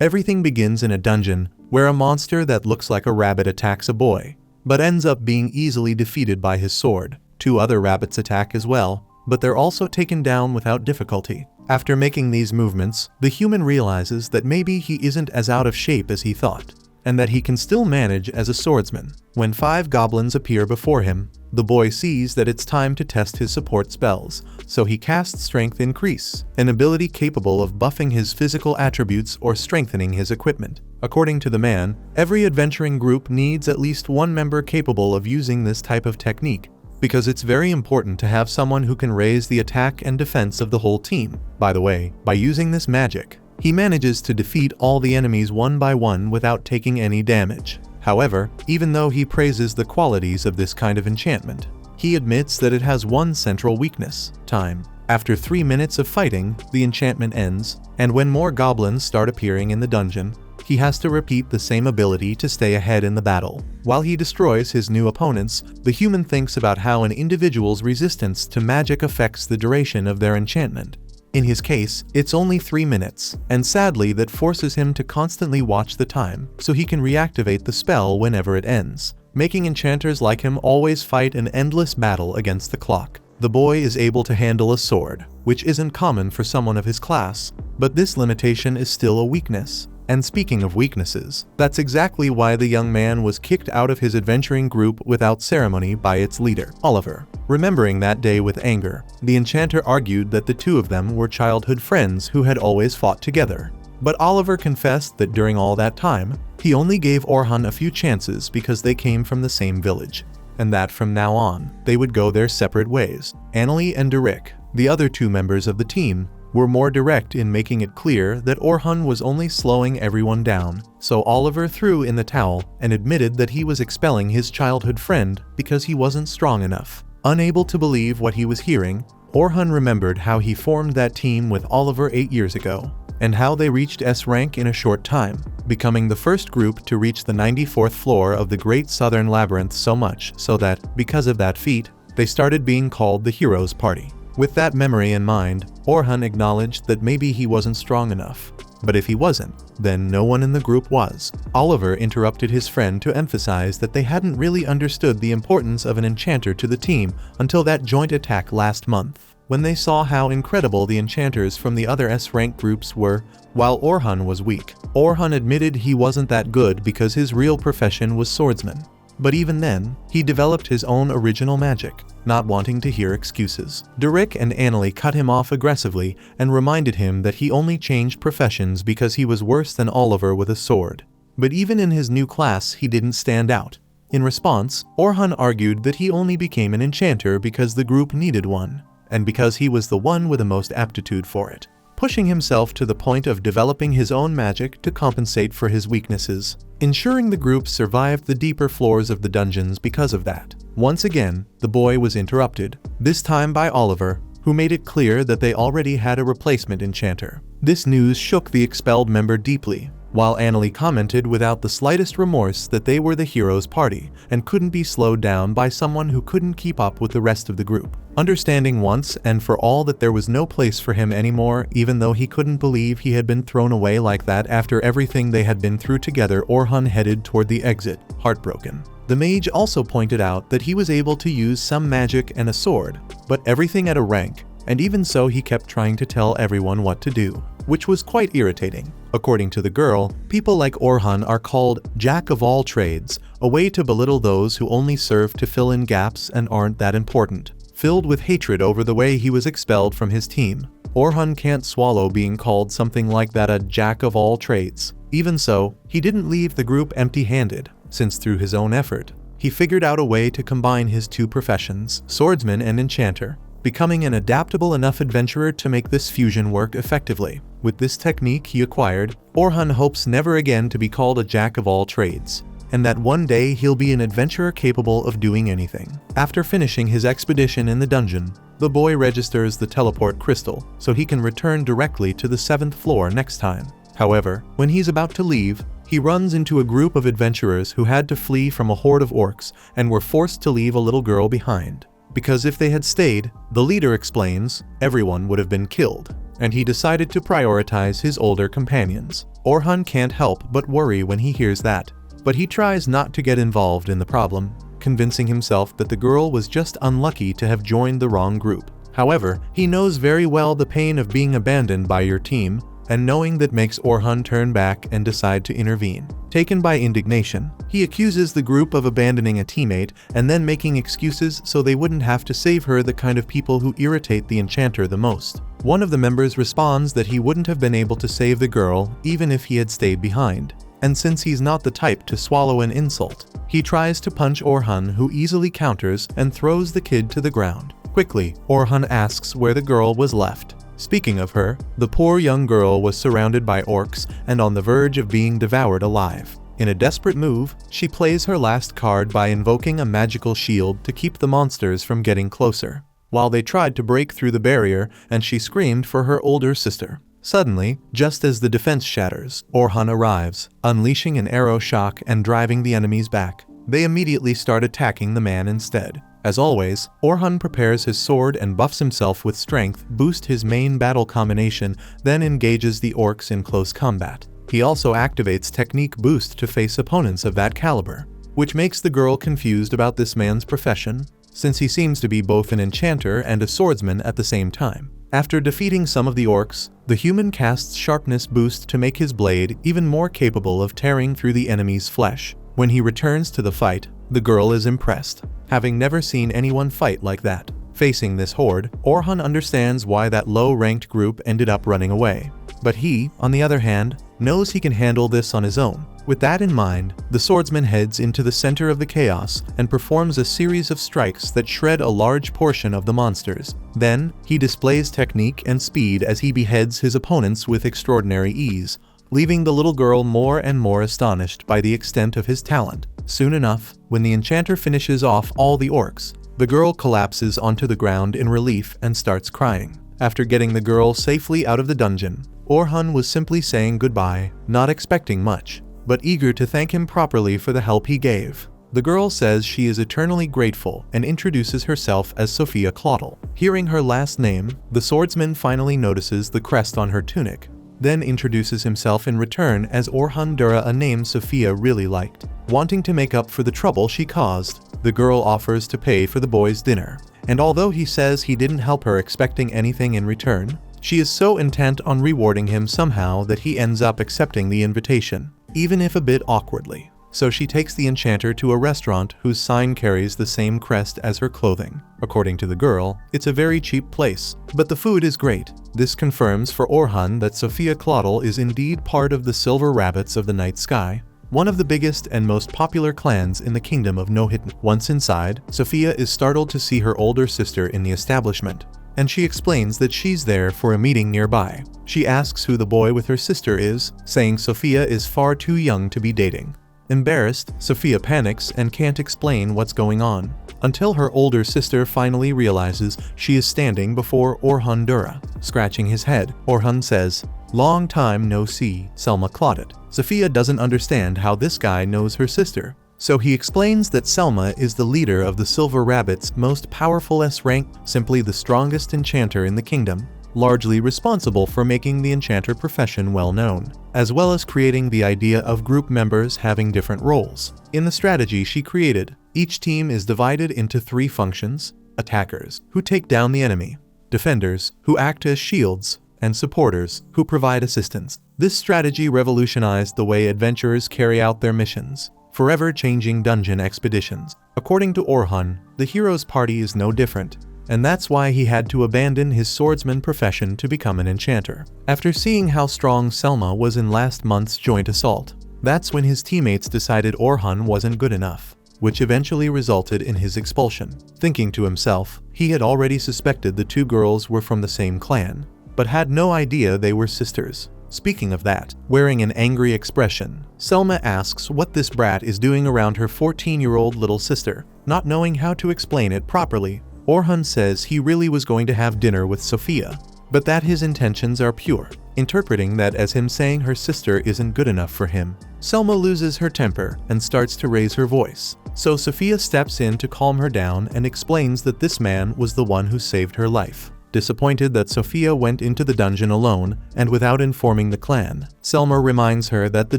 Everything begins in a dungeon where a monster that looks like a rabbit attacks a boy, but ends up being easily defeated by his sword. Two other rabbits attack as well, but they're also taken down without difficulty. After making these movements, the human realizes that maybe he isn't as out of shape as he thought, and that he can still manage as a swordsman. When 5 goblins appear before him, the boy sees that it's time to test his support spells, so he casts Strength Increase, an ability capable of buffing his physical attributes or strengthening his equipment. According to the man, every adventuring group needs at least one member capable of using this type of technique, because it's very important to have someone who can raise the attack and defense of the whole team. By the way, by using this magic, he manages to defeat all the enemies one by one without taking any damage. However, even though he praises the qualities of this kind of enchantment, he admits that it has one central weakness: time. After 3 minutes of fighting, the enchantment ends, and when more goblins start appearing in the dungeon, he has to repeat the same ability to stay ahead in the battle. While he destroys his new opponents, the human thinks about how an individual's resistance to magic affects the duration of their enchantment. In his case, it's only 3 minutes, and sadly that forces him to constantly watch the time so he can reactivate the spell whenever it ends, making enchanters like him always fight an endless battle against the clock. The boy is able to handle a sword, which isn't common for someone of his class, but this limitation is still a weakness. And speaking of weaknesses, that's exactly why the young man was kicked out of his adventuring group without ceremony by its leader, Oliver. Remembering that day with anger, the enchanter argued that the two of them were childhood friends who had always fought together. But Oliver confessed that during all that time, he only gave Orhan a few chances because they came from the same village, and that from now on, they would go their separate ways. Annalie and Derek, the other 2 members of the team, were more direct in making it clear that Orhan was only slowing everyone down, so Oliver threw in the towel and admitted that he was expelling his childhood friend because he wasn't strong enough. Unable to believe what he was hearing, Orhan remembered how he formed that team with Oliver 8 years ago, and how they reached S rank in a short time, becoming the first group to reach the 94th floor of the Great Southern Labyrinth, so much so that, because of that feat, they started being called the Heroes Party. With that memory in mind, Orhan acknowledged that maybe he wasn't strong enough. But if he wasn't, then no one in the group was. Oliver interrupted his friend to emphasize that they hadn't really understood the importance of an enchanter to the team until that joint attack last month, when they saw how incredible the enchanters from the other S-rank groups were, while Orhan was weak. Orhan admitted he wasn't that good because his real profession was swordsman. But even then, he developed his own original magic, not wanting to hear excuses. Derek and Annalie cut him off aggressively and reminded him that he only changed professions because he was worse than Oliver with a sword. But even in his new class, he didn't stand out. In response, Orhan argued that he only became an enchanter because the group needed one, and because he was the one with the most aptitude for it, pushing himself to the point of developing his own magic to compensate for his weaknesses, ensuring the group survived the deeper floors of the dungeons because of that. Once again, the boy was interrupted, this time by Oliver, who made it clear that they already had a replacement enchanter. This news shook the expelled member deeply, while Annalie commented without the slightest remorse that they were the heroes' party and couldn't be slowed down by someone who couldn't keep up with the rest of the group. Understanding once and for all that there was no place for him anymore, even though he couldn't believe he had been thrown away like that after everything they had been through together, Orhan headed toward the exit, heartbroken. The mage also pointed out that he was able to use some magic and a sword, but everything at a rank, and even so he kept trying to tell everyone what to do, which was quite irritating. According to the girl, people like Orhan are called Jack of all trades, a way to belittle those who only serve to fill in gaps and aren't that important. Filled with hatred over the way he was expelled from his team, Orhan can't swallow being called something like that, a Jack of all trades. Even so, he didn't leave the group empty-handed, since through his own effort, he figured out a way to combine his 2 professions, swordsman and enchanter, becoming an adaptable enough adventurer to make this fusion work effectively. With this technique he acquired, Orhan hopes never again to be called a jack of all trades, and that one day he'll be an adventurer capable of doing anything. After finishing his expedition in the dungeon, the boy registers the teleport crystal so he can return directly to the 7th floor next time. However, when he's about to leave, he runs into a group of adventurers who had to flee from a horde of orcs and were forced to leave a little girl behind. Because if they had stayed, the leader explains, everyone would have been killed. and he decided to prioritize his older companions. Orhan can't help but worry when he hears that, but he tries not to get involved in the problem, convincing himself that the girl was just unlucky to have joined the wrong group. However, he knows very well the pain of being abandoned by your team, and knowing that makes Orhan turn back and decide to intervene. Taken by indignation, he accuses the group of abandoning a teammate and then making excuses so they wouldn't have to save her, the kind of people who irritate the enchanter the most. One of the members responds that he wouldn't have been able to save the girl even if he had stayed behind. And since he's not the type to swallow an insult, he tries to punch Orhan, who easily counters and throws the kid to the ground. Quickly, Orhan asks where the girl was left. Speaking of her, the poor young girl was surrounded by orcs and on the verge of being devoured alive. In a desperate move, she plays her last card by invoking a magical shield to keep the monsters from getting closer, while they tried to break through the barrier and she screamed for her older sister. Suddenly, just as the defense shatters, Orhan arrives, unleashing an arrow shock and driving the enemies back. They immediately start attacking the man instead. As always, Orhan prepares his sword and buffs himself with strength, boost his main battle combination, then engages the orcs in close combat. He also activates technique boost to face opponents of that caliber, which makes the girl confused about this man's profession, since he seems to be both an enchanter and a swordsman at the same time. After defeating some of the orcs, the human casts sharpness boost to make his blade even more capable of tearing through the enemy's flesh. When he returns to the fight, the girl is impressed, having never seen anyone fight like that. Facing this horde, Orhan understands why that low-ranked group ended up running away. But he, on the other hand, knows he can handle this on his own. With that in mind, the swordsman heads into the center of the chaos and performs a series of strikes that shred a large portion of the monsters. Then, he displays technique and speed as he beheads his opponents with extraordinary ease, leaving the little girl more and more astonished by the extent of his talent. Soon enough, when the enchanter finishes off all the orcs, the girl collapses onto the ground in relief and starts crying. After getting the girl safely out of the dungeon, Orhan was simply saying goodbye, not expecting much, but eager to thank him properly for the help he gave. The girl says she is eternally grateful and introduces herself as Sophia Claudel. Hearing her last name, the swordsman finally notices the crest on her tunic, then introduces himself in return as Orhan Dura, a name Sophia really liked. Wanting to make up for the trouble she caused, the girl offers to pay for the boy's dinner. And although he says he didn't help her expecting anything in return, she is so intent on rewarding him somehow that he ends up accepting the invitation, even if a bit awkwardly. So she takes the enchanter to a restaurant whose sign carries the same crest as her clothing. According to the girl, it's a very cheap place, but the food is great. This confirms for Orhan that Sophia Claudel is indeed part of the Silver Rabbits of the Night Sky, one of the biggest and most popular clans in the kingdom of Nohitn. Once inside, Sophia is startled to see her older sister in the establishment, and she explains that she's there for a meeting nearby. She asks who the boy with her sister is, saying Sophia is far too young to be dating. Embarrassed, Sophia panics and can't explain what's going on, until her older sister finally realizes she is standing before Orhan Dura. Scratching his head, Orhan says, "Long time no see, Selma Claudel." Sophia doesn't understand how this guy knows her sister, so he explains that Selma is the leader of the Silver Rabbit's most powerful S-rank, simply the strongest enchanter in the kingdom, largely responsible for making the enchanter profession well known, as well as creating the idea of group members having different roles. In the strategy she created, each team is divided into 3 functions: attackers, who take down the enemy; defenders, who act as shields; and supporters, who provide assistance. This strategy revolutionized the way adventurers carry out their missions, forever changing dungeon expeditions. According to Orhan, the hero's party is no different, and that's why he had to abandon his swordsman profession to become an enchanter. After seeing how strong Selma was in last month's joint assault, that's when his teammates decided Orhan wasn't good enough, which eventually resulted in his expulsion. Thinking to himself, he had already suspected the 2 girls were from the same clan, but had no idea they were sisters. Speaking of that, wearing an angry expression, Selma asks what this brat is doing around her 14-year-old little sister. Not knowing how to explain it properly, Orhan says he really was going to have dinner with Sophia, but that his intentions are pure, interpreting that as him saying her sister isn't good enough for him. Selma loses her temper and starts to raise her voice, so Sophia steps in to calm her down and explains that this man was the one who saved her life. Disappointed that Sophia went into the dungeon alone and without informing the clan, Selma reminds her that the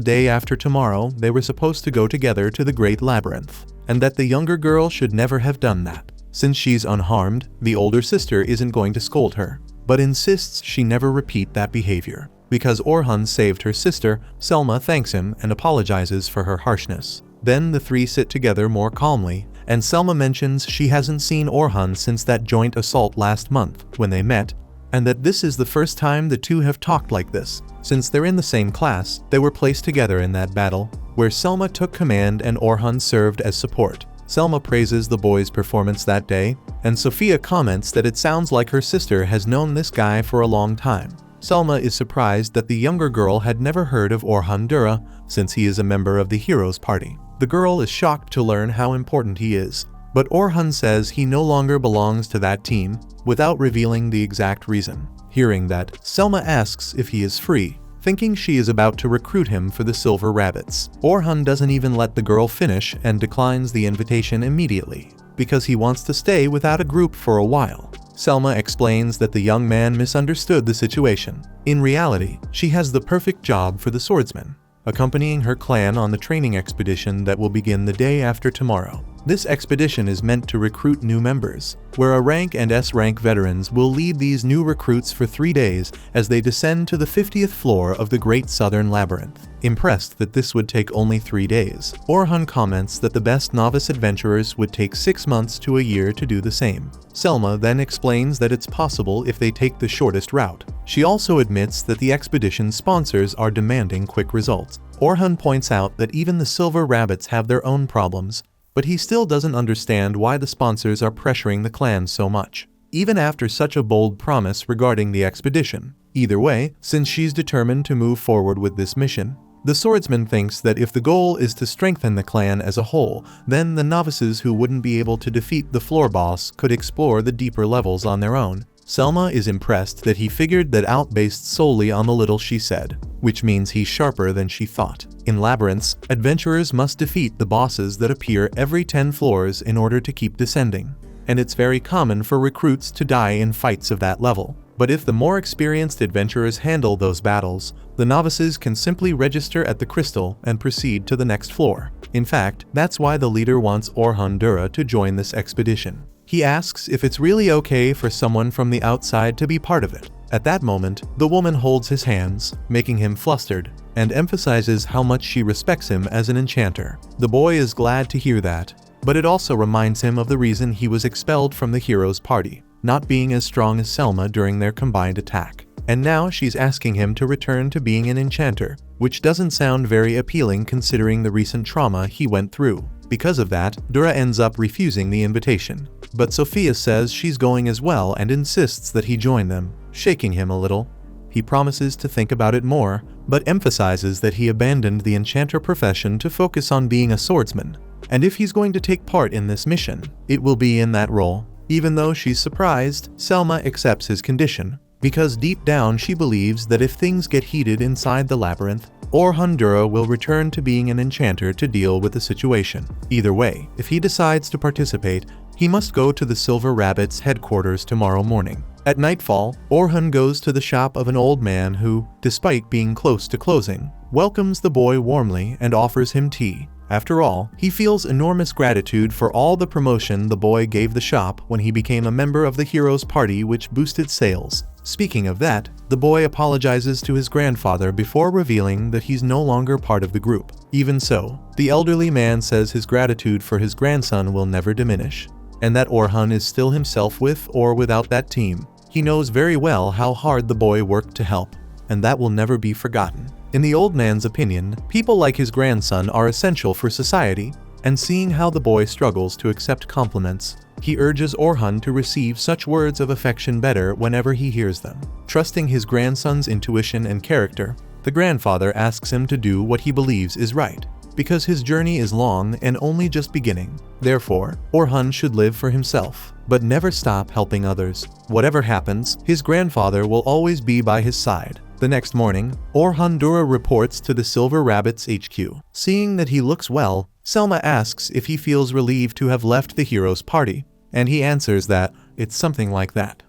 day after tomorrow they were supposed to go together to the Great Labyrinth, and that the younger girl should never have done that. Since she's unharmed, the older sister isn't going to scold her, but insists she never repeat that behavior. Because Orhan saved her sister, Selma thanks him and apologizes for her harshness. Then the three sit together more calmly, and Selma mentions she hasn't seen Orhan since that joint assault last month when they met, and that this is the first time the two have talked like this. Since they're in the same class, they were placed together in that battle, where Selma took command and Orhan served as support. Selma praises the boy's performance that day, and Sophia comments that it sounds like her sister has known this guy for a long time. Selma is surprised that the younger girl had never heard of Orhan Dura, since he is a member of the Heroes Party. The girl is shocked to learn how important he is, but Orhan says he no longer belongs to that team, without revealing the exact reason. Hearing that, Selma asks if he is free, thinking she is about to recruit him for the Silver Rabbits. Orhan doesn't even let the girl finish and declines the invitation immediately, because he wants to stay without a group for a while. Selma explains that the young man misunderstood the situation. In reality, she has the perfect job for the swordsman, accompanying her clan on the training expedition that will begin the day after tomorrow. This expedition is meant to recruit new members, where A rank and S rank veterans will lead these new recruits for 3 days as they descend to the 50th floor of the Great Southern Labyrinth. Impressed that this would take only 3 days, Orhan comments that the best novice adventurers would take 6 months to a year to do the same. Selma then explains that it's possible if they take the shortest route. She also admits that the expedition sponsors are demanding quick results. Orhan points out that even the Silver Rabbits have their own problems, but he still doesn't understand why the sponsors are pressuring the clan so much, even after such a bold promise regarding the expedition. Either way, since she's determined to move forward with this mission, the swordsman thinks that if the goal is to strengthen the clan as a whole, then the novices who wouldn't be able to defeat the floor boss could explore the deeper levels on their own. Selma is impressed that he figured that out based solely on the little she said, which means he's sharper than she thought. In labyrinths, adventurers must defeat the bosses that appear every 10 floors in order to keep descending, and it's very common for recruits to die in fights of that level. But if the more experienced adventurers handle those battles, the novices can simply register at the crystal and proceed to the next floor. In fact, that's why the leader wants Orhan Dura to join this expedition. He asks if it's really okay for someone from the outside to be part of it. At that moment, the woman holds his hands, making him flustered, and emphasizes how much she respects him as an enchanter. The boy is glad to hear that, but it also reminds him of the reason he was expelled from the Heroes Party, not being as strong as Selma during their combined attack. And now she's asking him to return to being an enchanter, which doesn't sound very appealing considering the recent trauma he went through. Because of that, Dura ends up refusing the invitation. But Sophia says she's going as well and insists that he join them, shaking him a little. He promises to think about it more, but emphasizes that he abandoned the enchanter profession to focus on being a swordsman, and if he's going to take part in this mission, it will be in that role. Even though she's surprised, Selma accepts his condition, because deep down she believes that if things get heated inside the labyrinth, Orhan Dura will return to being an enchanter to deal with the situation. Either way, if he decides to participate, he must go to the Silver Rabbits headquarters tomorrow morning. At nightfall, Orhan goes to the shop of an old man who, despite being close to closing, welcomes the boy warmly and offers him tea. After all, he feels enormous gratitude for all the promotion the boy gave the shop when he became a member of the Heroes Party, which boosted sales. Speaking of that, the boy apologizes to his grandfather before revealing that he's no longer part of the group. Even so, the elderly man says his gratitude for his grandson will never diminish, and that Orhan is still himself with or without that team. He knows very well how hard the boy worked to help, and that will never be forgotten. In the old man's opinion, people like his grandson are essential for society, and seeing how the boy struggles to accept compliments, he urges Orhan to receive such words of affection better whenever he hears them. Trusting his grandson's intuition and character, the grandfather asks him to do what he believes is right, because his journey is long and only just beginning. Therefore, Orhan should live for himself, but never stop helping others. Whatever happens, his grandfather will always be by his side. The next morning, Orhan Dura reports to the Silver Rabbits HQ. Seeing that he looks well, Selma asks if he feels relieved to have left the Heroes Party, and he answers that it's something like that.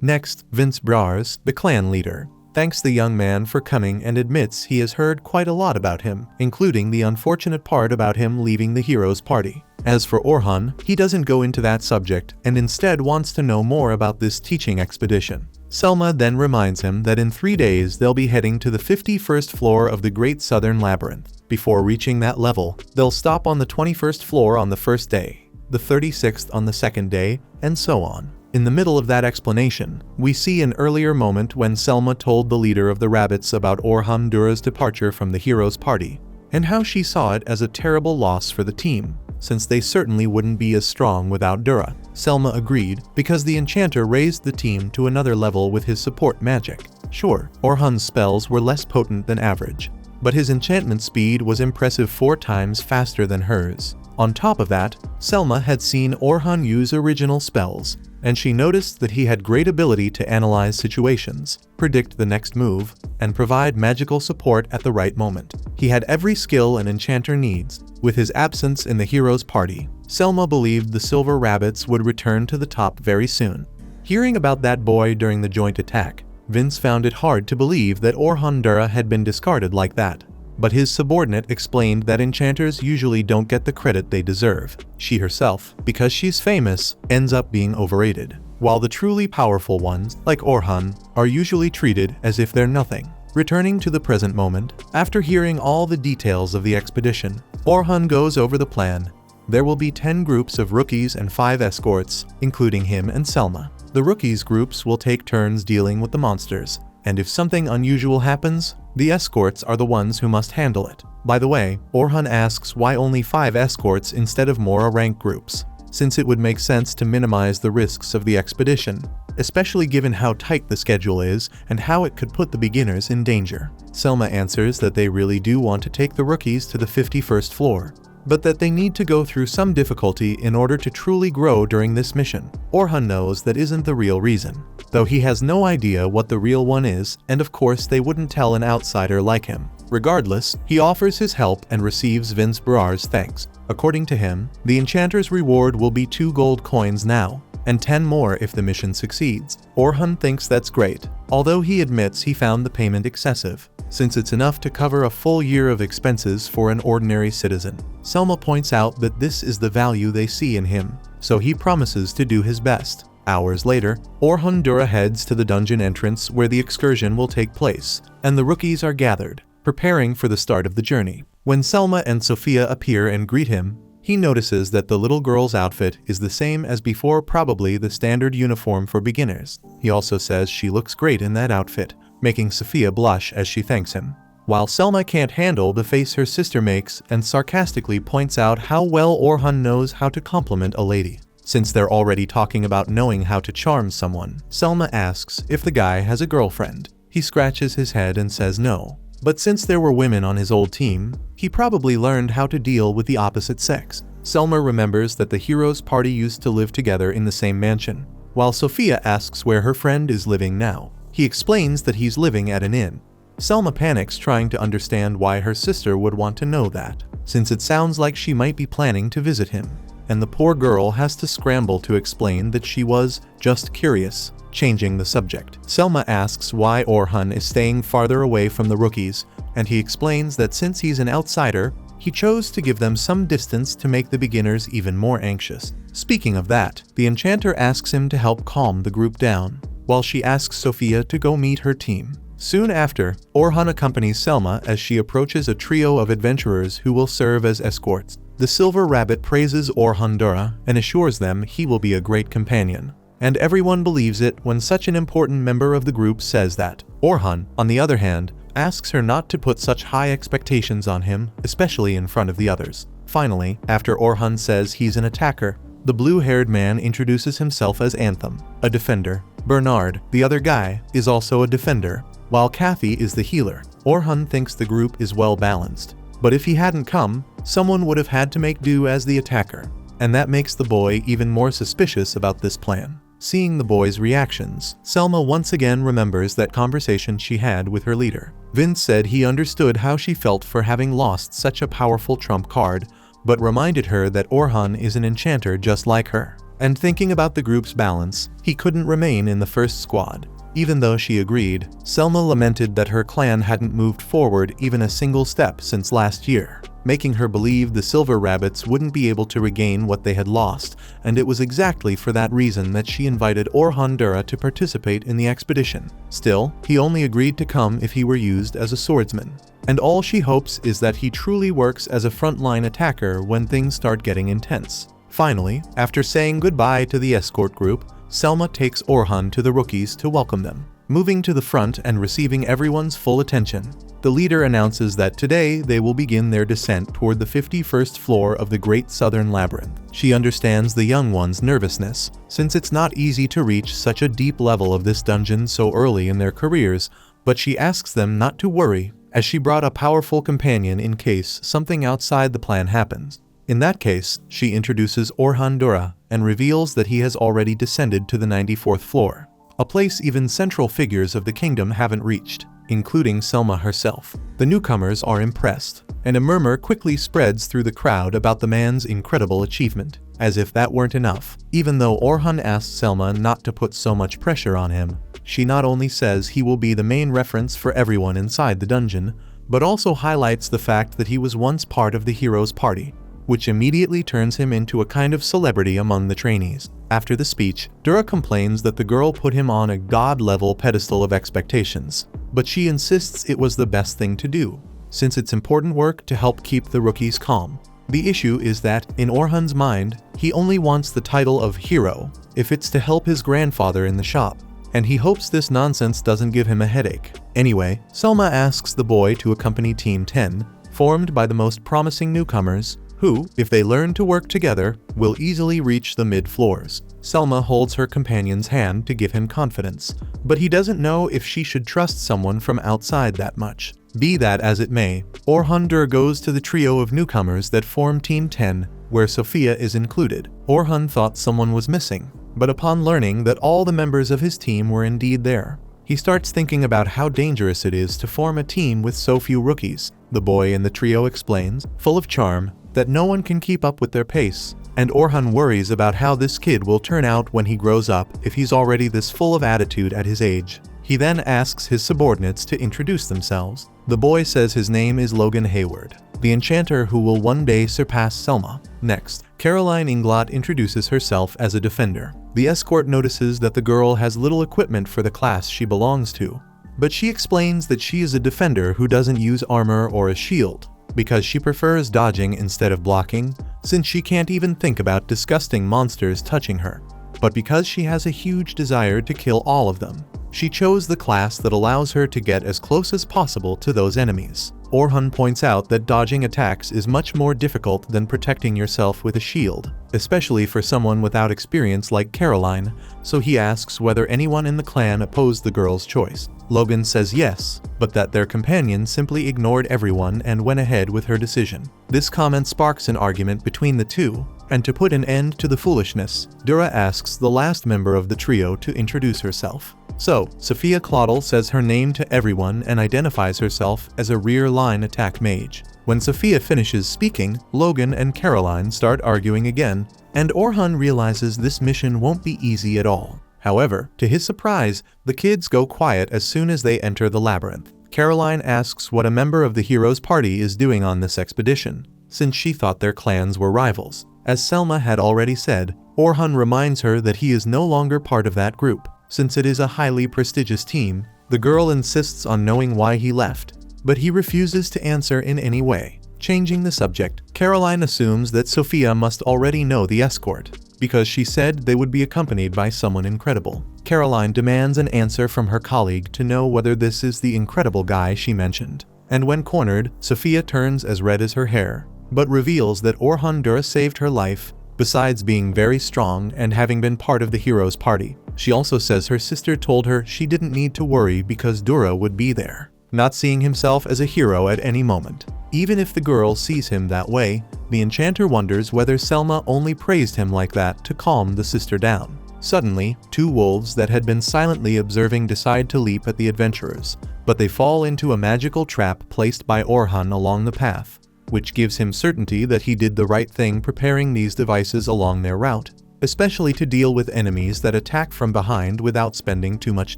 Next, Vince Brawers, the clan leader, thanks the young man for coming and admits he has heard quite a lot about him, including the unfortunate part about him leaving the hero's party. As for Orhan, he doesn't go into that subject and instead wants to know more about this teaching expedition. Selma then reminds him that in 3 days they'll be heading to the 51st floor of the Great Southern Labyrinth. Before reaching that level, they'll stop on the 21st floor on the first day, the 36th on the second day, and so on. In the middle of that explanation, we see an earlier moment when Selma told the leader of the rabbits about Orhan Dura's departure from the hero's party, and how she saw it as a terrible loss for the team, since they certainly wouldn't be as strong without Dura. Selma agreed, because the enchanter raised the team to another level with his support magic. Sure, Orhan's spells were less potent than average, but his enchantment speed was impressive 4 times faster than hers. On top of that, Selma had seen Orhan use original spells, and she noticed that he had great ability to analyze situations, predict the next move, and provide magical support at the right moment. He had every skill an enchanter needs. With his absence in the hero's party, Selma believed the Silver Rabbits would return to the top very soon. Hearing about that boy during the joint attack, Vince found it hard to believe that Orhan Dura had been discarded like that. But his subordinate explained that enchanters usually don't get the credit they deserve. She herself, because she's famous, ends up being overrated, while the truly powerful ones, like Orhan, are usually treated as if they're nothing. Returning to the present moment, after hearing all the details of the expedition, Orhan goes over the plan. There will be 10 groups of rookies and 5 escorts, including him and Selma. The rookies groups will take turns dealing with the monsters, and if something unusual happens, the escorts are the ones who must handle it. By the way, Orhan asks why only 5 escorts instead of more rank groups, since it would make sense to minimize the risks of the expedition, especially given how tight the schedule is and how it could put the beginners in danger. Selma answers that they really do want to take the rookies to the 51st floor, but that they need to go through some difficulty in order to truly grow during this mission. Orhan knows that isn't the real reason, though he has no idea what the real one is, and of course they wouldn't tell an outsider like him. Regardless, he offers his help and receives Vince Brawers' thanks. According to him, the enchanter's reward will be 2 gold coins now, and 10 more if the mission succeeds. Orhan thinks that's great, although he admits he found the payment excessive, since it's enough to cover a full year of expenses for an ordinary citizen. Selma points out that this is the value they see in him, so he promises to do his best. Hours later, Orhan Dura heads to the dungeon entrance where the excursion will take place, and the rookies are gathered, preparing for the start of the journey. When Selma and Sophia appear and greet him, he notices that the little girl's outfit is the same as before, probably the standard uniform for beginners. He also says she looks great in that outfit, making Sophia blush as she thanks him. While Selma can't handle the face her sister makes and sarcastically points out how well Orhan knows how to compliment a lady. Since they're already talking about knowing how to charm someone, Selma asks if the guy has a girlfriend. He scratches his head and says no. But since there were women on his old team, he probably learned how to deal with the opposite sex. Selma remembers that the hero's party used to live together in the same mansion, while Sophia asks where her friend is living now. He explains that he's living at an inn. Selma panics, trying to understand why her sister would want to know that, since it sounds like she might be planning to visit him. And the poor girl has to scramble to explain that she was just curious, changing the subject. Selma asks why Orhan is staying farther away from the rookies, and he explains that since he's an outsider, he chose to give them some distance to make the beginners even more anxious. Speaking of that, the enchanter asks him to help calm the group down, while she asks Sophia to go meet her team. Soon after, Orhan accompanies Selma as she approaches a trio of adventurers who will serve as escorts. The Silver Rabbit praises Orhan Dura and assures them he will be a great companion, and everyone believes it when such an important member of the group says that. Orhan, on the other hand, asks her not to put such high expectations on him, especially in front of the others. Finally, after Orhan says he's an attacker, the blue-haired man introduces himself as Anthem, a defender. Bernard, the other guy, is also a defender, while Kathy is the healer. Orhan thinks the group is well balanced, but if he hadn't come, someone would have had to make do as the attacker, and that makes the boy even more suspicious about this plan. Seeing the boy's reactions, Selma once again remembers that conversation she had with her leader. Vince said he understood how she felt for having lost such a powerful trump card, but reminded her that Orhan is an enchanter just like her. and thinking about the group's balance, he couldn't remain in the first squad. Even though she agreed, Selma lamented that her clan hadn't moved forward even a single step since last year, making her believe the Silver Rabbits wouldn't be able to regain what they had lost, and it was exactly for that reason that she invited Orhan Dura to participate in the expedition. Still, he only agreed to come if he were used as a swordsman, and all she hopes is that he truly works as a frontline attacker when things start getting intense. Finally, after saying goodbye to the escort group, Selma takes Orhan to the rookies to welcome them. Moving to the front and receiving everyone's full attention, the leader announces that today they will begin their descent toward the 51st floor of the Great Southern Labyrinth. She understands the young one's nervousness, since it's not easy to reach such a deep level of this dungeon so early in their careers, but she asks them not to worry, as she brought a powerful companion in case something outside the plan happens. In that case, she introduces Orhan Dura and reveals that he has already descended to the 94th floor, a place even central figures of the kingdom haven't reached, including Selma herself. The newcomers are impressed, and a murmur quickly spreads through the crowd about the man's incredible achievement. As if that weren't enough, even though Orhan asks Selma not to put so much pressure on him, she not only says he will be the main reference for everyone inside the dungeon, but also highlights the fact that he was once part of the hero's party, which immediately turns him into a kind of celebrity among the trainees. After the speech, Dura complains that the girl put him on a god-level pedestal of expectations, but she insists it was the best thing to do, since it's important work to help keep the rookies calm. The issue is that, in Orhan's mind, he only wants the title of hero if it's to help his grandfather in the shop, and he hopes this nonsense doesn't give him a headache. Anyway, Selma asks the boy to accompany Team 10, formed by the most promising newcomers, who, if they learn to work together, will easily reach the mid-floors. Selma holds her companion's hand to give him confidence, but he doesn't know if she should trust someone from outside that much. Be that as it may, Orhan Dur goes to the trio of newcomers that form Team 10, where Sophia is included. Orhan thought someone was missing, but upon learning that all the members of his team were indeed there, he starts thinking about how dangerous it is to form a team with so few rookies. The boy in the trio explains, full of charm, that no one can keep up with their pace, and Orhan worries about how this kid will turn out when he grows up if he's already this full of attitude at his age. He then asks his subordinates to introduce themselves. The boy says his name is Logan Hayward, the enchanter who will one day surpass Selma. Next, Caroline Inglot introduces herself as a defender. The escort notices that the girl has little equipment for the class she belongs to, but she explains that she is a defender who doesn't use armor or a shield, because she prefers dodging instead of blocking, since she can't even think about disgusting monsters touching her. But because she has a huge desire to kill all of them, she chose the class that allows her to get as close as possible to those enemies. Orhan points out that dodging attacks is much more difficult than protecting yourself with a shield, especially for someone without experience like Caroline, so he asks whether anyone in the clan opposed the girl's choice. Logan says yes, but that their companion simply ignored everyone and went ahead with her decision. This comment sparks an argument between the two, and to put an end to the foolishness, Dura asks the last member of the trio to introduce herself. So, Sophia Claudel says her name to everyone and identifies herself as a rear-line attack mage. When Sophia finishes speaking, Logan and Caroline start arguing again, and Orhan realizes this mission won't be easy at all. However, to his surprise, the kids go quiet as soon as they enter the labyrinth. Caroline asks what a member of the hero's party is doing on this expedition, since she thought their clans were rivals. As Selma had already said, Orhan reminds her that he is no longer part of that group, since it is a highly prestigious team. The girl insists on knowing why he left, but he refuses to answer in any way. Changing the subject, Caroline assumes that Sophia must already know the escort, because she said they would be accompanied by someone incredible. Caroline demands an answer from her colleague to know whether this is the incredible guy she mentioned. And when cornered, Sophia turns as red as her hair, but reveals that Orhan Dur saved her life, besides being very strong and having been part of the hero's party. She also says her sister told her she didn't need to worry because Dura would be there, not seeing himself as a hero at any moment. Even if the girl sees him that way, the enchanter wonders whether Selma only praised him like that to calm the sister down. Suddenly, two wolves that had been silently observing decide to leap at the adventurers, but they fall into a magical trap placed by Orhan along the path, which gives him certainty that he did the right thing preparing these devices along their route. especially to deal with enemies that attack from behind without spending too much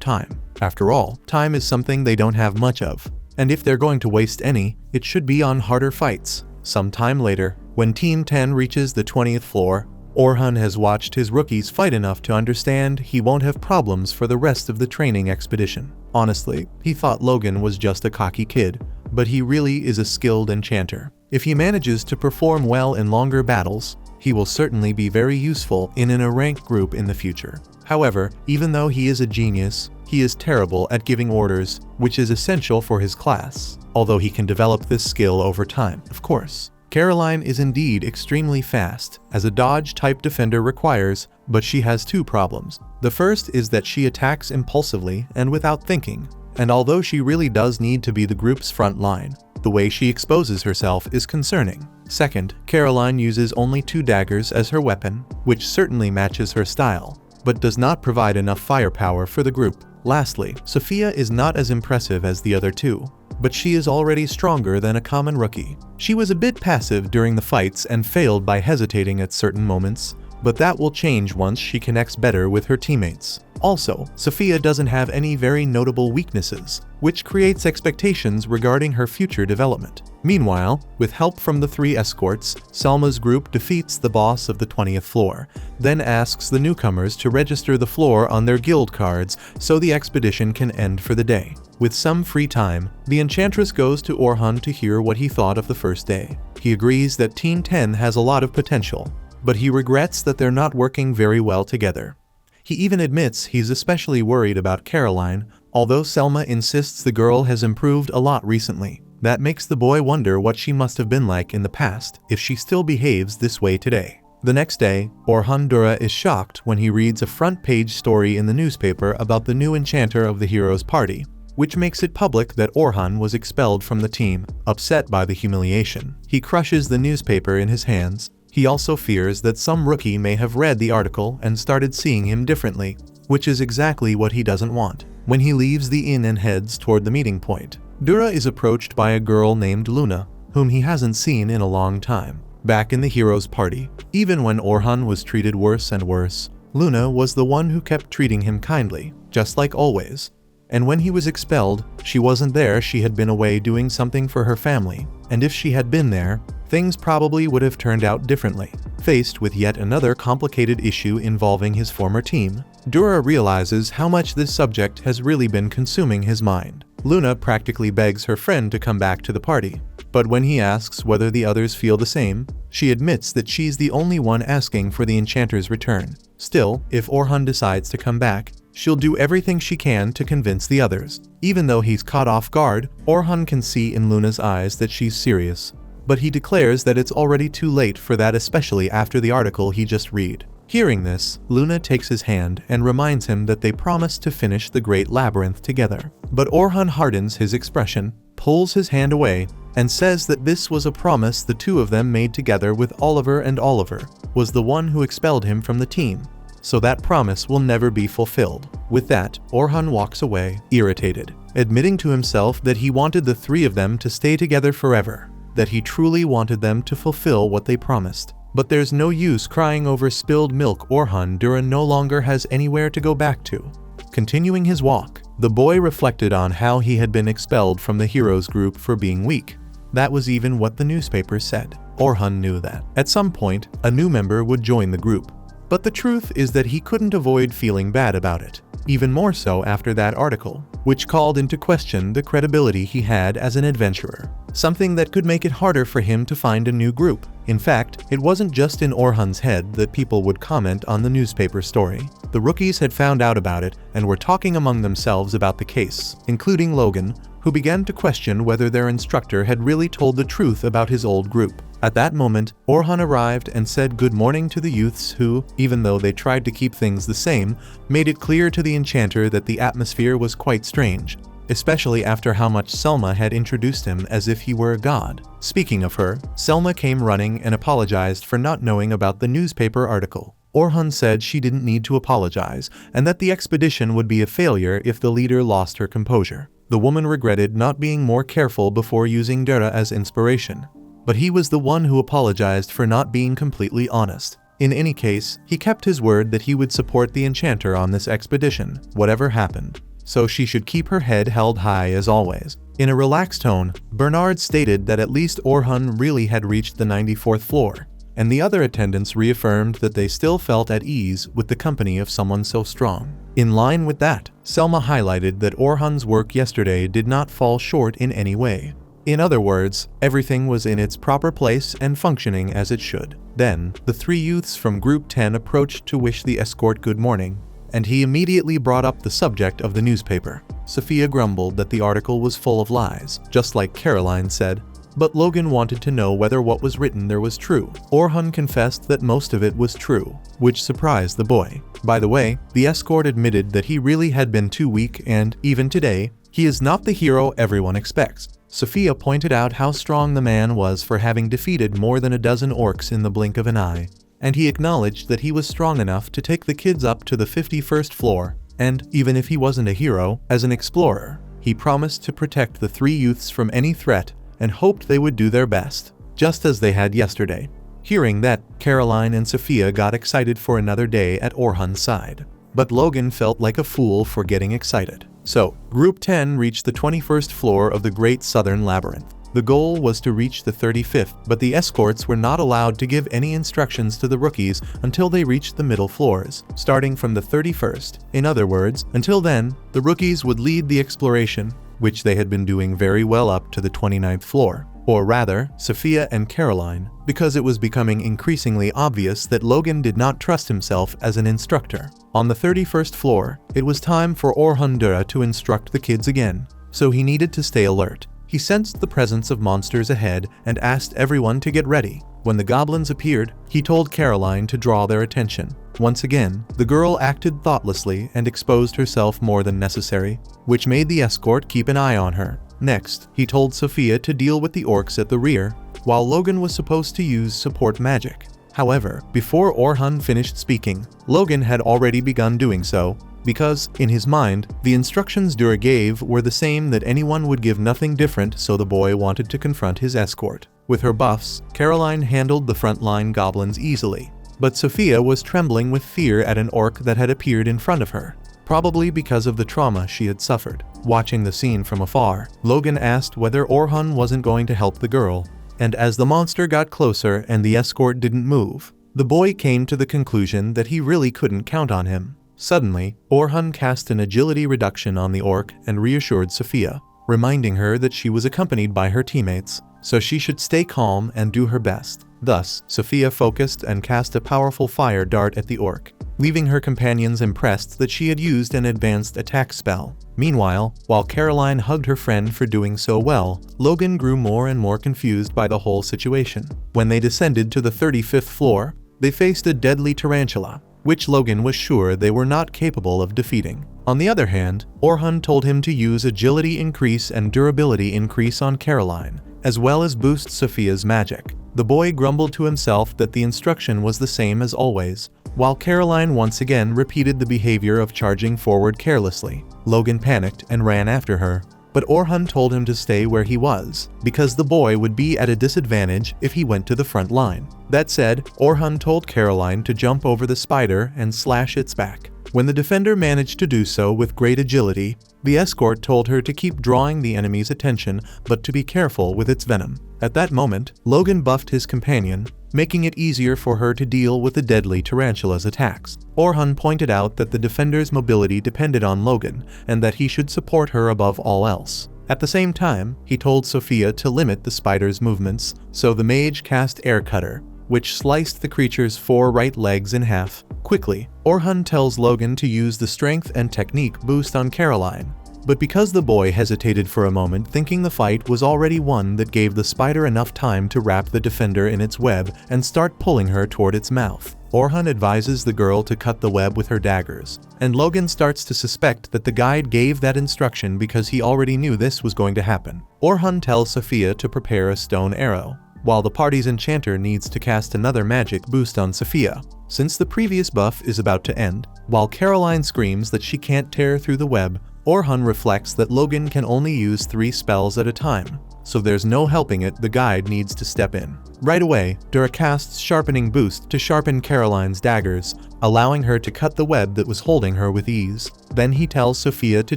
time. After all, time is something they don't have much of, and if they're going to waste any, it should be on harder fights. Some time later, when Team 10 reaches the 20th floor, Orhan has watched his rookies fight enough to understand he won't have problems for the rest of the training expedition. Honestly, he thought Logan was just a cocky kid, but he really is a skilled enchanter. If he manages to perform well in longer battles, he will certainly be very useful in a ranked group in the future. However, even though he is a genius, he is terrible at giving orders, which is essential for his class, although he can develop this skill over time, of course. Caroline is indeed extremely fast, as a dodge-type defender requires, but she has two problems. The first is that she attacks impulsively and without thinking, and although she really does need to be the group's front line, the way she exposes herself is concerning. Second, Caroline uses only 2 daggers as her weapon, which certainly matches her style, but does not provide enough firepower for the group. Lastly, Sophia is not as impressive as the other two, but she is already stronger than a common rookie. She was a bit passive during the fights and failed by hesitating at certain moments, but that will change once she connects better with her teammates. Also, Sophia doesn't have any very notable weaknesses, which creates expectations regarding her future development. Meanwhile, with help from the 3 escorts, Selma's group defeats the boss of the 20th floor, then asks the newcomers to register the floor on their guild cards so the expedition can end for the day. With some free time, the Enchantress goes to Orhan to hear what he thought of the first day. He agrees that Team 10 has a lot of potential, but he regrets that they're not working very well together. He even admits he's especially worried about Caroline, although Selma insists the girl has improved a lot recently. That makes the boy wonder what she must have been like in the past if she still behaves this way today. The next day, Orhan Dura is shocked when he reads a front-page story in the newspaper about the new enchanter of the hero's party, which makes it public that Orhan was expelled from the team. Upset by the humiliation, he crushes the newspaper in his hands. He also fears that some rookie may have read the article and started seeing him differently, which is exactly what he doesn't want. When he leaves the inn and heads toward the meeting point, Dura is approached by a girl named Luna, whom he hasn't seen in a long time. Back in the hero's party, even when Orhan was treated worse and worse, Luna was the one who kept treating him kindly, just like always. And when he was expelled, she wasn't there. She had been away doing something for her family, and if she had been there, things probably would have turned out differently. Faced with yet another complicated issue involving his former team, Dura realizes how much this subject has really been consuming his mind. Luna practically begs her friend to come back to the party, but when he asks whether the others feel the same, she admits that she's the only one asking for the enchanter's return. Still, if Orhan decides to come back, she'll do everything she can to convince the others. Even though he's caught off guard, Orhan can see in Luna's eyes that she's serious, but he declares that it's already too late for that, especially after the article he just read. Hearing this, Luna takes his hand and reminds him that they promised to finish the Great Labyrinth together. But Orhan hardens his expression, pulls his hand away, and says that this was a promise the two of them made together with Oliver, and Oliver was the one who expelled him from the team, so that promise will never be fulfilled. With that, Orhan walks away, irritated, admitting to himself that he wanted the 3 of them to stay together forever, that he truly wanted them to fulfill what they promised. But there's no use crying over spilled milk. Orhan Dura no longer has anywhere to go back to. Continuing his walk, the boy reflected on how he had been expelled from the heroes group for being weak. That was even what the newspaper said. Orhan knew that at some point, a new member would join the group. But the truth is that he couldn't avoid feeling bad about it, even more so after that article, which called into question the credibility he had as an adventurer, something that could make it harder for him to find a new group. In fact, it wasn't just in Orhan's head that people would comment on the newspaper story. The rookies had found out about it and were talking among themselves about the case, including Logan, who began to question whether their instructor had really told the truth about his old group. At that moment, Orhan arrived and said good morning to the youths who, even though they tried to keep things the same, made it clear to the enchanter that the atmosphere was quite strange, especially after how much Selma had introduced him as if he were a god. Speaking of her, Selma came running and apologized for not knowing about the newspaper article. Orhan said she didn't need to apologize and that the expedition would be a failure if the leader lost her composure. The woman regretted not being more careful before using Dura as inspiration, but he was the one who apologized for not being completely honest. In any case, he kept his word that he would support the enchanter on this expedition, whatever happened. So she should keep her head held high as always. In a relaxed tone, Bernard stated that at least Orhan really had reached the 94th floor, and the other attendants reaffirmed that they still felt at ease with the company of someone so strong. In line with that, Selma highlighted that Orhan's work yesterday did not fall short in any way. In other words, everything was in its proper place and functioning as it should. Then, the three youths from Group 10 approached to wish the escort good morning, and he immediately brought up the subject of the newspaper. Sophia grumbled that the article was full of lies, just like Caroline said, but Logan wanted to know whether what was written there was true. Orhan confessed that most of it was true, which surprised the boy. By the way, the escort admitted that he really had been too weak and, even today, he is not the hero everyone expects. Sophia pointed out how strong the man was for having defeated more than a dozen orcs in the blink of an eye, and he acknowledged that he was strong enough to take the kids up to the 51st floor, and, even if he wasn't a hero, as an explorer, he promised to protect the three youths from any threat and hoped they would do their best, just as they had yesterday. Hearing that, Caroline and Sophia got excited for another day at Orhan's side. But Logan felt like a fool for getting excited. So, Group 10 reached the 21st floor of the Great Southern Labyrinth. The goal was to reach the 35th, but the escorts were not allowed to give any instructions to the rookies until they reached the middle floors, starting from the 31st. In other words, until then, the rookies would lead the exploration, which they had been doing very well up to the 29th floor. Or rather, Sophia and Caroline, because it was becoming increasingly obvious that Logan did not trust himself as an instructor. On the 31st floor, it was time for Orhan Dura to instruct the kids again, so he needed to stay alert. He sensed the presence of monsters ahead and asked everyone to get ready. When the goblins appeared, he told Caroline to draw their attention. Once again, the girl acted thoughtlessly and exposed herself more than necessary, which made the escort keep an eye on her. Next, he told Sophia to deal with the orcs at the rear, while Logan was supposed to use support magic. However, before Orhan finished speaking, Logan had already begun doing so, because, in his mind, the instructions Dura gave were the same that anyone would give, nothing different, so the boy wanted to confront his escort. With her buffs, Caroline handled the frontline goblins easily, but Sophia was trembling with fear at an orc that had appeared in front of her, probably because of the trauma she had suffered. Watching the scene from afar, Logan asked whether Orhan wasn't going to help the girl, and as the monster got closer and the escort didn't move, the boy came to the conclusion that he really couldn't count on him. Suddenly, Orhan cast an agility reduction on the orc and reassured Sophia, reminding her that she was accompanied by her teammates, so she should stay calm and do her best. Thus, Sophia focused and cast a powerful fire dart at the orc, leaving her companions impressed that she had used an advanced attack spell. Meanwhile, while Caroline hugged her friend for doing so well, Logan grew more and more confused by the whole situation. When they descended to the 35th floor, they faced a deadly tarantula, which Logan was sure they were not capable of defeating. On the other hand, Orhan told him to use agility increase and durability increase on Caroline, as well as boost Sophia's magic. The boy grumbled to himself that the instruction was the same as always, while Caroline once again repeated the behavior of charging forward carelessly. Logan panicked and ran after her, but Orhan told him to stay where he was, because the boy would be at a disadvantage if he went to the front line. That said, Orhan told Caroline to jump over the spider and slash its back. When the defender managed to do so with great agility, the escort told her to keep drawing the enemy's attention but to be careful with its venom. At that moment, Logan buffed his companion, making it easier for her to deal with the deadly tarantula's attacks. Orhan pointed out that the defender's mobility depended on Logan and that he should support her above all else. At the same time, he told Sophia to limit the spider's movements, so the mage cast Air Cutter, which sliced the creature's 4 right legs in half. Quickly, Orhan tells Logan to use the strength and technique boost on Caroline, but because the boy hesitated for a moment, thinking the fight was already won, that gave the spider enough time to wrap the defender in its web and start pulling her toward its mouth. Orhan advises the girl to cut the web with her daggers, and Logan starts to suspect that the guide gave that instruction because he already knew this was going to happen. Orhan tells Sophia to prepare a stone arrow, while the party's enchanter needs to cast another magic boost on Sophia, since the previous buff is about to end. While Caroline screams that she can't tear through the web, Orhan reflects that Logan can only use 3 spells at a time, so there's no helping it, the guide needs to step in. Right away, Dura casts Sharpening Boost to sharpen Caroline's daggers, allowing her to cut the web that was holding her with ease. Then he tells Sophia to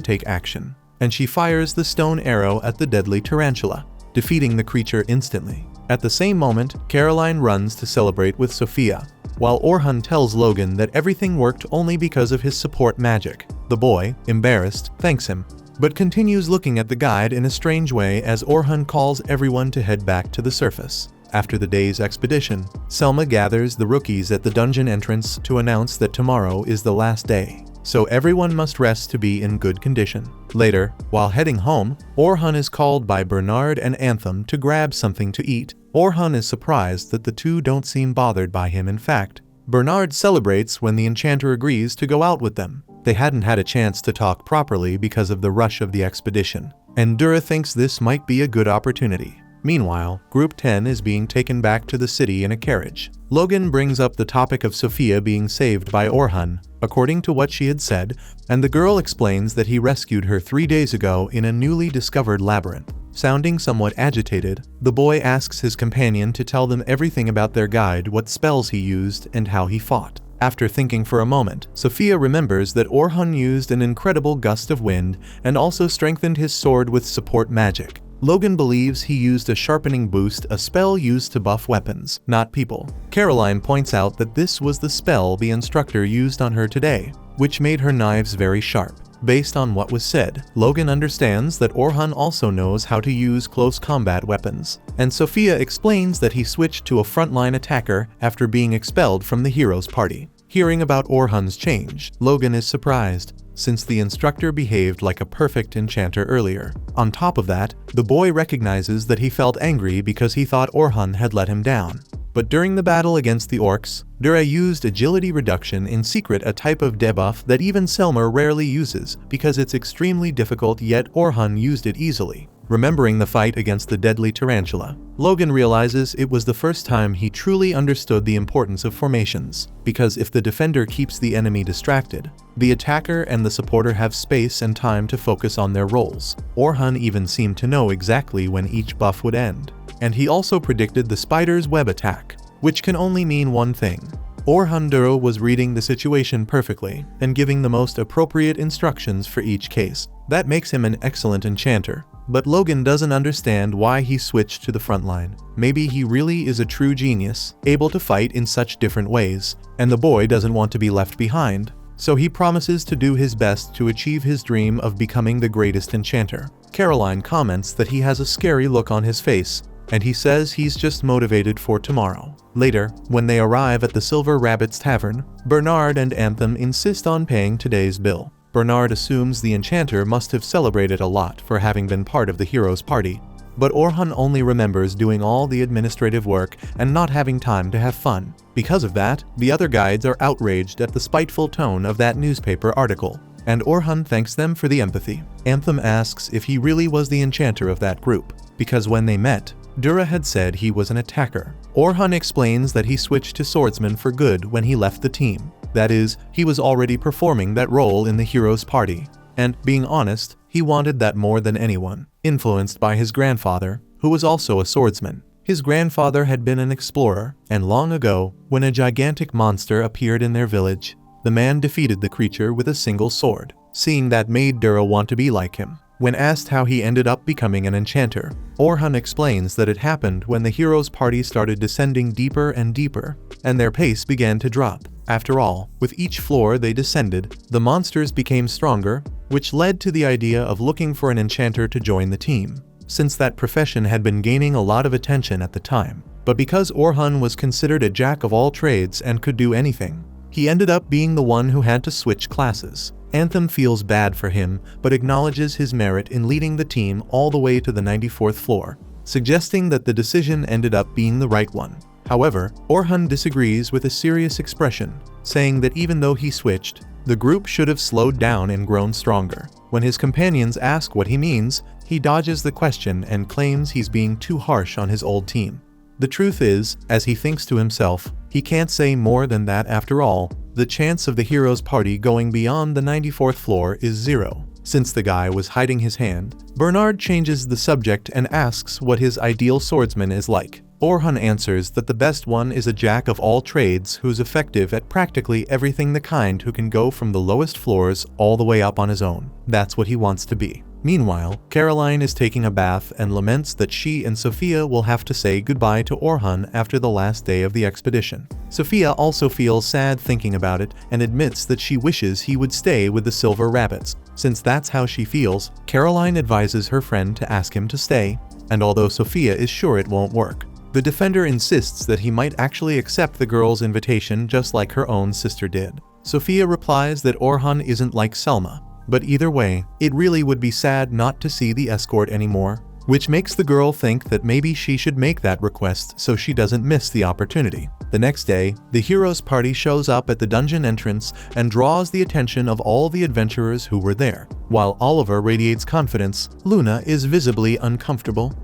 take action, and she fires the stone arrow at the deadly tarantula, defeating the creature instantly. At the same moment, Caroline runs to celebrate with Sophia, while Orhan tells Logan that everything worked only because of his support magic. The boy, embarrassed, thanks him, but continues looking at the guide in a strange way as Orhan calls everyone to head back to the surface. After the day's expedition, Selma gathers the rookies at the dungeon entrance to announce that tomorrow is the last day, so everyone must rest to be in good condition. Later, while heading home, Orhan is called by Bernard and Anthem to grab something to eat. Orhan is surprised that the two don't seem bothered by him. In fact, Bernard celebrates when the enchanter agrees to go out with them. They hadn't had a chance to talk properly because of the rush of the expedition, and Dura thinks this might be a good opportunity. Meanwhile, Group 10 is being taken back to the city in a carriage. Logan brings up the topic of Sophia being saved by Orhan, according to what she had said, and the girl explains that he rescued her 3 days ago in a newly discovered labyrinth. Sounding somewhat agitated, the boy asks his companion to tell them everything about their guide, what spells he used, and how he fought. After thinking for a moment, Sophia remembers that Orhan used an incredible gust of wind and also strengthened his sword with support magic. Logan believes he used a Sharpening Boost, a spell used to buff weapons, not people. Caroline points out that this was the spell the instructor used on her today, which made her knives very sharp. Based on what was said, Logan understands that Orhan also knows how to use close combat weapons, and Sophia explains that he switched to a frontline attacker after being expelled from the hero's party. Hearing about Orhan's change, Logan is surprised, since the instructor behaved like a perfect enchanter earlier. On top of that, the boy recognizes that he felt angry because he thought Orhan had let him down. But during the battle against the orcs, Dura used Agility Reduction in secret, a type of debuff that even Selma rarely uses because it's extremely difficult, yet Orhan used it easily. Remembering the fight against the deadly tarantula, Logan realizes it was the first time he truly understood the importance of formations, because if the defender keeps the enemy distracted, the attacker and the supporter have space and time to focus on their roles. Orhan even seemed to know exactly when each buff would end. And he also predicted the spider's web attack, which can only mean one thing. Orhan Dura was reading the situation perfectly and giving the most appropriate instructions for each case. That makes him an excellent enchanter. But Logan doesn't understand why he switched to the front line. Maybe he really is a true genius, able to fight in such different ways, and the boy doesn't want to be left behind, so he promises to do his best to achieve his dream of becoming the greatest enchanter. Caroline comments that he has a scary look on his face, and he says he's just motivated for tomorrow. Later, when they arrive at the Silver Rabbit's Tavern, Bernard and Anthem insist on paying today's bill. Bernard assumes the enchanter must have celebrated a lot for having been part of the hero's party, but Orhan only remembers doing all the administrative work and not having time to have fun. Because of that, the other guides are outraged at the spiteful tone of that newspaper article, and Orhan thanks them for the empathy. Anthem asks if he really was the enchanter of that group, because when they met, Dura had said he was an attacker. Orhan explains that he switched to swordsman for good when he left the team. That is, he was already performing that role in the hero's party. And, being honest, he wanted that more than anyone. Influenced by his grandfather, who was also a swordsman. His grandfather had been an explorer, and long ago, when a gigantic monster appeared in their village, the man defeated the creature with a single sword. Seeing that made Dura want to be like him. When asked how he ended up becoming an enchanter, Orhan explains that it happened when the hero's party started descending deeper and deeper, and their pace began to drop. After all, with each floor they descended, the monsters became stronger, which led to the idea of looking for an enchanter to join the team, since that profession had been gaining a lot of attention at the time. But because Orhan was considered a jack of all trades and could do anything, he ended up being the one who had to switch classes. Anthem feels bad for him, but acknowledges his merit in leading the team all the way to the 94th floor, suggesting that the decision ended up being the right one. However, Orhan disagrees with a serious expression, saying that even though he switched, the group should have slowed down and grown stronger. When his companions ask what he means, he dodges the question and claims he's being too harsh on his old team. The truth is, as he thinks to himself, he can't say more than that. After all, the chance of the hero's party going beyond the 94th floor is 0. Since the guy was hiding his hand, Bernard changes the subject and asks what his ideal swordsman is like. Orhan answers that the best one is a jack of all trades who's effective at practically everything, the kind who can go from the lowest floors all the way up on his own. That's what he wants to be. Meanwhile, Caroline is taking a bath and laments that she and Sophia will have to say goodbye to Orhan after the last day of the expedition. Sophia also feels sad thinking about it and admits that she wishes he would stay with the silver rabbits. Since that's how she feels, Caroline advises her friend to ask him to stay, and although Sophia is sure it won't work, the defender insists that he might actually accept the girl's invitation just like her own sister did. Sophia replies that Orhan isn't like Selma, but either way, it really would be sad not to see the escort anymore, which makes the girl think that maybe she should make that request so she doesn't miss the opportunity. The next day, the heroes' party shows up at the dungeon entrance and draws the attention of all the adventurers who were there. While Oliver radiates confidence, Luna is visibly uncomfortable.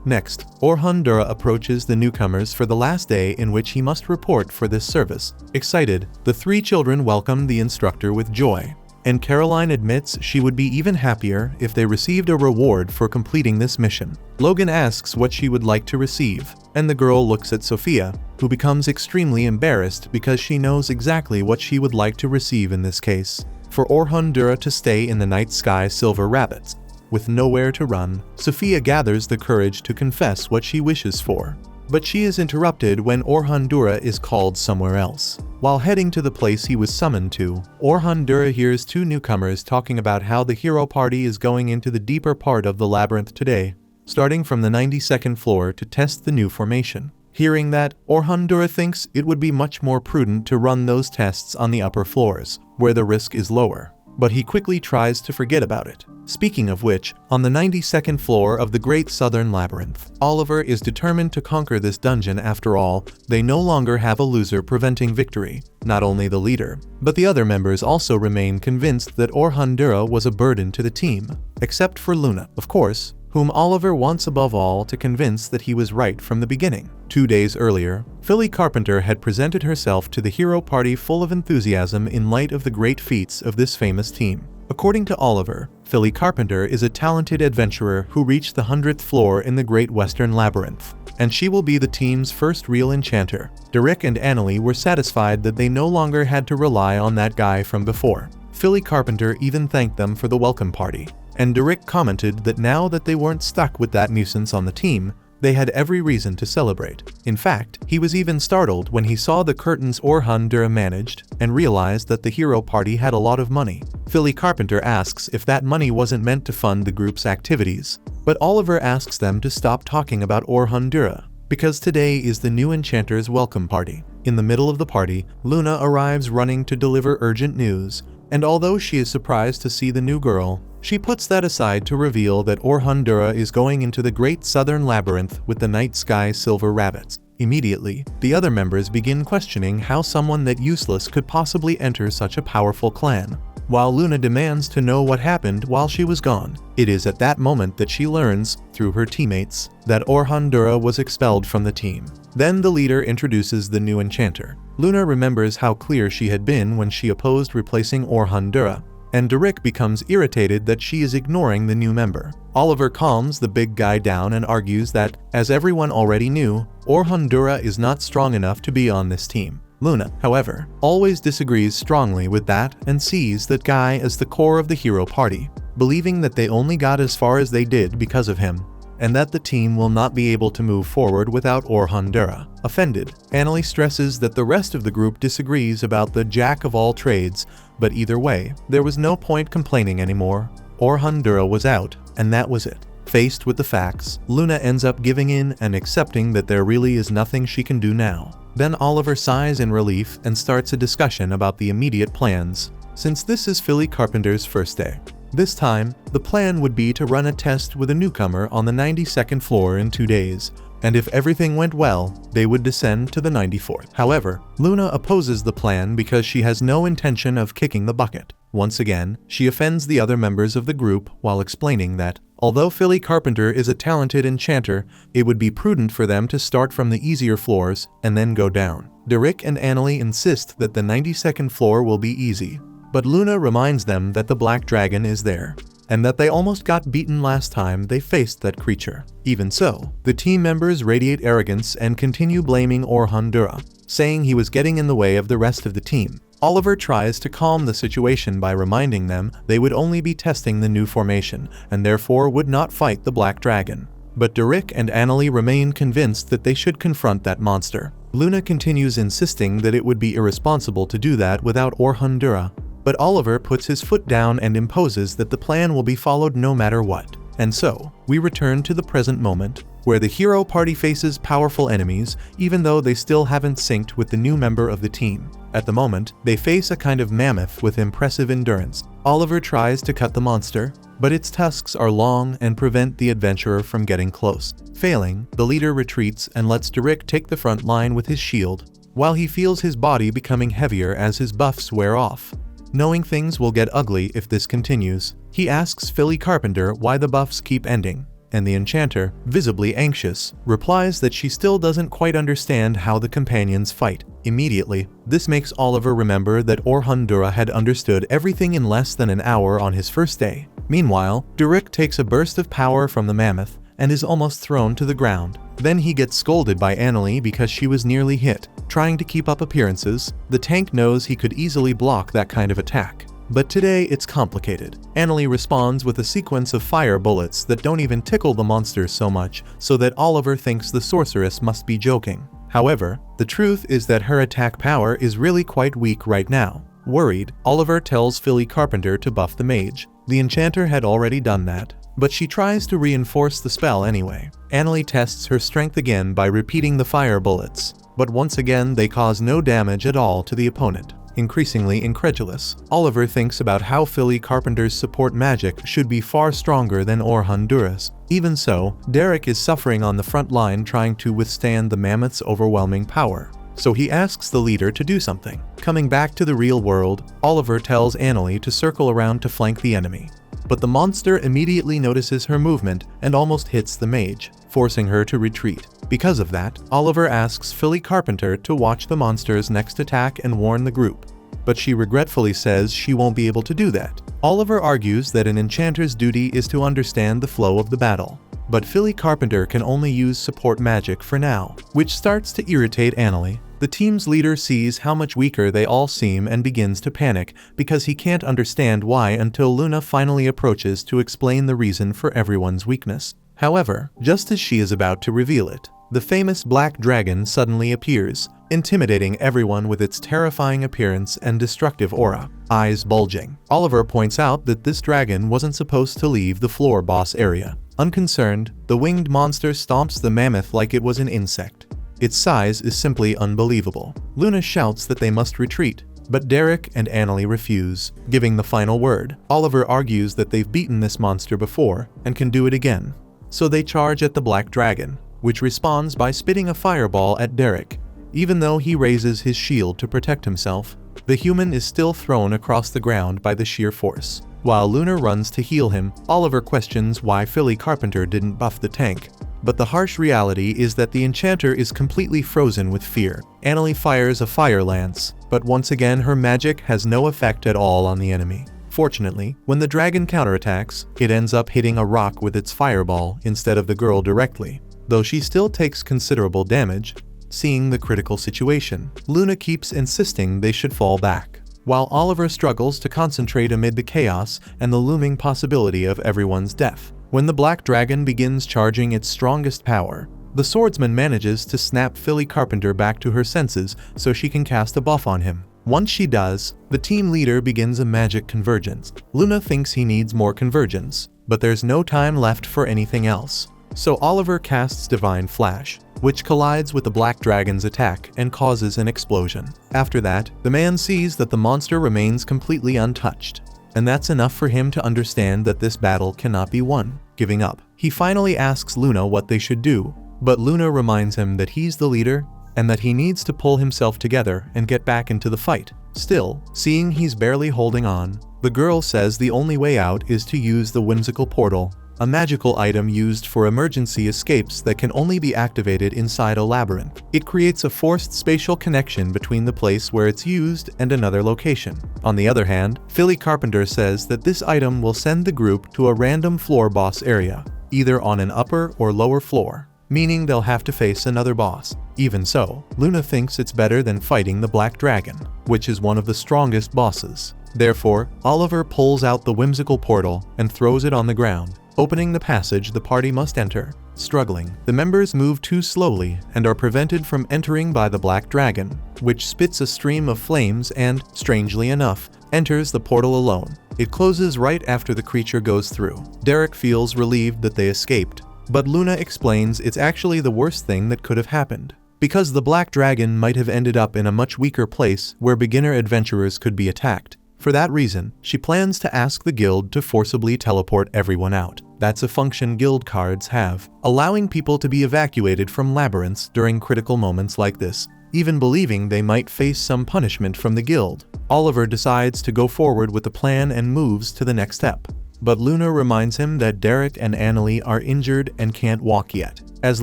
Next, Orhan Dura approaches the newcomers for the last day in which he must report for this service. Excited, the three children welcome the instructor with joy, and Caroline admits she would be even happier if they received a reward for completing this mission. Logan asks what she would like to receive, and the girl looks at Sophia, who becomes extremely embarrassed because she knows exactly what she would like to receive in this case: for Orhan Dura to stay in the night sky silver rabbits. With nowhere to run, Sophia gathers the courage to confess what she wishes for. But she is interrupted when Orhan Dura is called somewhere else. While heading to the place he was summoned to, Orhan Dura hears two newcomers talking about how the hero party is going into the deeper part of the labyrinth today, starting from the 92nd floor to test the new formation. Hearing that, Orhan Dura thinks it would be much more prudent to run those tests on the upper floors, where the risk is lower. But he quickly tries to forget about it. Speaking of which, on the 92nd floor of the Great Southern Labyrinth, Oliver is determined to conquer this dungeon. After all, they no longer have a loser preventing victory. Not only the leader, but the other members also remain convinced that Orhan Dura was a burden to the team, except for Luna, of course, whom Oliver wants above all to convince that he was right from the beginning. 2 days earlier, Philly Carpenter had presented herself to the hero party full of enthusiasm in light of the great feats of this famous team. According to Oliver, Philly Carpenter is a talented adventurer who reached the 100th floor in the Great Western Labyrinth, and she will be the team's first real enchanter. Derek and Annalie were satisfied that they no longer had to rely on that guy from before. Philly Carpenter even thanked them for the welcome party, and Derek commented that now that they weren't stuck with that nuisance on the team, they had every reason to celebrate. In fact, he was even startled when he saw the curtains Orhan Dura managed and realized that the hero party had a lot of money. Philly Carpenter asks if that money wasn't meant to fund the group's activities, but Oliver asks them to stop talking about Orhan Dura, because today is the new enchanter's welcome party. In the middle of the party, Luna arrives running to deliver urgent news, and although she is surprised to see the new girl, she puts that aside to reveal that Orhan Dura is going into the Great Southern Labyrinth with the Night Sky Silver Rabbits. Immediately, the other members begin questioning how someone that useless could possibly enter such a powerful clan, while Luna demands to know what happened while she was gone. It is at that moment that she learns, through her teammates, that Orhan Dura was expelled from the team. Then the leader introduces the new enchanter. Luna remembers how clear she had been when she opposed replacing Orhan Dura, and Derek becomes irritated that she is ignoring the new member. Oliver calms the big guy down and argues that, as everyone already knew, Orhan Dura is not strong enough to be on this team. Luna, however, always disagrees strongly with that and sees that guy as the core of the hero party, believing that they only got as far as they did because of him, and that the team will not be able to move forward without Orhan Dura. Offended, Annalie stresses that the rest of the group disagrees about the jack of all trades, but either way, there was no point complaining anymore. Orhan Dura was out, and that was it. Faced with the facts, Luna ends up giving in and accepting that there really is nothing she can do now. Then Oliver sighs in relief and starts a discussion about the immediate plans, since this is Philly Carpenter's first day. This time, the plan would be to run a test with a newcomer on the 92nd floor in 2 days, and if everything went well, they would descend to the 94th. However, Luna opposes the plan because she has no intention of kicking the bucket. Once again, she offends the other members of the group while explaining that, although Philly Carpenter is a talented enchanter, it would be prudent for them to start from the easier floors and then go down. Derek and Annalie insist that the 92nd floor will be easy, but Luna reminds them that the black dragon is there, and that they almost got beaten last time they faced that creature. Even so, the team members radiate arrogance and continue blaming Orhandura, saying he was getting in the way of the rest of the team. Oliver tries to calm the situation by reminding them they would only be testing the new formation, and therefore would not fight the black dragon. But Derek and Annalie remain convinced that they should confront that monster. Luna continues insisting that it would be irresponsible to do that without Orhandura, but Oliver puts his foot down and imposes that the plan will be followed no matter what. And so, we return to the present moment, where the hero party faces powerful enemies, even though they still haven't synced with the new member of the team. At the moment, they face a kind of mammoth with impressive endurance. Oliver tries to cut the monster, but its tusks are long and prevent the adventurer from getting close. Failing, the leader retreats and lets Derek take the front line with his shield, while he feels his body becoming heavier as his buffs wear off. Knowing things will get ugly if this continues, he asks Philly Carpenter why the buffs keep ending, and the enchanter, visibly anxious, replies that she still doesn't quite understand how the companions fight. Immediately, this makes Oliver remember that Orhandura had understood everything in less than an hour on his first day. Meanwhile, Derek takes a burst of power from the mammoth and is almost thrown to the ground. Then he gets scolded by Annalie because she was nearly hit. Trying to keep up appearances, the tank knows he could easily block that kind of attack. But today it's complicated. Annalie responds with a sequence of fire bullets that don't even tickle the monsters so much, so that Oliver thinks the sorceress must be joking. However, the truth is that her attack power is really quite weak right now. Worried, Oliver tells Philly Carpenter to buff the mage. The enchanter had already done that, but she tries to reinforce the spell anyway. Annalie tests her strength again by repeating the fire bullets, but once again they cause no damage at all to the opponent. Increasingly incredulous, Oliver thinks about how Philly Carpenter's support magic should be far stronger than Orhandura's. Even so, Derek is suffering on the front line trying to withstand the mammoth's overwhelming power. So he asks the leader to do something. Coming back to the real world, Oliver tells Annalie to circle around to flank the enemy. But the monster immediately notices her movement and almost hits the mage, forcing her to retreat. Because of that, Oliver asks Philly Carpenter to watch the monster's next attack and warn the group. But she regretfully says she won't be able to do that. Oliver argues that an enchanter's duty is to understand the flow of the battle. But Philly Carpenter can only use support magic for now, which starts to irritate Annalie. The team's leader sees how much weaker they all seem and begins to panic because he can't understand why until Luna finally approaches to explain the reason for everyone's weakness. However, just as she is about to reveal it, the famous black dragon suddenly appears, intimidating everyone with its terrifying appearance and destructive aura, eyes bulging. Oliver points out that this dragon wasn't supposed to leave the floor boss area. Unconcerned, the winged monster stomps the mammoth like it was an insect. Its size is simply unbelievable. Luna shouts that they must retreat, but Derek and Annalie refuse, giving the final word. Oliver argues that they've beaten this monster before and can do it again. So they charge at the black dragon, which responds by spitting a fireball at Derek. Even though he raises his shield to protect himself, the human is still thrown across the ground by the sheer force. While Luna runs to heal him, Oliver questions why Philly Carpenter didn't buff the tank. But the harsh reality is that the enchanter is completely frozen with fear. Annalie fires a fire lance, but once again her magic has no effect at all on the enemy. Fortunately, when the dragon counterattacks, it ends up hitting a rock with its fireball instead of the girl directly. Though she still takes considerable damage, seeing the critical situation, Luna keeps insisting they should fall back, while Oliver struggles to concentrate amid the chaos and the looming possibility of everyone's death. When the black dragon begins charging its strongest power, the swordsman manages to snap Philly Carpenter back to her senses so she can cast a buff on him. Once she does, the team leader begins a magic convergence. Luna thinks he needs more convergence, but there's no time left for anything else. So Oliver casts Divine Flash, which collides with the black dragon's attack and causes an explosion. After that, the man sees that the monster remains completely untouched, and that's enough for him to understand that this battle cannot be won. Giving up, he finally asks Luna what they should do, but Luna reminds him that he's the leader and that he needs to pull himself together and get back into the fight. Still, seeing he's barely holding on, the girl says the only way out is to use the whimsical portal, a magical item used for emergency escapes that can only be activated inside a labyrinth. It creates a forced spatial connection between the place where it's used and another location. On the other hand, Philly Carpenter says that this item will send the group to a random floor boss area, either on an upper or lower floor, meaning they'll have to face another boss. Even so, Luna thinks it's better than fighting the Black Dragon, which is one of the strongest bosses. Therefore, Oliver pulls out the whimsical portal and throws it on the ground, opening the passage the party must enter. Struggling, the members move too slowly and are prevented from entering by the Black Dragon, which spits a stream of flames and, strangely enough, enters the portal alone. It closes right after the creature goes through. Derek feels relieved that they escaped, but Luna explains it's actually the worst thing that could have happened, because the Black Dragon might have ended up in a much weaker place where beginner adventurers could be attacked. For that reason, she plans to ask the guild to forcibly teleport everyone out. That's a function guild cards have, allowing people to be evacuated from labyrinths during critical moments like this, even believing they might face some punishment from the guild. Oliver decides to go forward with the plan and moves to the next step. But Luna reminds him that Derek and Annalie are injured and can't walk yet. As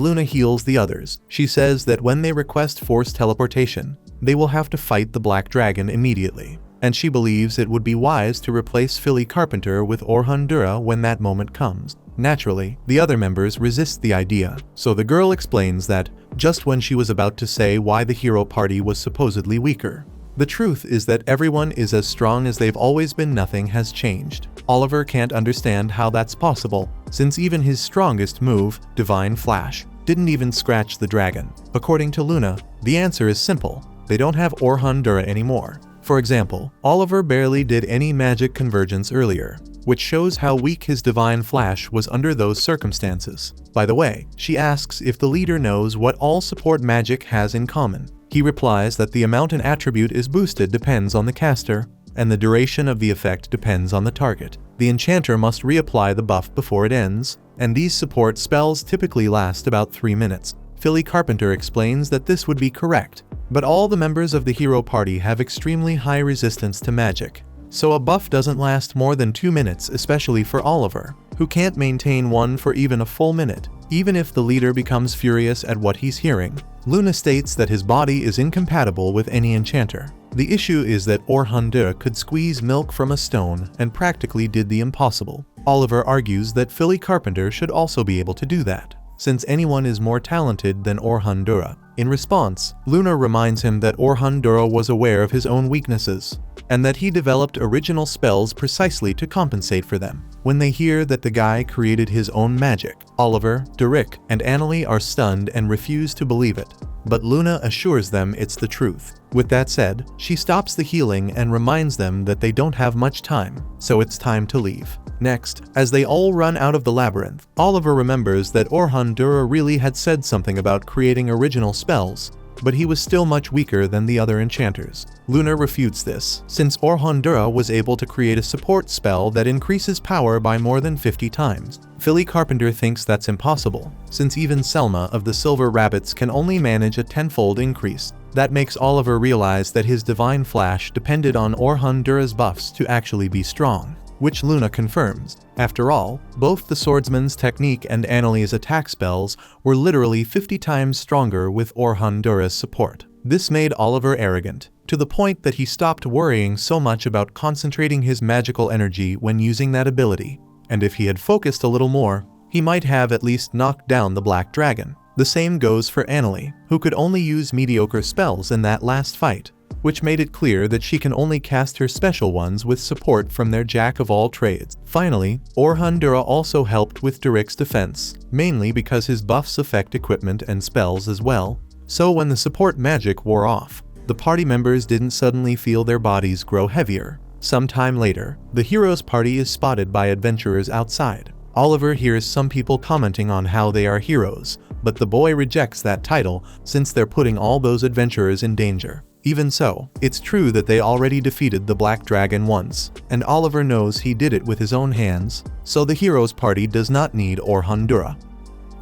Luna heals the others, she says that when they request forced teleportation, they will have to fight the Black Dragon immediately, and she believes it would be wise to replace Philly Carpenter with Orhandura when that moment comes. Naturally, the other members resist the idea, so the girl explains that, just when she was about to say why the hero party was supposedly weaker, the truth is that everyone is as strong as they've always been. Nothing has changed. Oliver can't understand how that's possible, since even his strongest move, Divine Flash, didn't even scratch the dragon. According to Luna, the answer is simple: they don't have Orhandura anymore. For example, Oliver barely did any magic convergence earlier, which shows how weak his Divine Flash was under those circumstances. By the way, she asks if the leader knows what all support magic has in common. He replies that the amount an attribute is boosted depends on the caster, and the duration of the effect depends on the target. The enchanter must reapply the buff before it ends, and these support spells typically last about 3 minutes. Philly Carpenter explains that this would be correct, but all the members of the hero party have extremely high resistance to magic, so a buff doesn't last more than 2 minutes, especially for Oliver, who can't maintain one for even a full minute, even if the leader becomes furious at what he's hearing. Luna states that his body is incompatible with any enchanter. The issue is that Orhandura could squeeze milk from a stone and practically did the impossible. Oliver argues that Philly Carpenter should also be able to do that, since anyone is more talented than Orhandura. In response, Luna reminds him that Orhandura was aware of his own weaknesses, and that he developed original spells precisely to compensate for them. When they hear that the guy created his own magic, Oliver, Derek, and Annalie are stunned and refuse to believe it, but Luna assures them it's the truth. With that said, she stops the healing and reminds them that they don't have much time, so it's time to leave. Next, as they all run out of the labyrinth, Oliver remembers that Orhandura really had said something about creating original spells, but he was still much weaker than the other enchanters. Luna refutes this, since Orhandura was able to create a support spell that increases power by more than 50 times. Philly Carpenter thinks that's impossible, since even Selma of the Silver Rabbits can only manage a 10-fold increase. That makes Oliver realize that his Divine Flash depended on Orhandura's buffs to actually be strong, which Luna confirms. After all, both the swordsman's technique and Annalie's attack spells were literally 50 times stronger with Orhandura's support. This made Oliver arrogant, to the point that he stopped worrying so much about concentrating his magical energy when using that ability, and if he had focused a little more, he might have at least knocked down the Black Dragon. The same goes for Annalie, who could only use mediocre spells in that last fight, which made it clear that she can only cast her special ones with support from their jack-of-all-trades. Finally, Orhandura also helped with Derek's defense, mainly because his buffs affect equipment and spells as well, so when the support magic wore off, the party members didn't suddenly feel their bodies grow heavier. Sometime later, the heroes' party is spotted by adventurers outside. Oliver hears some people commenting on how they are heroes, but the boy rejects that title since they're putting all those adventurers in danger. Even so, it's true that they already defeated the Black Dragon once, and Oliver knows he did it with his own hands, so the heroes' party does not need Orhandura.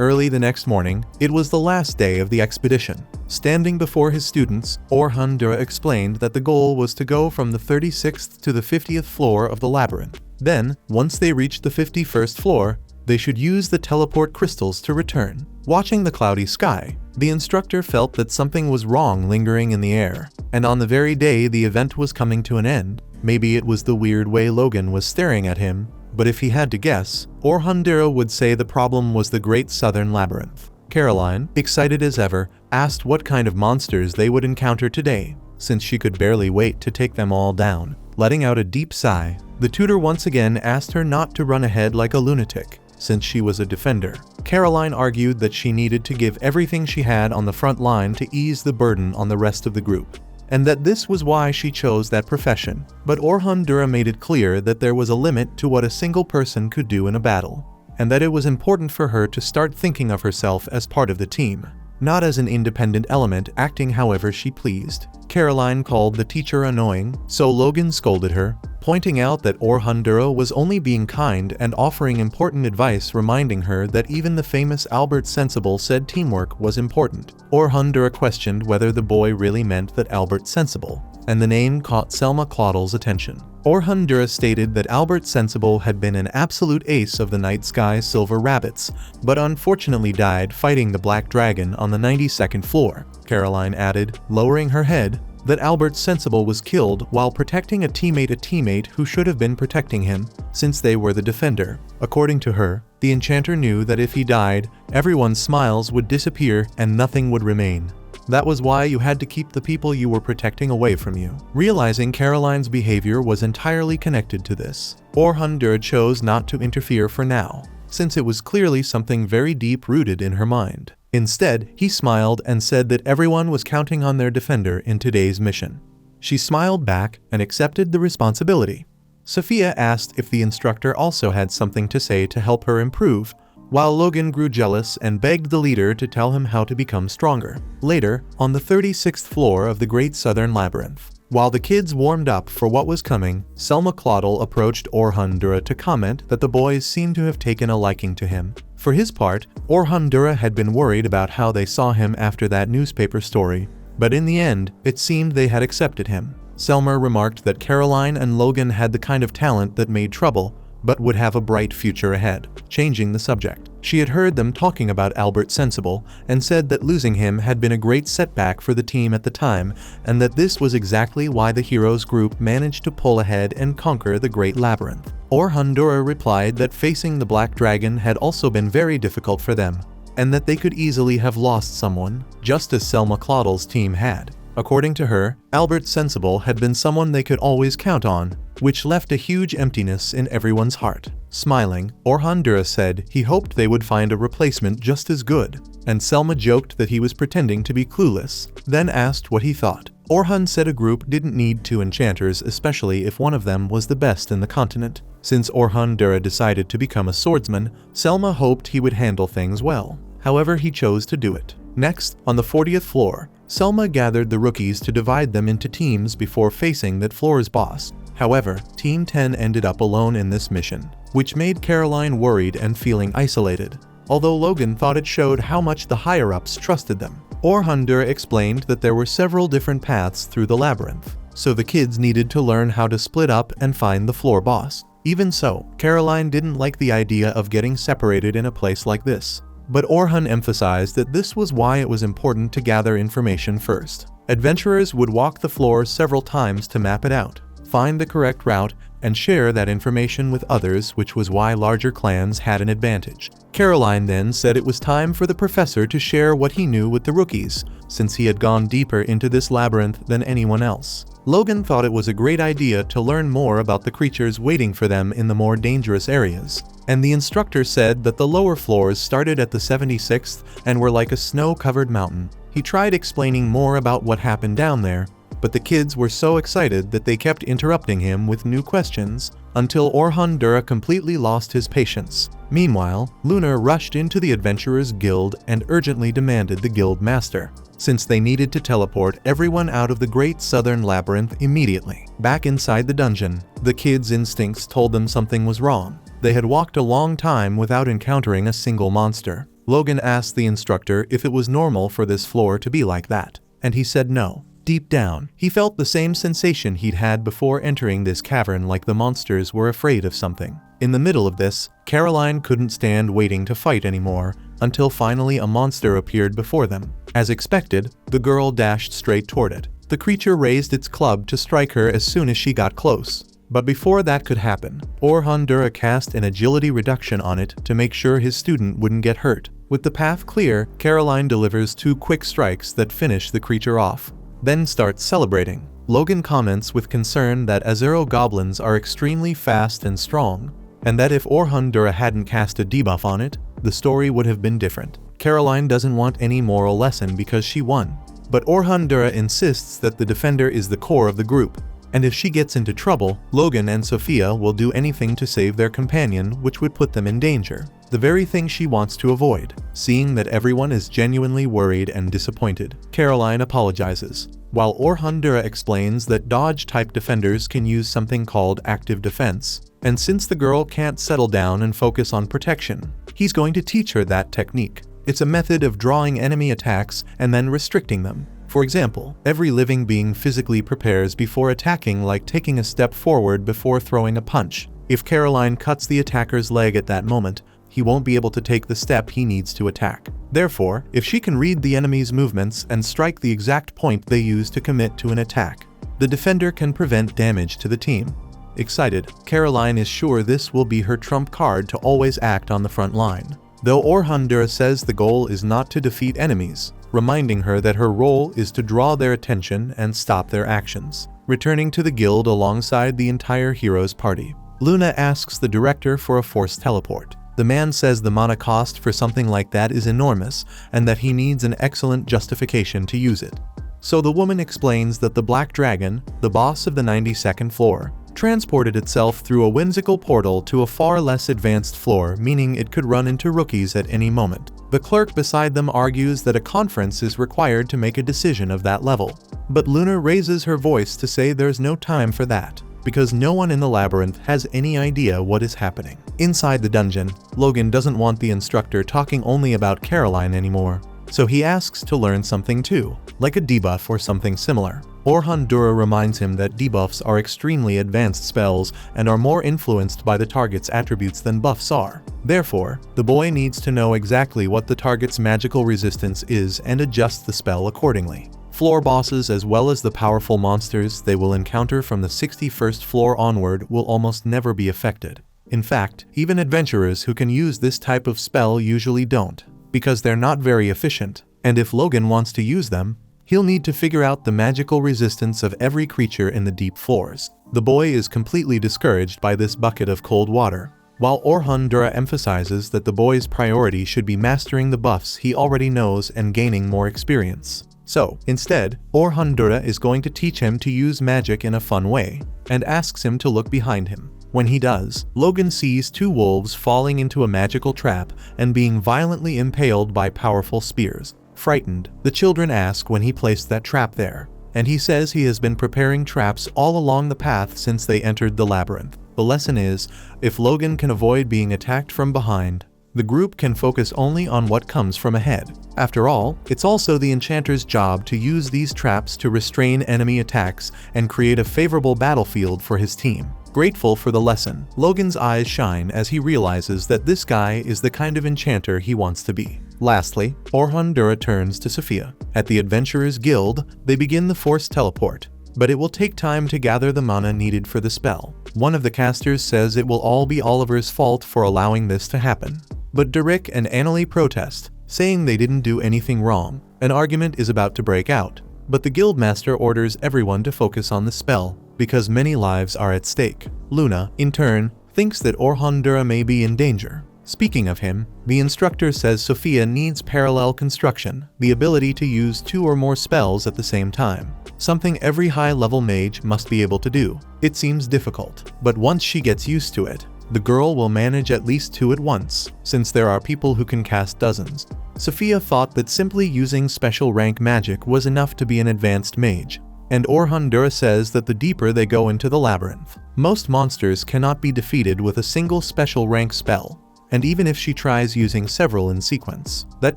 Early the next morning, it was the last day of the expedition. Standing before his students, Orhandura explained that the goal was to go from the 36th to the 50th floor of the labyrinth. Then, once they reached the 51st floor, they should use the teleport crystals to return. Watching the cloudy sky, the instructor felt that something was wrong lingering in the air, and on the very day the event was coming to an end, maybe it was the weird way Logan was staring at him, but if he had to guess, Orhandura would say the problem was the Great Southern Labyrinth. Caroline, excited as ever, asked what kind of monsters they would encounter today, since she could barely wait to take them all down. Letting out a deep sigh, the tutor once again asked her not to run ahead like a lunatic, since she was a defender. Caroline argued that she needed to give everything she had on the front line to ease the burden on the rest of the group, and that this was why she chose that profession. But Orhandura made it clear that there was a limit to what a single person could do in a battle, and that it was important for her to start thinking of herself as part of the team, not as an independent element acting however she pleased. Caroline called the teacher annoying, so Logan scolded her, pointing out that Orhandura was only being kind and offering important advice, reminding her that even the famous Albert Sensible said teamwork was important. Orhandura questioned whether the boy really meant that Albert Sensible, and the name caught Selma Claudel's attention. Orhandura stated that Albert Sensible had been an absolute ace of the night sky silver rabbits, but unfortunately died fighting the black dragon on the 92nd floor. Caroline added, lowering her head, that Albert Sensible was killed while protecting a teammate who should have been protecting him, since they were the defender. According to her, the enchanter knew that if he died, everyone's smiles would disappear and nothing would remain. That was why you had to keep the people you were protecting away from you. Realizing Caroline's behavior was entirely connected to this, Orhandura chose not to interfere for now, since it was clearly something very deep-rooted in her mind. Instead, he smiled and said that everyone was counting on their defender in today's mission. She smiled back and accepted the responsibility. Sophia asked if the instructor also had something to say to help her improve, while Logan grew jealous and begged the leader to tell him how to become stronger. Later, on the 36th floor of the Great Southern Labyrinth, while the kids warmed up for what was coming, Selma Claudel approached Orhandura to comment that the boys seemed to have taken a liking to him. For his part, Orhandura had been worried about how they saw him after that newspaper story, but in the end, it seemed they had accepted him. Selma remarked that Caroline and Logan had the kind of talent that made trouble, but would have a bright future ahead. Changing the subject, she had heard them talking about Albert Sensible and said that losing him had been a great setback for the team at the time, and that this was exactly why the heroes group managed to pull ahead and conquer the Great Labyrinth. Orhandura replied that facing the Black Dragon had also been very difficult for them, and that they could easily have lost someone, just as Selma Claudel's team had. According to her, Albert Sensible had been someone they could always count on, which left a huge emptiness in everyone's heart. Smiling, Orhandura said he hoped they would find a replacement just as good, and Selma joked that he was pretending to be clueless, then asked what he thought. Orhan said a group didn't need two enchanters, especially if one of them was the best in the continent. Since Orhandura decided to become a swordsman, Selma hoped he would handle things well. However, he chose to do it. Next, on the 40th floor, Selma gathered the rookies to divide them into teams before facing that floor's boss. However, Team 10 ended up alone in this mission, which made Caroline worried and feeling isolated, although Logan thought it showed how much the higher-ups trusted them. Orhandura explained that there were several different paths through the labyrinth, so the kids needed to learn how to split up and find the floor boss. Even so, Caroline didn't like the idea of getting separated in a place like this, but Orhan emphasized that this was why it was important to gather information first. Adventurers would walk the floor several times to map it out, find the correct route, and share that information with others, which was why larger clans had an advantage. Caroline then said it was time for the professor to share what he knew with the rookies, since he had gone deeper into this labyrinth than anyone else. Logan thought it was a great idea to learn more about the creatures waiting for them in the more dangerous areas, and the instructor said that the lower floors started at the 76th and were like a snow-covered mountain. He tried explaining more about what happened down there, but the kids were so excited that they kept interrupting him with new questions until Orhandura completely lost his patience. Meanwhile, Lunar rushed into the Adventurers Guild and urgently demanded the guild master, since they needed to teleport everyone out of the Great Southern Labyrinth immediately. Back inside the dungeon, the kids' instincts told them something was wrong. They had walked a long time without encountering a single monster. Logan asked the instructor if it was normal for this floor to be like that, and he said no. Deep down, he felt the same sensation he'd had before entering this cavern, like the monsters were afraid of something. In the middle of this, Caroline couldn't stand waiting to fight anymore, until finally a monster appeared before them. As expected, the girl dashed straight toward it. The creature raised its club to strike her as soon as she got close. But before that could happen, Orhandura cast an agility reduction on it to make sure his student wouldn't get hurt. With the path clear, Caroline delivers 2 quick strikes that finish the creature off, then starts celebrating. Logan comments with concern that Azero goblins are extremely fast and strong, and that if Orhandura hadn't cast a debuff on it, the story would have been different. Caroline doesn't want any moral lesson because she won, but Orhandura insists that the defender is the core of the group, and if she gets into trouble, Logan and Sophia will do anything to save their companion, which would put them in danger. The very thing she wants to avoid. Seeing that everyone is genuinely worried and disappointed, Caroline apologizes, while Orhandura explains that dodge-type defenders can use something called active defense, and since the girl can't settle down and focus on protection, he's going to teach her that technique. It's a method of drawing enemy attacks and then restricting them. For example, every living being physically prepares before attacking, like taking a step forward before throwing a punch. If Caroline cuts the attacker's leg at that moment, he won't be able to take the step he needs to attack. Therefore, if she can read the enemy's movements and strike the exact point they use to commit to an attack, the defender can prevent damage to the team. Excited, Caroline is sure this will be her trump card to always act on the front line. Though Orhandura says the goal is not to defeat enemies, reminding her that her role is to draw their attention and stop their actions. Returning to the guild alongside the entire heroes party, Luna asks the director for a forced teleport. The man says the mana cost for something like that is enormous and that he needs an excellent justification to use it. So the woman explains that the Black Dragon, the boss of the 92nd floor, transported itself through a whimsical portal to a far less advanced floor, meaning it could run into rookies at any moment. The clerk beside them argues that a conference is required to make a decision of that level. But Luna raises her voice to say there's no time for that, because no one in the labyrinth has any idea what is happening. Inside the dungeon, Logan doesn't want the instructor talking only about Caroline anymore, so he asks to learn something too, like a debuff or something similar. Orhandura reminds him that debuffs are extremely advanced spells and are more influenced by the target's attributes than buffs are. Therefore, the boy needs to know exactly what the target's magical resistance is and adjust the spell accordingly. Floor bosses as well as the powerful monsters they will encounter from the 61st floor onward will almost never be affected. In fact, even adventurers who can use this type of spell usually don't, because they're not very efficient, and if Logan wants to use them, he'll need to figure out the magical resistance of every creature in the deep floors. The boy is completely discouraged by this bucket of cold water, while Orhandura emphasizes that the boy's priority should be mastering the buffs he already knows and gaining more experience. So, instead, Orhandura is going to teach him to use magic in a fun way, and asks him to look behind him. When he does, Logan sees 2 wolves falling into a magical trap and being violently impaled by powerful spears. Frightened, the children ask when he placed that trap there, and he says he has been preparing traps all along the path since they entered the labyrinth. The lesson is, if Logan can avoid being attacked from behind, the group can focus only on what comes from ahead. After all, it's also the enchanter's job to use these traps to restrain enemy attacks and create a favorable battlefield for his team. Grateful for the lesson, Logan's eyes shine as he realizes that this guy is the kind of enchanter he wants to be. Lastly, Orhandura turns to Sophia. At the Adventurers Guild, they begin the forced teleport, but it will take time to gather the mana needed for the spell. One of the casters says it will all be Oliver's fault for allowing this to happen. But Derek and Annalie protest, saying they didn't do anything wrong. An argument is about to break out, but the guildmaster orders everyone to focus on the spell, because many lives are at stake. Luna, in turn, thinks that Orhandura may be in danger. Speaking of him, the instructor says Sophia needs parallel construction, the ability to use 2 or more spells at the same time, something every high-level mage must be able to do. It seems difficult, but once she gets used to it, the girl will manage at least 2 at once, since there are people who can cast dozens. Sophia thought that simply using special rank magic was enough to be an advanced mage, and Orhandura says that the deeper they go into the labyrinth, most monsters cannot be defeated with a single special rank spell, and even if she tries using several in sequence, that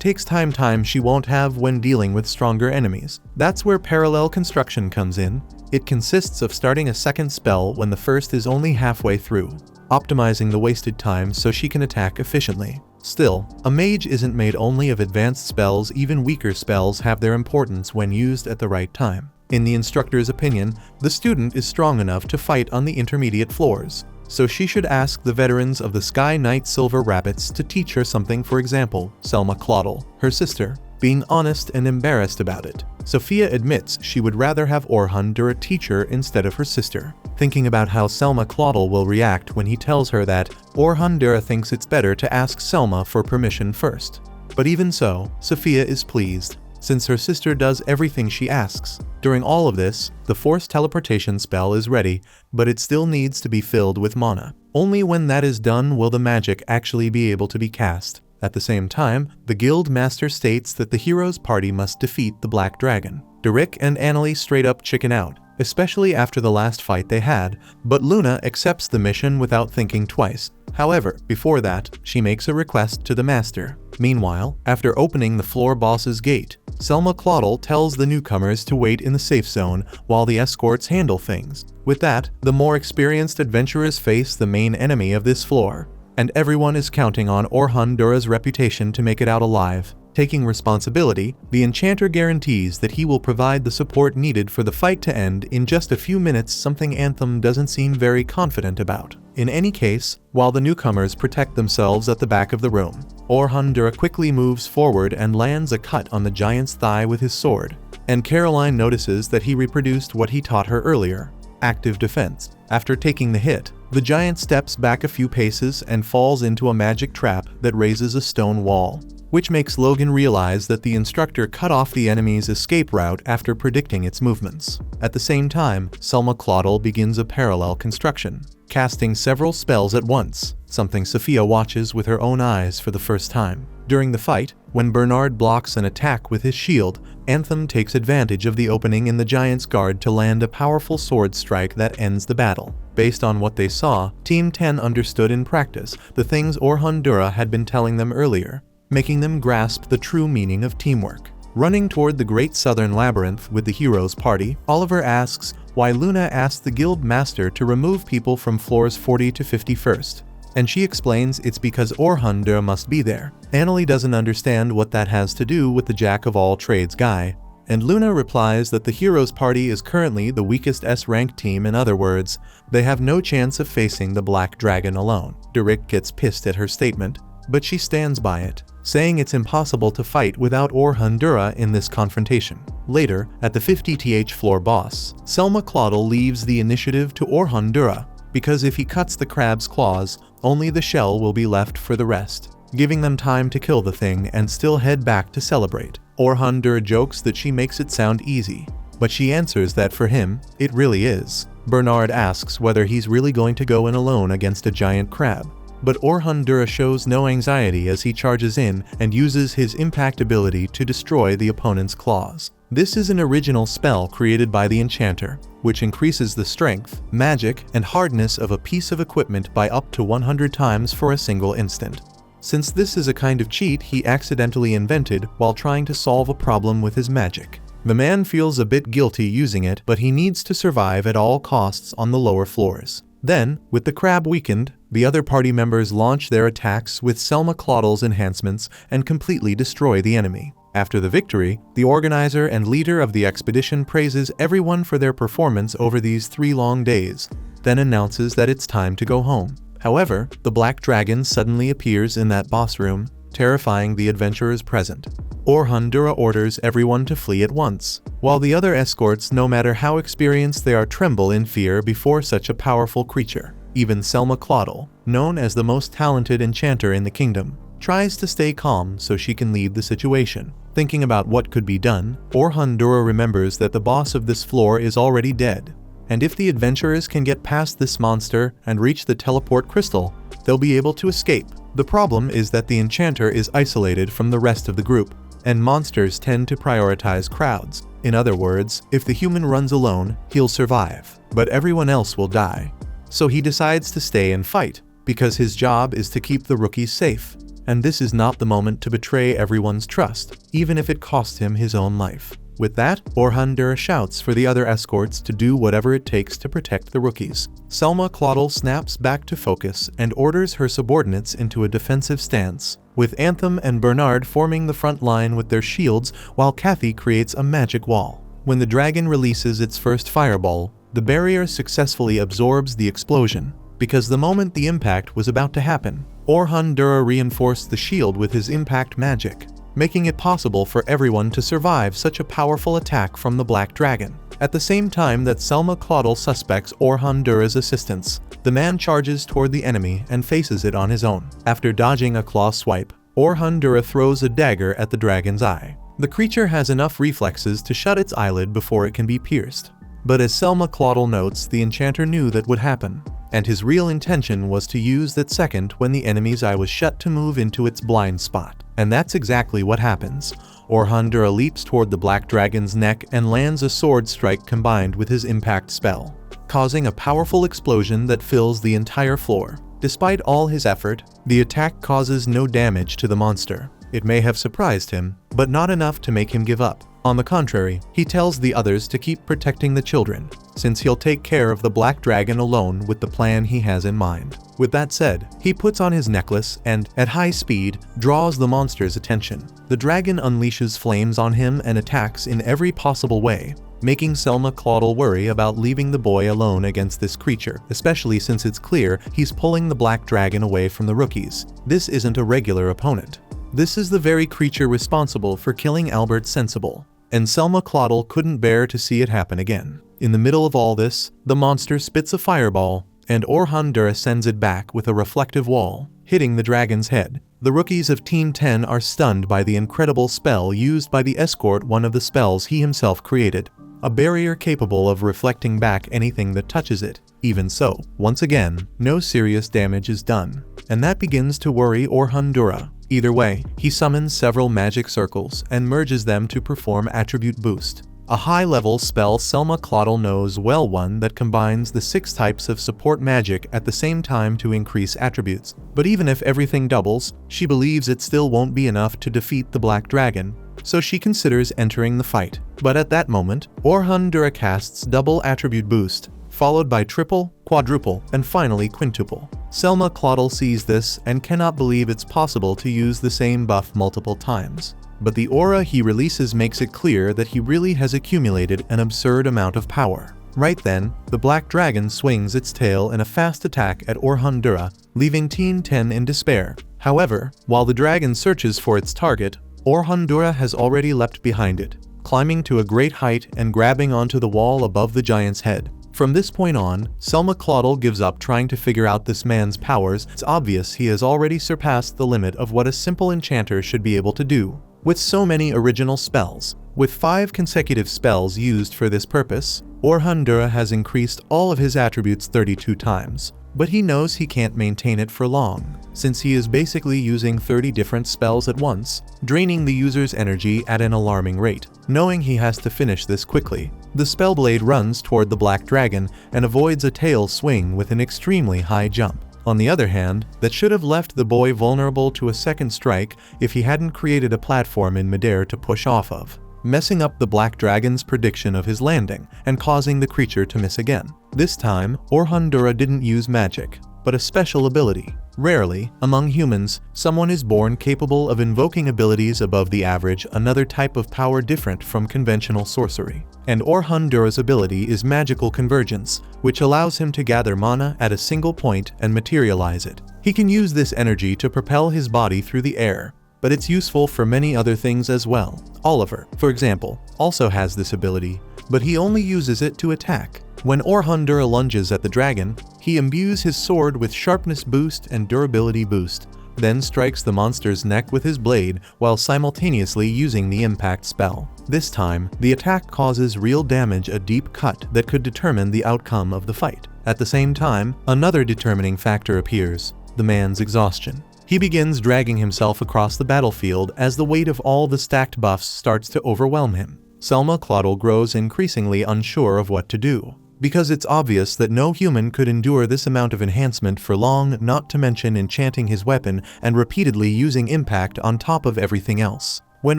takes time she won't have when dealing with stronger enemies. That's where parallel construction comes in. It consists of starting a second spell when the first is only halfway through. optimizing the wasted time so she can attack efficiently. Still, a mage isn't made only of advanced spells. Even weaker spells have their importance when used at the right time. In the instructor's opinion, the student is strong enough to fight on the intermediate floors, so she should ask the veterans of the Sky Knight Silver Rabbits to teach her something. For example, Selma Claudel, her sister, being honest and embarrassed about it. Sophia admits she would rather have Orhan Dura teach her instead of her sister, thinking about how Selma Claudel will react when he tells her that Orhan Dura thinks it's better to ask Selma for permission first. But even so, Sophia is pleased, since her sister does everything she asks. During all of this, the forced teleportation spell is ready, but it still needs to be filled with mana. Only when that is done will the magic actually be able to be cast. At the same time, the guild master states that the hero's party must defeat the Black Dragon. Derek and Annalie straight up chicken out, especially after the last fight they had, but Luna accepts the mission without thinking twice. However, before that, she makes a request to the master. Meanwhile, after opening the floor boss's gate, Selma Claudel tells the newcomers to wait in the safe zone while the escorts handle things. With that, the more experienced adventurers face the main enemy of this floor, and everyone is counting on Orhan Dura's reputation to make it out alive. Taking responsibility, the enchanter guarantees that he will provide the support needed for the fight to end in just a few minutes, something Anthem doesn't seem very confident about. In any case, while the newcomers protect themselves at the back of the room, Orhan Dura quickly moves forward and lands a cut on the giant's thigh with his sword, and Caroline notices that he reproduced what he taught her earlier: active defense. After taking the hit, the giant steps back a few paces and falls into a magic trap that raises a stone wall, which makes Logan realize that the instructor cut off the enemy's escape route after predicting its movements. At the same time, Selma Claudel begins a parallel construction, casting several spells at once, something Sophia watches with her own eyes for the first time. During the fight, when Bernard blocks an attack with his shield, Anthem takes advantage of the opening in the giant's guard to land a powerful sword strike that ends the battle. Based on what they saw, Team 10 understood in practice the things Orhan Dura had been telling them earlier, making them grasp the true meaning of teamwork. Running toward the Great Southern Labyrinth with the hero's party, Oliver asks why Luna asked the guild master to remove people from floors 40 to 51st, and she explains it's because Orhan Dura must be there. Annalie doesn't understand what that has to do with the jack-of-all-trades guy, and Luna replies that the hero's party is currently the weakest S-rank team. In other words, they have no chance of facing the Black Dragon alone. Derek gets pissed at her statement, but she stands by it, saying it's impossible to fight without Orhan Dura in this confrontation. Later, at the 50th floor boss, Selma Claudel leaves the initiative to Orhan Dura, because if he cuts the crab's claws, only the shell will be left for the rest, giving them time to kill the thing and still head back to celebrate. Orhan Dura jokes that she makes it sound easy, but she answers that for him, it really is. Bernard asks whether he's really going to go in alone against a giant crab, but Orhan Dura shows no anxiety as he charges in and uses his impact ability to destroy the opponent's claws. This is an original spell created by the enchanter, which increases the strength, magic, and hardness of a piece of equipment by up to 100 times for a single instant. Since this is a kind of cheat he accidentally invented while trying to solve a problem with his magic. The man feels a bit guilty using it, but he needs to survive at all costs on the lower floors. Then, with the crab weakened, the other party members launch their attacks with Selma Claudel's enhancements and completely destroy the enemy. After the victory, the organizer and leader of the expedition praises everyone for their performance over these 3 long days, then announces that it's time to go home. However, the Black Dragon suddenly appears in that boss room, terrifying the adventurers present. Orhan Dura orders everyone to flee at once, while the other escorts, no matter how experienced they are, tremble in fear before such a powerful creature. Even Selma Claudel, known as the most talented enchanter in the kingdom, tries to stay calm so she can lead the situation. Thinking about what could be done, Orhan Dura remembers that the boss of this floor is already dead, and if the adventurers can get past this monster and reach the teleport crystal, they'll be able to escape. The problem is that the enchanter is isolated from the rest of the group, and monsters tend to prioritize crowds. In other words, if the human runs alone, he'll survive, but everyone else will die. So he decides to stay and fight, because his job is to keep the rookies safe, and this is not the moment to betray everyone's trust, even if it costs him his own life. With that, Orhundura shouts for the other escorts to do whatever it takes to protect the rookies. Selma Claudel snaps back to focus and orders her subordinates into a defensive stance, with Anthem and Bernard forming the front line with their shields while Kathy creates a magic wall. When the dragon releases its first fireball, the barrier successfully absorbs the explosion. Because the moment the impact was about to happen, Orhundura reinforced the shield with his impact magic, making it possible for everyone to survive such a powerful attack from the Black Dragon. At the same time that Selma Claudel suspects Orhundura's assistance, the man charges toward the enemy and faces it on his own. After dodging a claw swipe, Orhundura throws a dagger at the dragon's eye. The creature has enough reflexes to shut its eyelid before it can be pierced. But as Selma Claudel notes, the enchanter knew that would happen, and his real intention was to use that second when the enemy's eye was shut to move into its blind spot. And that's exactly what happens. Orhundura leaps toward the Black Dragon's neck and lands a sword strike combined with his impact spell, causing a powerful explosion that fills the entire floor. Despite all his effort, the attack causes no damage to the monster. It may have surprised him, but not enough to make him give up. On the contrary, he tells the others to keep protecting the children, since he'll take care of the Black Dragon alone with the plan he has in mind. With that said, he puts on his necklace and, at high speed, draws the monster's attention. The dragon unleashes flames on him and attacks in every possible way, making Selma Claudel worry about leaving the boy alone against this creature, especially since it's clear he's pulling the Black Dragon away from the rookies. This isn't a regular opponent. This is the very creature responsible for killing Albert Sensible, and Selma Claudel couldn't bear to see it happen again. In the middle of all this, the monster spits a fireball, and Orhundura sends it back with a reflective wall, hitting the dragon's head. The rookies of Team 10 are stunned by the incredible spell used by the escort, one of the spells he himself created, a barrier capable of reflecting back anything that touches it. Even so, once again, no serious damage is done, and that begins to worry Orhundura. Either way, he summons several magic circles and merges them to perform Attribute Boost, a high-level spell Selma Claudel knows well, one that combines the 6 types of support magic at the same time to increase attributes. But even if everything doubles, she believes it still won't be enough to defeat the Black Dragon, so she considers entering the fight. But at that moment, Orhundura casts double Attribute Boost, followed by triple, quadruple, and finally quintuple. Selma Claudel sees this and cannot believe it's possible to use the same buff multiple times. But the aura he releases makes it clear that he really has accumulated an absurd amount of power. Right then, the Black Dragon swings its tail in a fast attack at Orhundura, leaving Team 10 in despair. However, while the dragon searches for its target, Orhundura has already leapt behind it, climbing to a great height and grabbing onto the wall above the giant's head. From this point on, Selma Claudel gives up trying to figure out this man's powers. It's obvious he has already surpassed the limit of what a simple enchanter should be able to do. With so many original spells, with 5 consecutive spells used for this purpose, Orhundura has increased all of his attributes 32 times. But he knows he can't maintain it for long, since he is basically using 30 different spells at once, draining the user's energy at an alarming rate. Knowing he has to finish this quickly, the Spellblade runs toward the Black Dragon and avoids a tail swing with an extremely high jump. On the other hand, that should have left the boy vulnerable to a second strike if he hadn't created a platform in midair to push off of, messing up the Black Dragon's prediction of his landing and causing the creature to miss again. This time, Orhundura didn't use magic, but a special ability. Rarely, among humans, someone is born capable of invoking abilities above the average, another type of power different from conventional sorcery. And Orhundura's ability is Magical Convergence, which allows him to gather mana at a single point and materialize it. He can use this energy to propel his body through the air, but it's useful for many other things as well. Oliver, for example, also has this ability, but he only uses it to attack. When Orhundura lunges at the dragon, he imbues his sword with Sharpness Boost and Durability Boost, then strikes the monster's neck with his blade while simultaneously using the impact spell. This time, the attack causes real damage, a deep cut that could determine the outcome of the fight. At the same time, another determining factor appears: the man's exhaustion. He begins dragging himself across the battlefield as the weight of all the stacked buffs starts to overwhelm him. Selma Claudel grows increasingly unsure of what to do, because it's obvious that no human could endure this amount of enhancement for long, not to mention enchanting his weapon and repeatedly using impact on top of everything else. When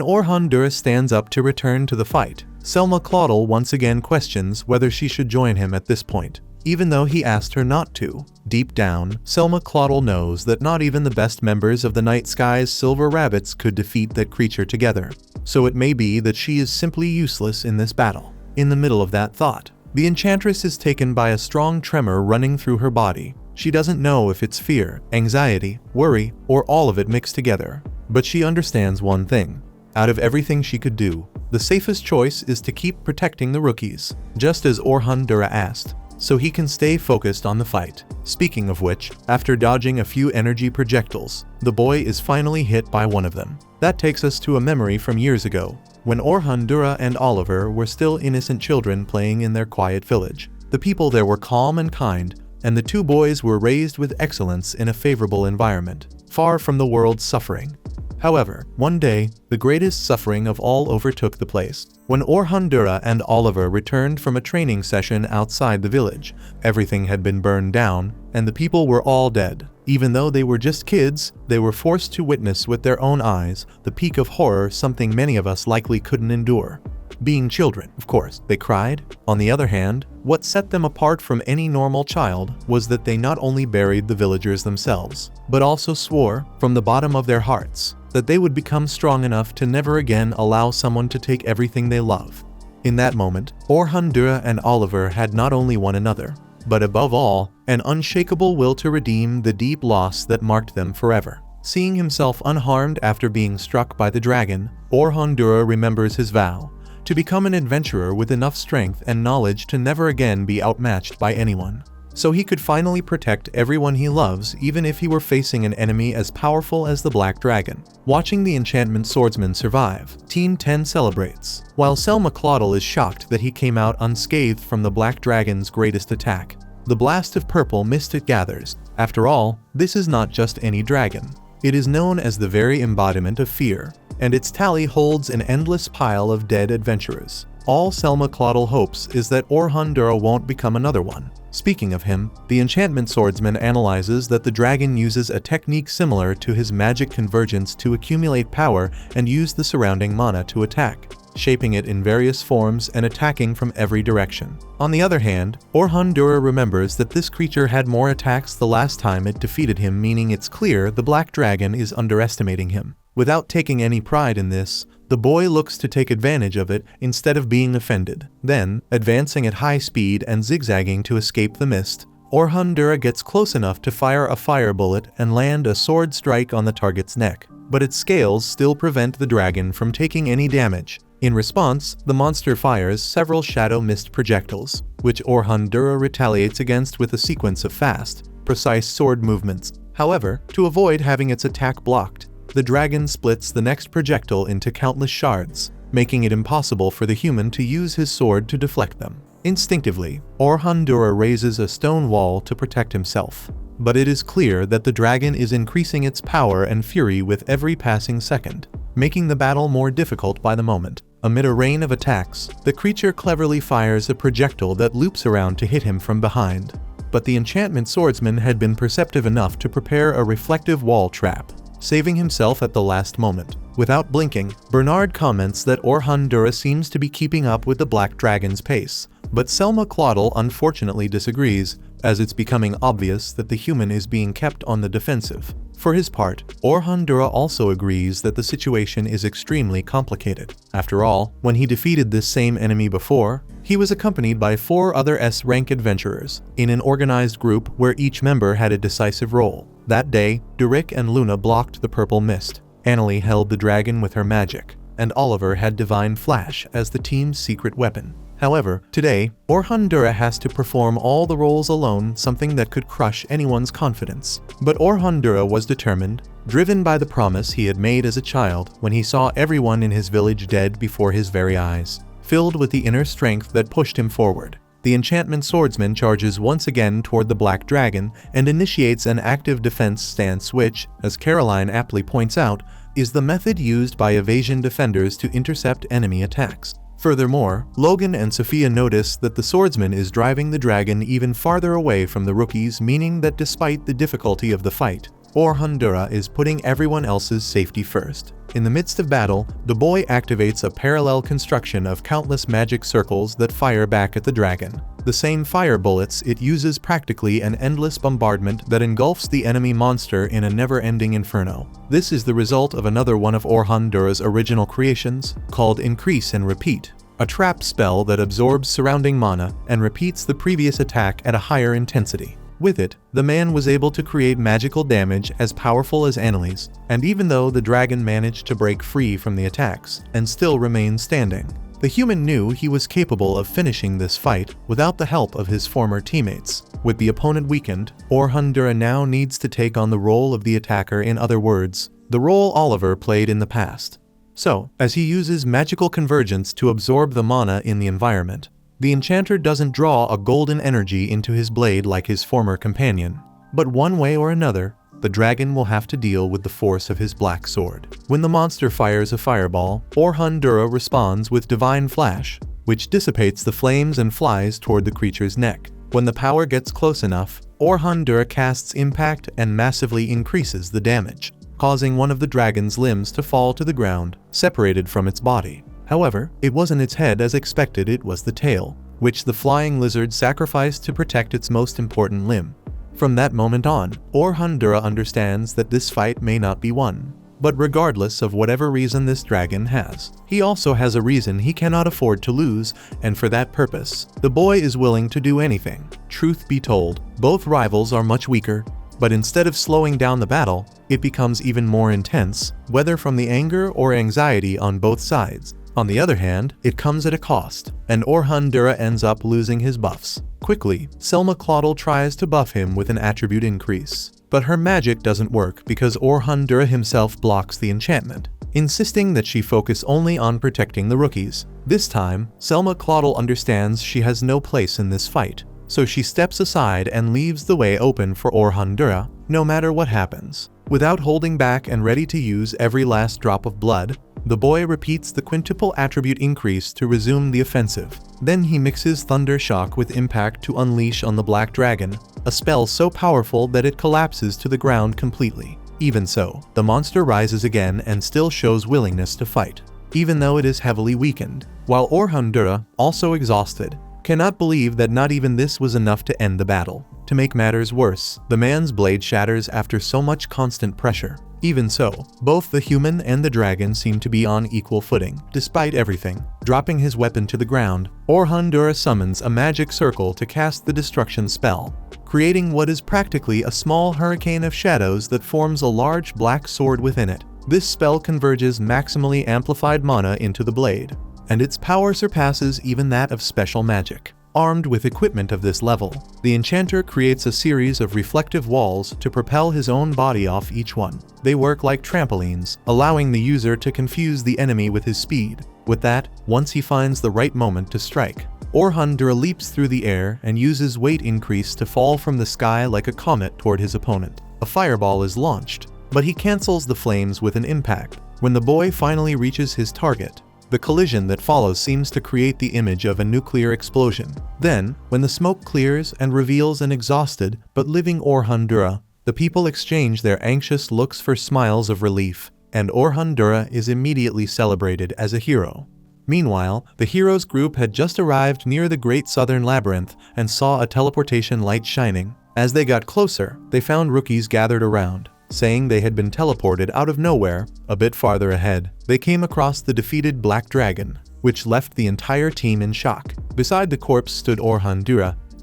Orhan Dura stands up to return to the fight, Selma Claudel once again questions whether she should join him at this point, even though he asked her not to. Deep down, Selma Claudel knows that not even the best members of the Night Sky's Silver Rabbits could defeat that creature together, so it may be that she is simply useless in this battle. In the middle of that thought, the Enchantress is taken by a strong tremor running through her body. She doesn't know if it's fear, anxiety, worry, or all of it mixed together. But she understands one thing. Out of everything she could do, the safest choice is to keep protecting the rookies, just as Orhan Dura asked, so he can stay focused on the fight. Speaking of which, after dodging a few energy projectiles, the boy is finally hit by one of them. That takes us to a memory from years ago, when Orhan Dura and Oliver were still innocent children playing in their quiet village. The people there were calm and kind, and the two boys were raised with excellence in a favorable environment, far from the world's suffering. However, one day, the greatest suffering of all overtook the place. When Orhan Dura and Oliver returned from a training session outside the village, everything had been burned down, and the people were all dead. Even though they were just kids, they were forced to witness with their own eyes the peak of horror, something many of us likely couldn't endure. Being children, of course, they cried. On the other hand, what set them apart from any normal child was that they not only buried the villagers themselves, but also swore, from the bottom of their hearts, that they would become strong enough to never again allow someone to take everything they love. In that moment, Orhan Dura and Oliver had not only one another, but above all, an unshakable will to redeem the deep loss that marked them forever. Seeing himself unharmed after being struck by the dragon, Orhan Dura remembers his vow to become an adventurer with enough strength and knowledge to never again be outmatched by anyone, so he could finally protect everyone he loves even if he were facing an enemy as powerful as the Black Dragon. Watching the enchantment swordsman survive, Team 10 celebrates, while Selma Claudel is shocked that he came out unscathed from the Black Dragon's greatest attack. The blast of purple mist it gathers. After all, this is not just any dragon. It is known as the very embodiment of fear, and its tally holds an endless pile of dead adventurers. All Selma Claudel hopes is that Orhan Dura won't become another one. Speaking of him, the enchantment swordsman analyzes that the dragon uses a technique similar to his magic convergence to accumulate power and use the surrounding mana to attack, shaping it in various forms and attacking from every direction. On the other hand, Orhan Dura remembers that this creature had more attacks the last time it defeated him, meaning it's clear the Black Dragon is underestimating him. Without taking any pride in this, the boy looks to take advantage of it instead of being offended. Then, advancing at high speed and zigzagging to escape the mist, Orhan Dura gets close enough to fire a fire bullet and land a sword strike on the target's neck. But its scales still prevent the dragon from taking any damage. In response, the monster fires several shadow mist projectiles, which Orhan Dura retaliates against with a sequence of fast, precise sword movements. However, to avoid having its attack blocked, the dragon splits the next projectile into countless shards, making it impossible for the human to use his sword to deflect them. Instinctively, Orhan Dura raises a stone wall to protect himself. But it is clear that the dragon is increasing its power and fury with every passing second, making the battle more difficult by the moment. Amid a rain of attacks, the creature cleverly fires a projectile that loops around to hit him from behind. But the enchantment swordsman had been perceptive enough to prepare a reflective wall trap, saving himself at the last moment. Without blinking, Bernard comments that Orhan Dura seems to be keeping up with the Black Dragon's pace, but Selma Claudel unfortunately disagrees, as it's becoming obvious that the human is being kept on the defensive. For his part, Orhan Dura also agrees that the situation is extremely complicated. After all, when he defeated this same enemy before, he was accompanied by 4 other S-rank adventurers, in an organized group where each member had a decisive role. That day, Durik and Luna blocked the purple mist, Annalie held the dragon with her magic, and Oliver had Divine Flash as the team's secret weapon. However, today, Orhan Dura has to perform all the roles alone, something that could crush anyone's confidence. But Orhan Dura was determined, driven by the promise he had made as a child when he saw everyone in his village dead before his very eyes. Filled with the inner strength that pushed him forward, the enchantment swordsman charges once again toward the Black Dragon and initiates an active defense stance which, as Caroline aptly points out, is the method used by evasion defenders to intercept enemy attacks. Furthermore, Logan and Sophia notice that the swordsman is driving the dragon even farther away from the rookies, meaning that despite the difficulty of the fight, Orhan is putting everyone else's safety first. In the midst of battle, the boy activates a parallel construction of countless magic circles that fire back at the dragon. The same fire bullets, it uses practically an endless bombardment that engulfs the enemy monster in a never-ending inferno. This is the result of another one of Orhan's original creations, called Increase and Repeat, a trap spell that absorbs surrounding mana and repeats the previous attack at a higher intensity. With it, the man was able to create magical damage as powerful as Annalise, and even though the dragon managed to break free from the attacks and still remained standing, the human knew he was capable of finishing this fight without the help of his former teammates. With the opponent weakened, Orhan now needs to take on the role of the attacker, in other words, the role Oliver played in the past. So, as he uses magical convergence to absorb the mana in the environment, the enchanter doesn't draw a golden energy into his blade like his former companion. But one way or another, the dragon will have to deal with the force of his black sword. When the monster fires a fireball, Orhan responds with Divine Flash, which dissipates the flames and flies toward the creature's neck. When the power gets close enough, Orhan casts Impact and massively increases the damage, causing one of the dragon's limbs to fall to the ground, separated from its body. However, it wasn't its head as expected, it was the tail, which the flying lizard sacrificed to protect its most important limb. From that moment on, Orhan understands that this fight may not be won. But regardless of whatever reason this dragon has, he also has a reason he cannot afford to lose, and for that purpose, the boy is willing to do anything. Truth be told, both rivals are much weaker, but instead of slowing down the battle, it becomes even more intense, whether from the anger or anxiety on both sides. On the other hand, it comes at a cost, and Orhan ends up losing his buffs. Quickly, Selma Claudel tries to buff him with an attribute increase, but her magic doesn't work because Orhan himself blocks the enchantment, insisting that she focus only on protecting the rookies. This time, Selma Claudel understands she has no place in this fight, so she steps aside and leaves the way open for Orhan no matter what happens. Without holding back and ready to use every last drop of blood, the boy repeats the quintuple attribute increase to resume the offensive. Then he mixes Thunder Shock with Impact to unleash on the Black Dragon, a spell so powerful that it collapses to the ground completely. Even so, the monster rises again and still shows willingness to fight, even though it is heavily weakened, while Orhan also exhausted, cannot believe that not even this was enough to end the battle. To make matters worse, the man's blade shatters after so much constant pressure. Even so, both the human and the dragon seem to be on equal footing. Despite everything, dropping his weapon to the ground, Orhan summons a magic circle to cast the destruction spell, creating what is practically a small hurricane of shadows that forms a large black sword within it. This spell converges maximally amplified mana into the blade, and its power surpasses even that of special magic. Armed with equipment of this level, the enchanter creates a series of reflective walls to propel his own body off each one. They work like trampolines, allowing the user to confuse the enemy with his speed. With that, once he finds the right moment to strike, Orhan leaps through the air and uses weight increase to fall from the sky like a comet toward his opponent. A fireball is launched, but he cancels the flames with an impact. When the boy finally reaches his target, the collision that follows seems to create the image of a nuclear explosion. Then, when the smoke clears and reveals an exhausted but living Orhan the people exchange their anxious looks for smiles of relief, and Orhan is immediately celebrated as a hero. Meanwhile, the heroes group had just arrived near the Great Southern Labyrinth and saw a teleportation light shining. As they got closer, they found rookies gathered around, saying they had been teleported out of nowhere. A bit farther ahead, they came across the defeated Black Dragon, which left the entire team in shock. Beside the corpse stood Orhan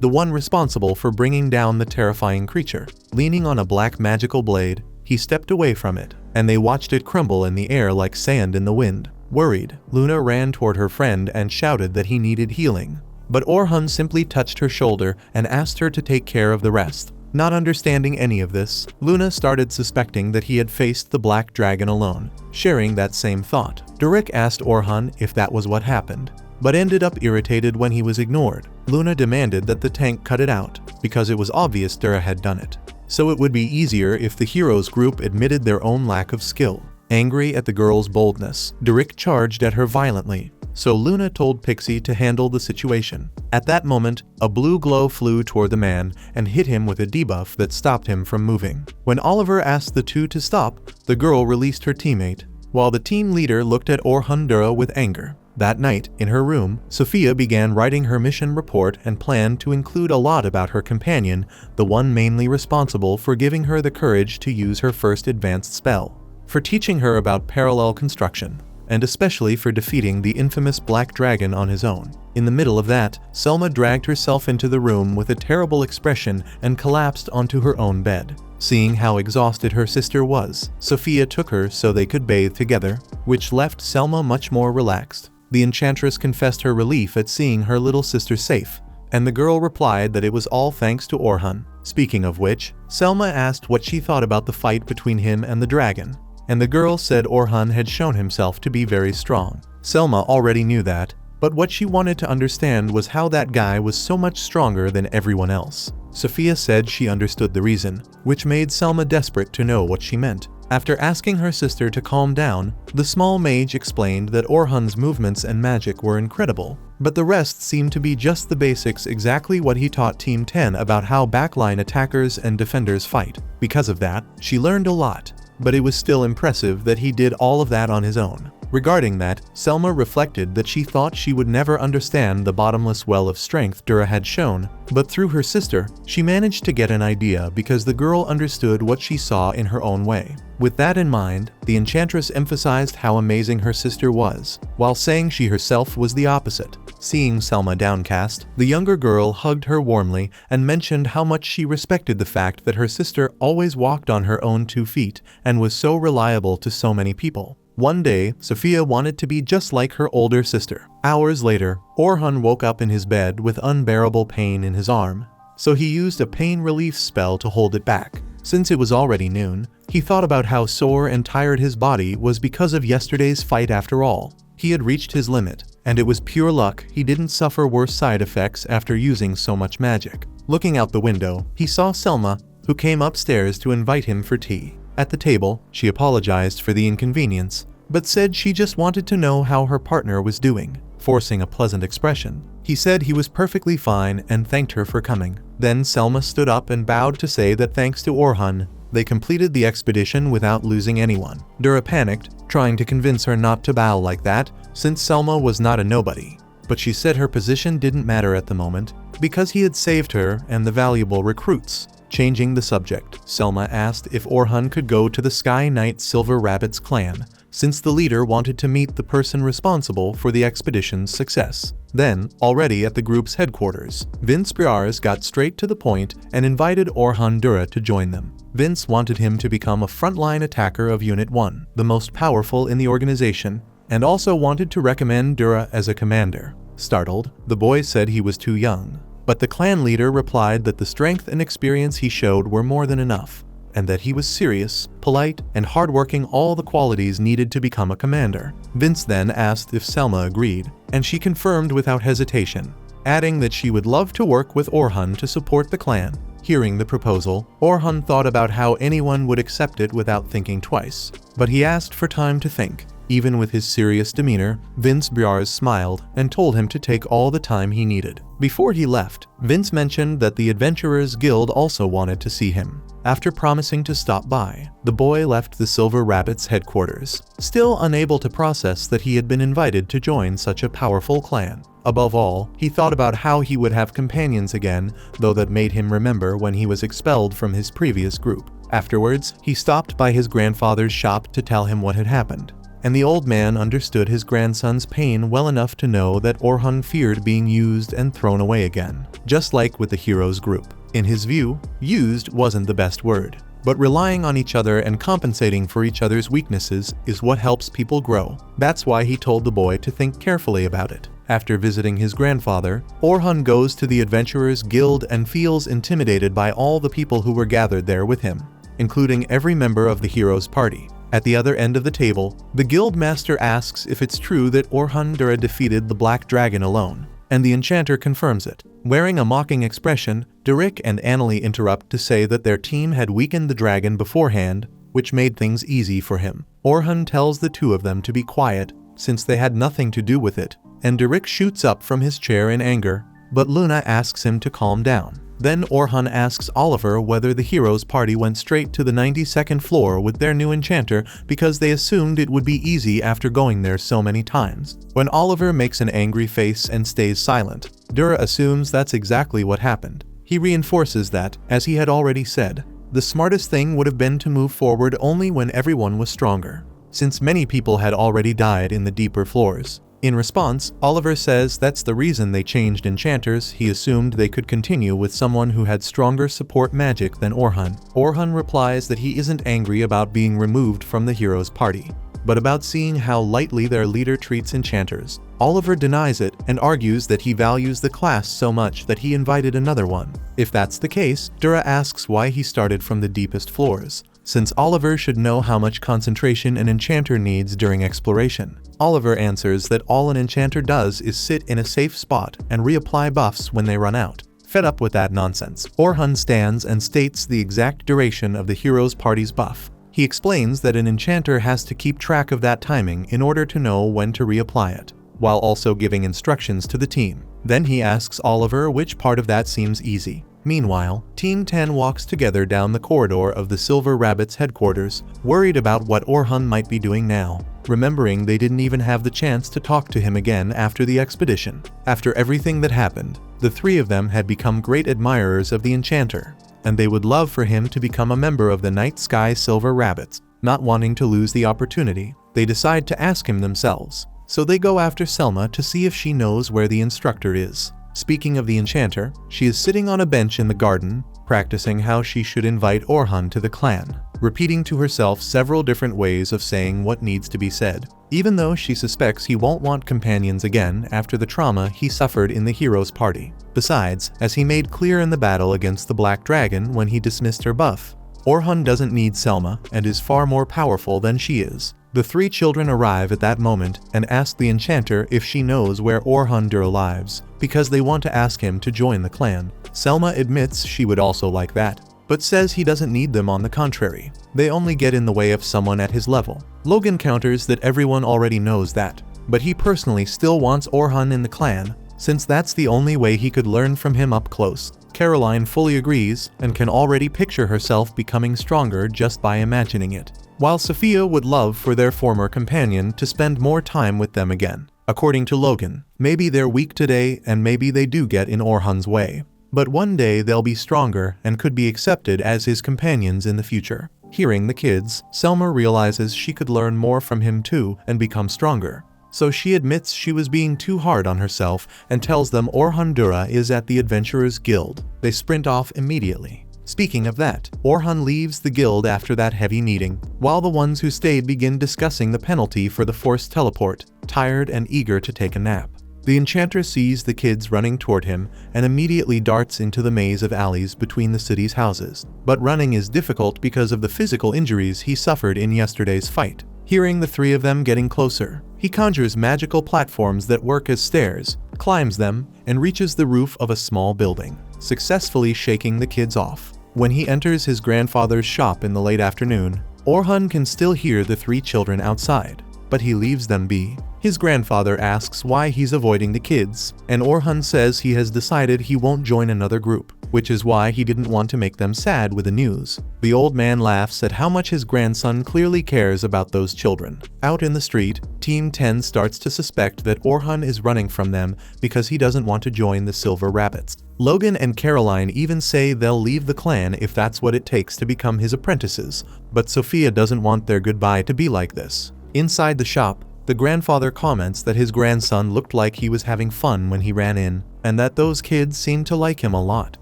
the one responsible for bringing down the terrifying creature. Leaning on a black magical blade, he stepped away from it, and they watched it crumble in the air like sand in the wind. Worried, Luna ran toward her friend and shouted that he needed healing, but Orhan simply touched her shoulder and asked her to take care of the rest. Not understanding any of this, Luna started suspecting that he had faced the Black Dragon alone. Sharing that same thought, Derek asked Orhan if that was what happened, but ended up irritated when he was ignored. Luna demanded that the tank cut it out, because it was obvious Dura had done it. So it would be easier if the heroes group admitted their own lack of skill. Angry at the girl's boldness, Derek charged at her violently, so Luna told Pixie to handle the situation. At that moment, a blue glow flew toward the man and hit him with a debuff that stopped him from moving. When Oliver asked the two to stop, the girl released her teammate, while the team leader looked at Orhan Dura with anger. That night, in her room, Sophia began writing her mission report and planned to include a lot about her companion, the one mainly responsible for giving her the courage to use her first advanced spell, for teaching her about parallel construction, and especially for defeating the infamous Black Dragon on his own. In the middle of that, Selma dragged herself into the room with a terrible expression and collapsed onto her own bed. Seeing how exhausted her sister was, Sophia took her so they could bathe together, which left Selma much more relaxed. The enchantress confessed her relief at seeing her little sister safe, and the girl replied that it was all thanks to Orhan. Speaking of which, Selma asked what she thought about the fight between him and the dragon, and the girl said Orhan had shown himself to be very strong. Selma already knew that, but what she wanted to understand was how that guy was so much stronger than everyone else. Sophia said she understood the reason, which made Selma desperate to know what she meant. After asking her sister to calm down, the small mage explained that Orhan's movements and magic were incredible, but the rest seemed to be just the basics, exactly what he taught Team 10 about how backline attackers and defenders fight. Because of that, she learned a lot, but it was still impressive that he did all of that on his own. Regarding that, Selma reflected that she thought she would never understand the bottomless well of strength Dura had shown, but through her sister, she managed to get an idea because the girl understood what she saw in her own way. With that in mind, the enchantress emphasized how amazing her sister was, while saying she herself was the opposite. Seeing Selma downcast, the younger girl hugged her warmly and mentioned how much she respected the fact that her sister always walked on her own 2 feet and was so reliable to so many people. One day, Sophia wanted to be just like her older sister. Hours later, Orhan woke up in his bed with unbearable pain in his arm, so he used a pain relief spell to hold it back. Since it was already noon, he thought about how sore and tired his body was because of yesterday's fight after all. He had reached his limit, and it was pure luck he didn't suffer worse side effects after using so much magic. Looking out the window, he saw Selma, who came upstairs to invite him for tea. At the table, she apologized for the inconvenience, but said she just wanted to know how her partner was doing. Forcing a pleasant expression, he said he was perfectly fine and thanked her for coming. Then Selma stood up and bowed to say that thanks to Orhan, they completed the expedition without losing anyone. Dura panicked, trying to convince her not to bow like that, since Selma was not a nobody. But she said her position didn't matter at the moment, because he had saved her and the valuable recruits. Changing the subject, Selma asked if Orhan could go to the Sky Knight Silver Rabbit's clan, since the leader wanted to meet the person responsible for the expedition's success. Then, already at the group's headquarters, Vince Briars got straight to the point and invited Orhan Dura to join them. Vince wanted him to become a frontline attacker of Unit 1, the most powerful in the organization, and also wanted to recommend Dura as a commander. Startled, the boy said he was too young. But the clan leader replied that the strength and experience he showed were more than enough, and that he was serious, polite, and hardworking, all the qualities needed to become a commander. Vince then asked if Selma agreed, and she confirmed without hesitation, adding that she would love to work with Orhan to support the clan. Hearing the proposal, Orhan thought about how anyone would accept it without thinking twice, but he asked for time to think. Even with his serious demeanor, Vince Briars smiled and told him to take all the time he needed. Before he left, Vince mentioned that the Adventurers Guild also wanted to see him. After promising to stop by, the boy left the Silver Rabbit's headquarters, still unable to process that he had been invited to join such a powerful clan. Above all, he thought about how he would have companions again, though that made him remember when he was expelled from his previous group. Afterwards, he stopped by his grandfather's shop to tell him what had happened, and the old man understood his grandson's pain well enough to know that Orhan feared being used and thrown away again, just like with the heroes group. In his view, used wasn't the best word, but relying on each other and compensating for each other's weaknesses is what helps people grow. That's why he told the boy to think carefully about it. After visiting his grandfather, Orhan goes to the Adventurers Guild and feels intimidated by all the people who were gathered there with him, including every member of the heroes' party. At the other end of the table, the guild master asks if it's true that Orhan Dura defeated the Black Dragon alone, and the enchanter confirms it. Wearing a mocking expression, Derek and Annalie interrupt to say that their team had weakened the dragon beforehand, which made things easy for him. Orhan tells the two of them to be quiet since they had nothing to do with it, and Derek shoots up from his chair in anger, but Luna asks him to calm down. Then Orhan asks Oliver whether the heroes' party went straight to the 92nd floor with their new enchanter because they assumed it would be easy after going there so many times. When Oliver makes an angry face and stays silent, Dura assumes that's exactly what happened. He reinforces that, as he had already said, the smartest thing would have been to move forward only when everyone was stronger, since many people had already died in the deeper floors. In response, Oliver says that's the reason they changed enchanters. He assumed they could continue with someone who had stronger support magic than Orhan. Orhan replies that he isn't angry about being removed from the heroes' party, but about seeing how lightly their leader treats enchanters. Oliver denies it and argues that he values the class so much that he invited another one. If that's the case, Dura asks why he started from the deepest floors, since Oliver should know how much concentration an enchanter needs during exploration. Oliver answers that all an enchanter does is sit in a safe spot and reapply buffs when they run out. Fed up with that nonsense, Orhan stands and states the exact duration of the hero's party's buff. He explains that an enchanter has to keep track of that timing in order to know when to reapply it, while also giving instructions to the team. Then he asks Oliver which part of that seems easy. Meanwhile, Team 10 walks together down the corridor of the Silver Rabbit's headquarters, worried about what Orhan might be doing now, remembering they didn't even have the chance to talk to him again after the expedition. After everything that happened, the three of them had become great admirers of the enchanter, and they would love for him to become a member of the Night Sky Silver Rabbits. Not wanting to lose the opportunity, they decide to ask him themselves. So they go after Selma to see if she knows where the instructor is. Speaking of the enchanter, she is sitting on a bench in the garden, practicing how she should invite Orhan to the clan, repeating to herself several different ways of saying what needs to be said, even though she suspects he won't want companions again after the trauma he suffered in the hero's party. Besides, as he made clear in the battle against the Black Dragon when he dismissed her buff, Orhan doesn't need Selma and is far more powerful than she is. The three children arrive at that moment and ask the enchanter if she knows where Orhan Dura lives, because they want to ask him to join the clan. Selma admits she would also like that, but says he doesn't need them. On the contrary, they only get in the way of someone at his level. Logan counters that everyone already knows that, but he personally still wants Orhan in the clan, since that's the only way he could learn from him up close. Caroline fully agrees and can already picture herself becoming stronger just by imagining it, while Sophia would love for their former companion to spend more time with them again. According to Logan, maybe they're weak today and maybe they do get in Orhan's way, but one day they'll be stronger and could be accepted as his companions in the future. Hearing the kids, Selma realizes she could learn more from him too and become stronger. So she admits she was being too hard on herself and tells them Orhan Dura is at the Adventurers Guild. They sprint off immediately. Speaking of that, Orhan leaves the guild after that heavy meeting, while the ones who stayed begin discussing the penalty for the forced teleport, tired and eager to take a nap. The enchanter sees the kids running toward him and immediately darts into the maze of alleys between the city's houses. But running is difficult because of the physical injuries he suffered in yesterday's fight. Hearing the three of them getting closer, he conjures magical platforms that work as stairs, climbs them, and reaches the roof of a small building, successfully shaking the kids off. When he enters his grandfather's shop in the late afternoon, Orhan can still hear the three children outside, but he leaves them be. His grandfather asks why he's avoiding the kids, and Orhan says he has decided he won't join another group, which is why he didn't want to make them sad with the news. The old man laughs at how much his grandson clearly cares about those children. Out in the street, Team 10 starts to suspect that Orhan is running from them because he doesn't want to join the Silver Rabbits. Logan and Caroline even say they'll leave the clan if that's what it takes to become his apprentices, but Sophia doesn't want their goodbye to be like this. Inside the shop, the grandfather comments that his grandson looked like he was having fun when he ran in, and that those kids seemed to like him a lot.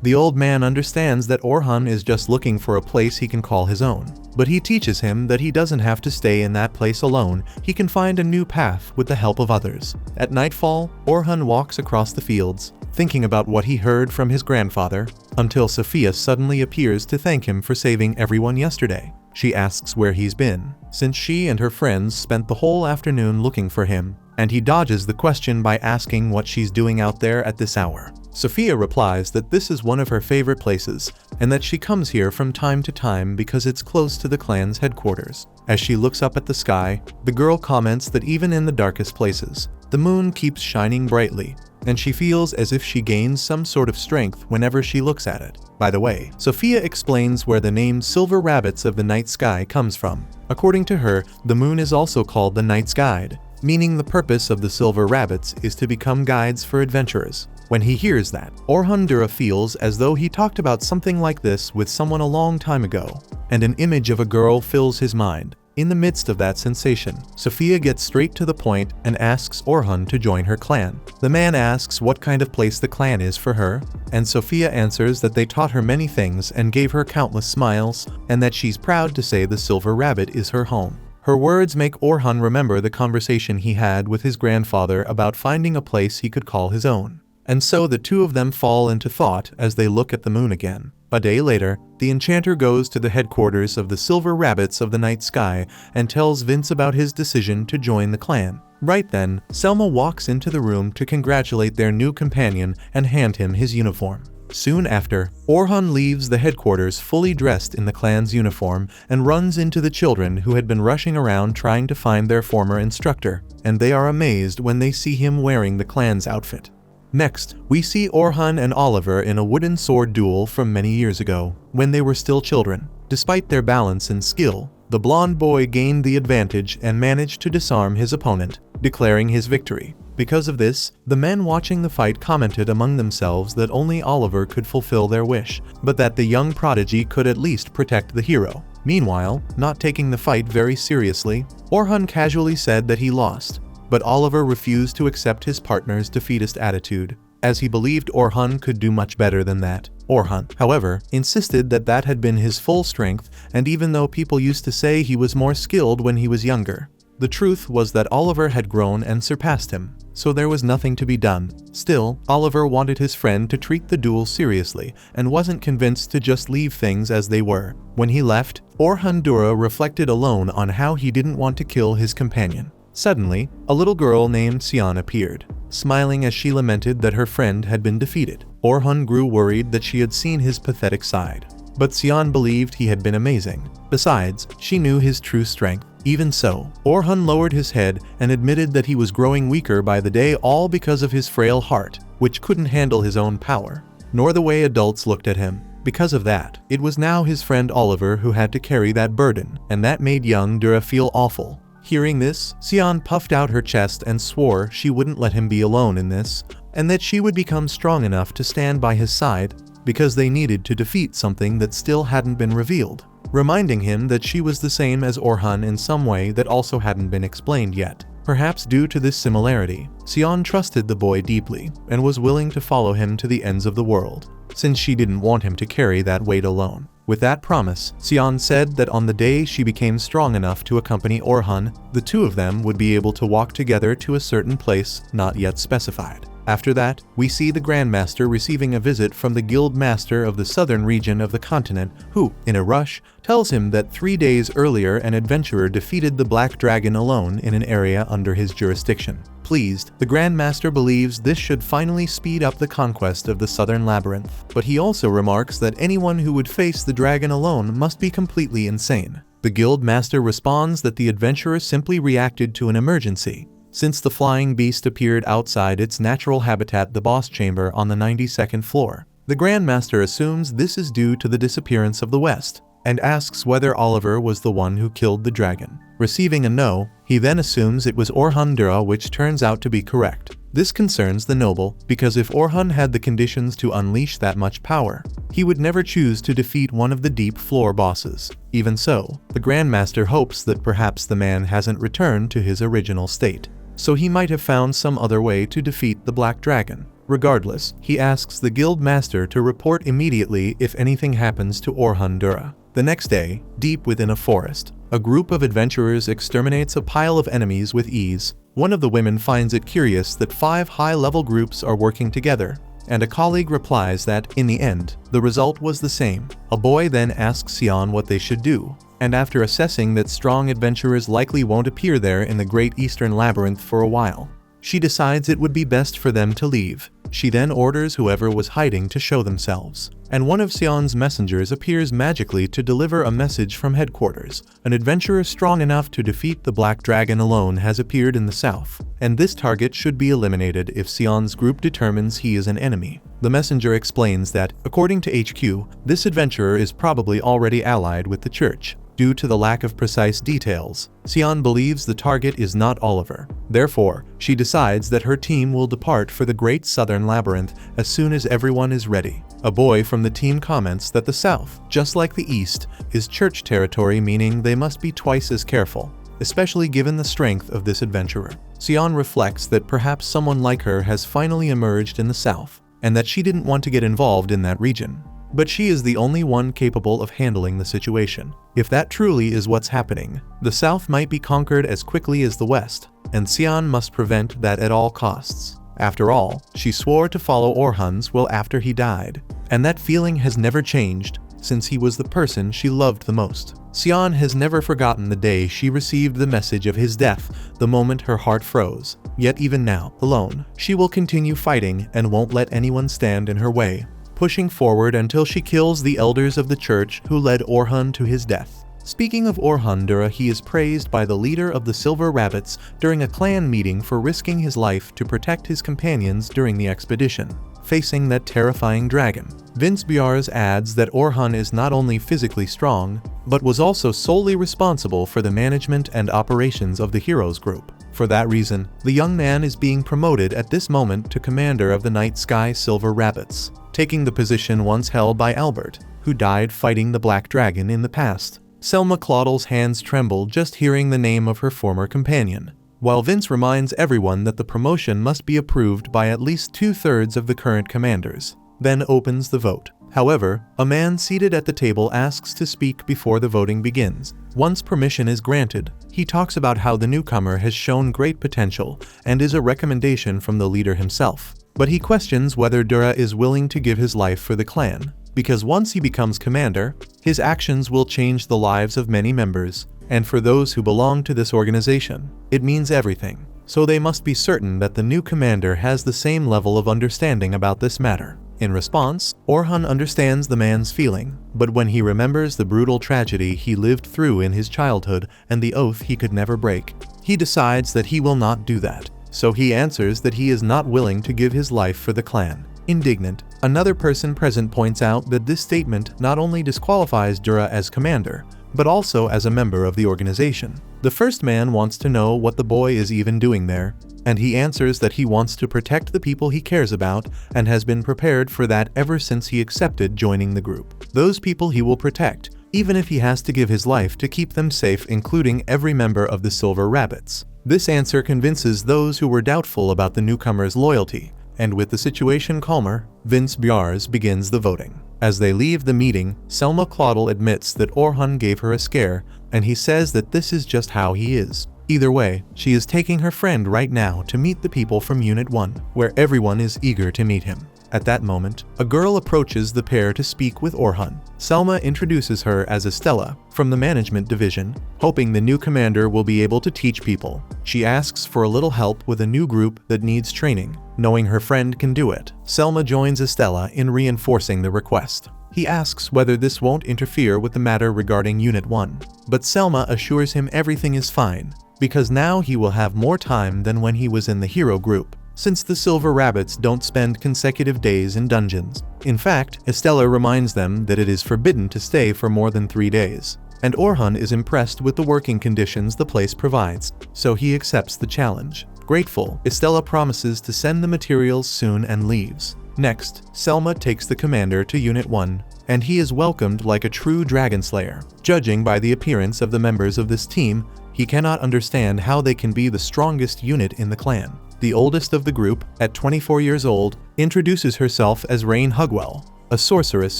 The old man understands that Orhan is just looking for a place he can call his own, but he teaches him that he doesn't have to stay in that place alone. He can find a new path with the help of others. At nightfall, Orhan walks across the fields, thinking about what he heard from his grandfather, until Sophia suddenly appears to thank him for saving everyone yesterday. She asks where he's been, since she and her friends spent the whole afternoon looking for him, and he dodges the question by asking what she's doing out there at this hour. Sophia replies that this is one of her favorite places, and that she comes here from time to time because it's close to the clan's headquarters. As she looks up at the sky, the girl comments that even in the darkest places, the moon keeps shining brightly, and she feels as if she gains some sort of strength whenever she looks at it. By the way, Sophia explains where the name Silver Rabbits of the Night Sky comes from. According to her, the moon is also called the Night's Guide, meaning the purpose of the Silver Rabbits is to become guides for adventurers. When he hears that, Orhan Dura feels as though he talked about something like this with someone a long time ago, and an image of a girl fills his mind. In the midst of that sensation, Sophia gets straight to the point and asks Orhan to join her clan. The man asks what kind of place the clan is for her, and Sophia answers that they taught her many things and gave her countless smiles, and that she's proud to say the Silver Rabbit is her home. Her words make Orhan remember the conversation he had with his grandfather about finding a place he could call his own. And so the two of them fall into thought as they look at the moon again. A day later, the enchanter goes to the headquarters of the Silver Rabbits of the Night Sky and tells Vince about his decision to join the clan. Right then, Selma walks into the room to congratulate their new companion and hand him his uniform. Soon after, Orhan leaves the headquarters fully dressed in the clan's uniform and runs into the children who had been rushing around trying to find their former instructor, and they are amazed when they see him wearing the clan's outfit. Next, we see Orhan and Oliver in a wooden sword duel from many years ago, when they were still children. Despite their balance and skill, the blonde boy gained the advantage and managed to disarm his opponent, declaring his victory. Because of this, the men watching the fight commented among themselves that only Oliver could fulfill their wish, but that the young prodigy could at least protect the hero. Meanwhile, not taking the fight very seriously, Orhan casually said that he lost. But Oliver refused to accept his partner's defeatist attitude, as he believed Orhan could do much better than that. Orhan, however, insisted that that had been his full strength, and even though people used to say he was more skilled when he was younger, the truth was that Oliver had grown and surpassed him, so there was nothing to be done. Still, Oliver wanted his friend to treat the duel seriously and wasn't convinced to just leave things as they were. When he left, Orhan Dura reflected alone on how he didn't want to kill his companion. Suddenly, a little girl named Sion appeared, smiling as she lamented that her friend had been defeated. Orhan grew worried that she had seen his pathetic side, but Sion believed he had been amazing. Besides, she knew his true strength. Even so, Orhan lowered his head and admitted that he was growing weaker by the day, all because of his frail heart, which couldn't handle his own power, nor the way adults looked at him. Because of that, it was now his friend Oliver who had to carry that burden, and that made young Dura feel awful. Hearing this, Sion puffed out her chest and swore she wouldn't let him be alone in this, and that she would become strong enough to stand by his side, because they needed to defeat something that still hadn't been revealed, reminding him that she was the same as Orhan in some way that also hadn't been explained yet. Perhaps due to this similarity, Sion trusted the boy deeply and was willing to follow him to the ends of the world, since she didn't want him to carry that weight alone. With that promise, Sion said that on the day she became strong enough to accompany Orhan, the two of them would be able to walk together to a certain place not yet specified. After that, we see the Grandmaster receiving a visit from the Guild Master of the southern region of the continent, who, in a rush, tells him that 3 days earlier an adventurer defeated the Black Dragon alone in an area under his jurisdiction. Pleased, the Grandmaster believes this should finally speed up the conquest of the Southern Labyrinth, but he also remarks that anyone who would face the dragon alone must be completely insane. The Guild Master responds that the adventurer simply reacted to an emergency, since the flying beast appeared outside its natural habitat, the boss chamber on the 92nd floor. The Grandmaster assumes this is due to the disappearance of the West, and asks whether Oliver was the one who killed the dragon. Receiving a no, he then assumes it was Orhan Dura, which turns out to be correct. This concerns the noble, because if Orhan had the conditions to unleash that much power, he would never choose to defeat one of the deep floor bosses. Even so, the Grandmaster hopes that perhaps the man hasn't returned to his original state, so he might have found some other way to defeat the Black Dragon. Regardless, he asks the Guild Master to report immediately if anything happens to Orhan Dura. The next day, deep within a forest, a group of adventurers exterminates a pile of enemies with ease. One of the women finds it curious that 5 high-level groups are working together, and a colleague replies that, in the end, the result was the same. A boy then asks Sion what they should do, and after assessing that strong adventurers likely won't appear there in the Great Eastern Labyrinth for a while, She decides it would be best for them to leave. She then orders whoever was hiding to show themselves, and one of Sion's messengers appears magically to deliver a message from headquarters. An adventurer strong enough to defeat the Black Dragon alone has appeared in the south, and this target should be eliminated if Sion's group determines he is an enemy. The messenger explains that, according to HQ, this adventurer is probably already allied with the church. Due to the lack of precise details, Sion believes the target is not Oliver. Therefore, she decides that her team will depart for the Great Southern Labyrinth as soon as everyone is ready. A boy from the team comments that the South, just like the East, is church territory, meaning they must be twice as careful, especially given the strength of this adventurer. Sion reflects that perhaps someone like her has finally emerged in the South, and that she didn't want to get involved in that region. But she is the only one capable of handling the situation. If that truly is what's happening, the South might be conquered as quickly as the West, and Sion must prevent that at all costs. After all, she swore to follow Orhan's will after he died, and that feeling has never changed since he was the person she loved the most. Sion has never forgotten the day she received the message of his death, the moment her heart froze. Yet even now, alone, she will continue fighting and won't let anyone stand in her way, pushing forward until she kills the elders of the church who led Orhan to his death. Speaking of Orhan Dura, he is praised by the leader of the Silver Rabbits during a clan meeting for risking his life to protect his companions during the expedition, facing that terrifying dragon. Vince Biars adds that Orhan is not only physically strong, but was also solely responsible for the management and operations of the Heroes group. For that reason, the young man is being promoted at this moment to commander of the Night Sky Silver Rabbits, taking the position once held by Albert, who died fighting the Black Dragon in the past. Selma Claudel's hands tremble just hearing the name of her former companion, while Vince reminds everyone that the promotion must be approved by at least 2/3 of the current commanders, then opens the vote. However, a man seated at the table asks to speak before the voting begins. Once permission is granted, he talks about how the newcomer has shown great potential and is a recommendation from the leader himself. But he questions whether Dura is willing to give his life for the clan, because once he becomes commander, his actions will change the lives of many members, and for those who belong to this organization, it means everything. So they must be certain that the new commander has the same level of understanding about this matter. In response, Orhan understands the man's feeling, but when he remembers the brutal tragedy he lived through in his childhood and the oath he could never break, he decides that he will not do that. So he answers that he is not willing to give his life for the clan. Indignant, another person present points out that this statement not only disqualifies Dura as commander, but also as a member of the organization. The first man wants to know what the boy is even doing there, and he answers that he wants to protect the people he cares about and has been prepared for that ever since he accepted joining the group. Those people he will protect, even if he has to give his life to keep them safe, including every member of the Silver Rabbits. This answer convinces those who were doubtful about the newcomer's loyalty, and with the situation calmer, Vince Biars begins the voting. As they leave the meeting, Selma Claudel admits that Orhan gave her a scare, and he says that this is just how he is. Either way, she is taking her friend right now to meet the people from Unit 1, where everyone is eager to meet him. At that moment, a girl approaches the pair to speak with Orhan. Selma introduces her as Estella, from the management division, hoping the new commander will be able to teach people. She asks for a little help with a new group that needs training, knowing her friend can do it. Selma joins Estella in reinforcing the request. He asks whether this won't interfere with the matter regarding Unit 1, but Selma assures him everything is fine, because now he will have more time than when he was in the hero group, since the Silver Rabbits don't spend consecutive days in dungeons. In fact, Estella reminds them that it is forbidden to stay for more than 3 days, and Orhan is impressed with the working conditions the place provides, so he accepts the challenge. Grateful, Estella promises to send the materials soon and leaves. Next, Selma takes the commander to Unit 1, and he is welcomed like a true dragon slayer. Judging by the appearance of the members of this team, he cannot understand how they can be the strongest unit in the clan. The oldest of the group, at 24 years old, introduces herself as Rain Hugwell, a sorceress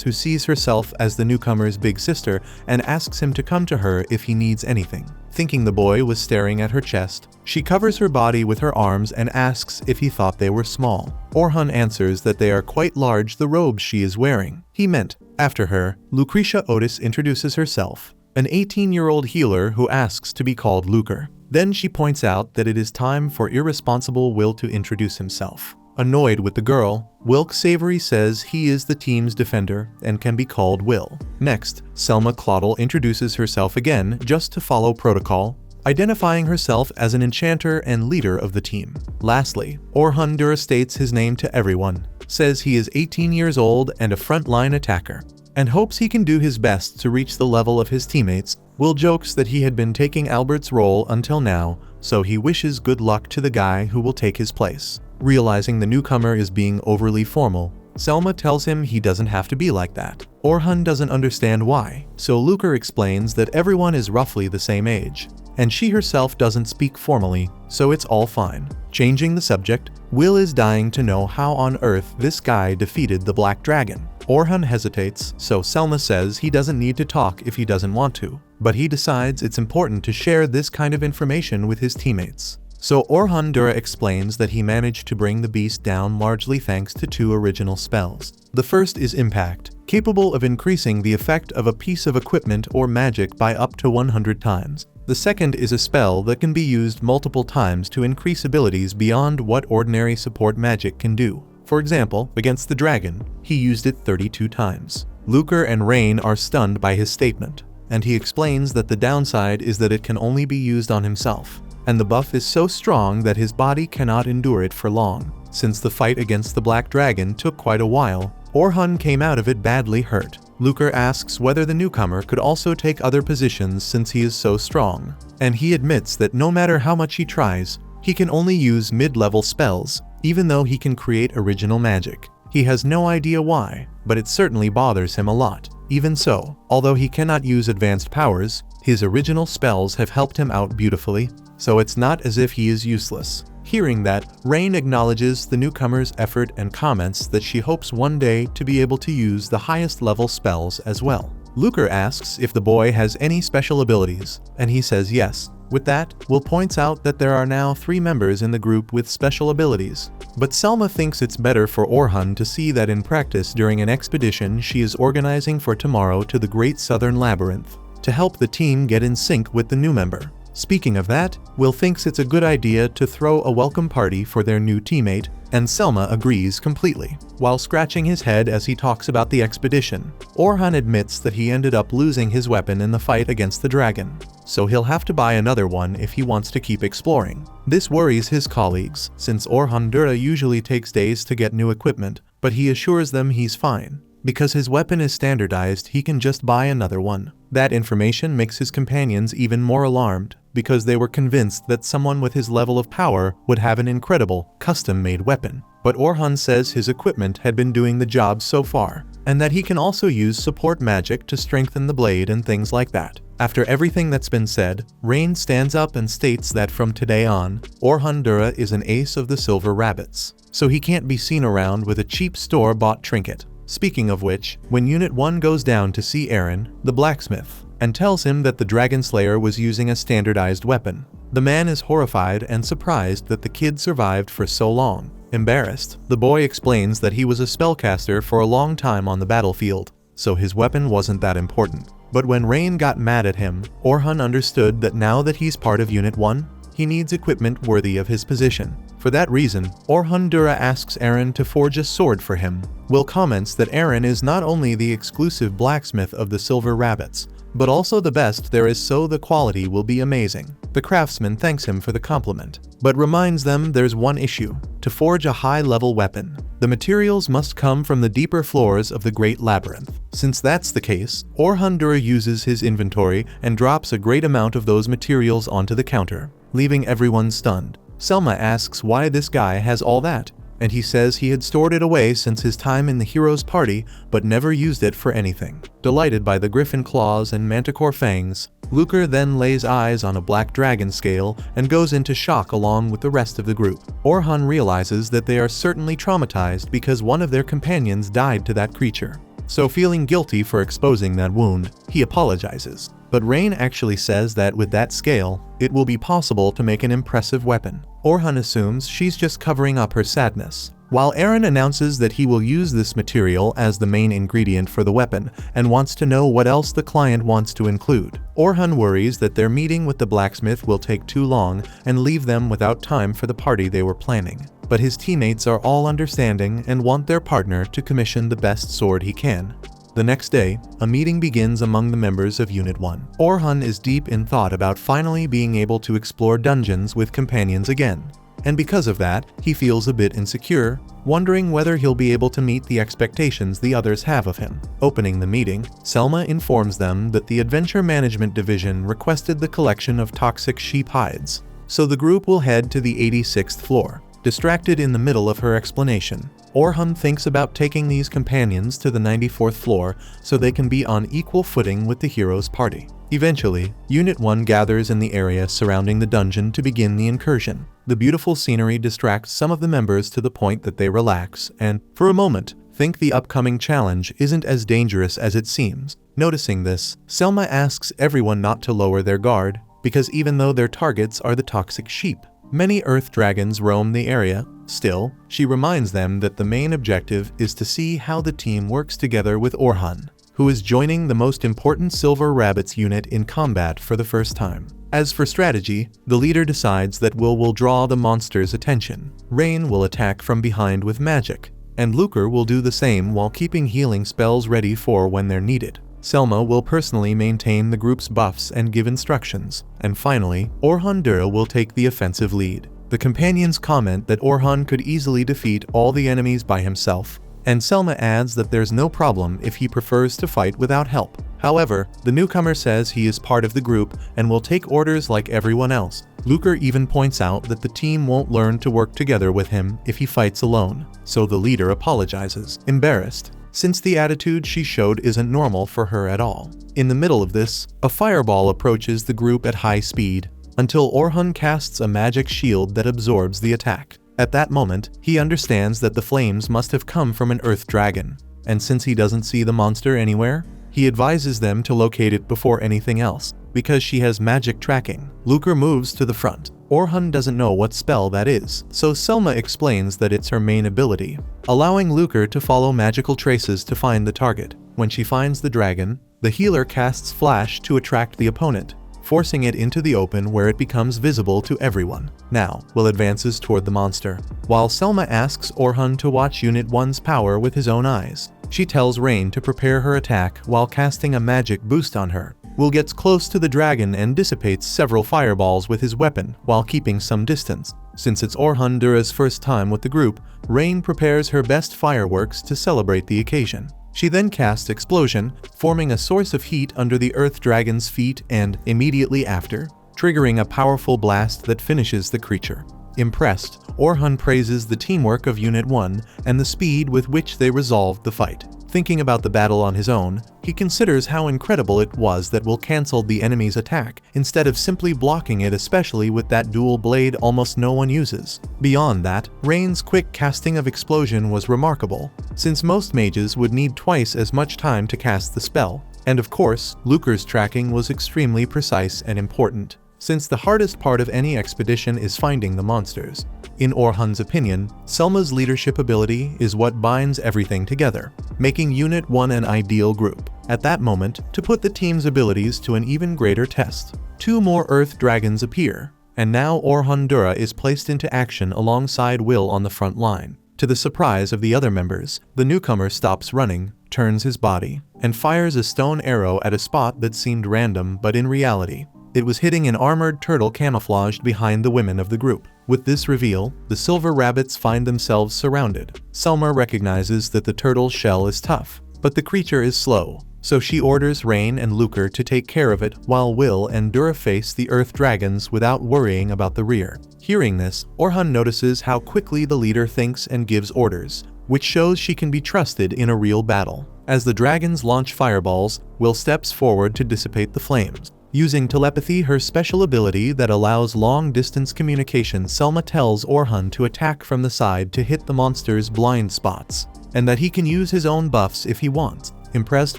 who sees herself as the newcomer's big sister and asks him to come to her if he needs anything. Thinking the boy was staring at her chest, she covers her body with her arms and asks if he thought they were small. Orhan answers that they are quite large, the robes she is wearing. He meant, after her, Lucretia Otis introduces herself, an 18-year-old healer who asks to be called Luker. Then she points out that it is time for irresponsible Will to introduce himself. Annoyed with the girl, Wilk Savory says he is the team's defender and can be called Will. Next, Selma Claudel introduces herself again just to follow protocol, identifying herself as an enchanter and leader of the team. Lastly, Orhun Dura states his name to everyone, says he is 18 years old and a frontline attacker, and hopes he can do his best to reach the level of his teammates. Will jokes that he had been taking Albert's role until now, so he wishes good luck to the guy who will take his place. Realizing the newcomer is being overly formal, Selma tells him he doesn't have to be like that. Orhun doesn't understand why, so Luker explains that everyone is roughly the same age, and she herself doesn't speak formally, so it's all fine. Changing the subject, Will is dying to know how on earth this guy defeated the Black Dragon. Orhun hesitates, so Selma says he doesn't need to talk if he doesn't want to, but he decides it's important to share this kind of information with his teammates. So Orhun Dura explains that he managed to bring the beast down largely thanks to 2 original spells. The first is Impact, capable of increasing the effect of a piece of equipment or magic by up to 100 times. The second is a spell that can be used multiple times to increase abilities beyond what ordinary support magic can do. For example, against the dragon, he used it 32 times. Luker and Rain are stunned by his statement, and he explains that the downside is that it can only be used on himself, and the buff is so strong that his body cannot endure it for long. Since the fight against the Black Dragon took quite a while, Orhun came out of it badly hurt. Luker asks whether the newcomer could also take other positions since he is so strong, and he admits that no matter how much he tries, he can only use mid-level spells, even though he can create original magic. He has no idea why, but it certainly bothers him a lot. Even so, although he cannot use advanced powers, his original spells have helped him out beautifully, so it's not as if he is useless. Hearing that, Rain acknowledges the newcomer's effort and comments that she hopes one day to be able to use the highest level spells as well. Luker asks if the boy has any special abilities, and he says yes. With that, Will points out that there are now 3 members in the group with special abilities. But Selma thinks it's better for Orhun to see that in practice during an expedition she is organizing for tomorrow to the Great Southern Labyrinth, to help the team get in sync with the new member. Speaking of that, Will thinks it's a good idea to throw a welcome party for their new teammate, and Selma agrees completely. While scratching his head as he talks about the expedition, Orhun admits that he ended up losing his weapon in the fight against the dragon, so he'll have to buy another one if he wants to keep exploring. This worries his colleagues, since Orhun Dura usually takes days to get new equipment, but he assures them he's fine. Because his weapon is standardized, he can just buy another one. That information makes his companions even more alarmed, because they were convinced that someone with his level of power would have an incredible, custom-made weapon. But Orhun says his equipment had been doing the job so far, and that he can also use support magic to strengthen the blade and things like that. After everything that's been said, Rain stands up and states that from today on, Orhun Dura is an ace of the Silver Rabbits, so he can't be seen around with a cheap store-bought trinket. Speaking of which, when Unit 1 goes down to see Aaron, the blacksmith, and tells him that the Dragon Slayer was using a standardized weapon, the man is horrified and surprised that the kid survived for so long. Embarrassed, the boy explains that he was a spellcaster for a long time on the battlefield, so his weapon wasn't that important. But when Rain got mad at him, Orhun understood that now that he's part of Unit 1, he needs equipment worthy of his position. For that reason, Orhun Dura asks Aaron to forge a sword for him. Will comments that Aaron is not only the exclusive blacksmith of the Silver Rabbits, but also the best there is, so the quality will be amazing. The craftsman thanks him for the compliment, but reminds them there's one issue. To forge a high-level weapon, the materials must come from the deeper floors of the Great Labyrinth. Since that's the case, Orhun Dura uses his inventory and drops a great amount of those materials onto the counter, leaving everyone stunned. Selma asks why this guy has all that, and he says he had stored it away since his time in the hero's party but never used it for anything. Delighted by the griffin claws and manticore fangs, Luker then lays eyes on a black dragon scale and goes into shock along with the rest of the group. Orhun realizes that they are certainly traumatized because one of their companions died to that creature. So feeling guilty for exposing that wound, he apologizes. But Rain actually says that with that scale, it will be possible to make an impressive weapon. Orhun assumes she's just covering up her sadness, while Aaron announces that he will use this material as the main ingredient for the weapon and wants to know what else the client wants to include. Orhan worries that their meeting with the blacksmith will take too long and leave them without time for the party they were planning. But his teammates are all understanding and want their partner to commission the best sword he can. The next day, a meeting begins among the members of Unit 1. Orhan is deep in thought about finally being able to explore dungeons with companions again. And because of that, he feels a bit insecure, wondering whether he'll be able to meet the expectations the others have of him. Opening the meeting, Selma informs them that the Adventure Management Division requested the collection of toxic sheep hides, so the group will head to the 86th floor. Distracted in the middle of her explanation, Orhan thinks about taking these companions to the 94th floor so they can be on equal footing with the hero's party. Eventually, Unit 1 gathers in the area surrounding the dungeon to begin the incursion. The beautiful scenery distracts some of the members to the point that they relax and, for a moment, think the upcoming challenge isn't as dangerous as it seems. Noticing this, Selma asks everyone not to lower their guard, because even though their targets are the toxic sheep, many earth dragons roam the area. Still, she reminds them that the main objective is to see how the team works together with Orhan, who is joining the most important Silver Rabbits unit in combat for the first time. As for strategy, the leader decides that will draw the monster's attention. Rain will attack from behind with magic, and Lucre will do the same while keeping healing spells ready for when they're needed. Selma will personally maintain the group's buffs and give instructions. And finally, Orhan Dura will take the offensive lead. The companions comment that Orhan could easily defeat all the enemies by himself, and Selma adds that there's no problem if he prefers to fight without help. However, the newcomer says he is part of the group and will take orders like everyone else. Lucre even points out that the team won't learn to work together with him if he fights alone, so the leader apologizes, embarrassed, since the attitude she showed isn't normal for her at all. In the middle of this, a fireball approaches the group at high speed, until Orhan casts a magic shield that absorbs the attack. At that moment, he understands that the flames must have come from an earth dragon, and since he doesn't see the monster anywhere, he advises them to locate it before anything else, because she has magic tracking. Lucre moves to the front. Orhan doesn't know what spell that is, so Selma explains that it's her main ability, allowing Lucre to follow magical traces to find the target. When she finds the dragon, the healer casts Flash to attract the opponent, forcing it into the open where it becomes visible to everyone. Now, Will advances toward the monster, while Selma asks Orhan to watch Unit 1's power with his own eyes. She tells Rain to prepare her attack while casting a magic boost on her. Will gets close to the dragon and dissipates several fireballs with his weapon while keeping some distance. Since it's Orhan Dura's first time with the group, Rain prepares her best fireworks to celebrate the occasion. She then casts Explosion, forming a source of heat under the earth dragon's feet and, immediately after, triggering a powerful blast that finishes the creature. Impressed, Orhan praises the teamwork of Unit 1 and the speed with which they resolved the fight. Thinking about the battle on his own, he considers how incredible it was that Will canceled the enemy's attack instead of simply blocking it, especially with that dual blade almost no one uses. Beyond that, Rain's quick casting of Explosion was remarkable, since most mages would need twice as much time to cast the spell. And of course, Lucre's tracking was extremely precise and important, since the hardest part of any expedition is finding the monsters. In Orhan's opinion, Selma's leadership ability is what binds everything together, making Unit 1 an ideal group. At that moment, to put the team's abilities to an even greater test, 2 more Earth Dragons appear, and now Orhan Dura is placed into action alongside Will on the front line. To the surprise of the other members, the newcomer stops running, turns his body, and fires a stone arrow at a spot that seemed random, but in reality, it was hitting an armored turtle camouflaged behind the women of the group. With this reveal, the Silver Rabbits find themselves surrounded. Selma recognizes that the turtle's shell is tough, but the creature is slow, so she orders Rain and Lucre to take care of it while Will and Dura face the Earth Dragons without worrying about the rear. Hearing this, Orhan notices how quickly the leader thinks and gives orders, which shows she can be trusted in a real battle. As the dragons launch fireballs, Will steps forward to dissipate the flames. Using telepathy, her special ability that allows long-distance communication, Selma tells Orhan to attack from the side to hit the monster's blind spots, and that he can use his own buffs if he wants. Impressed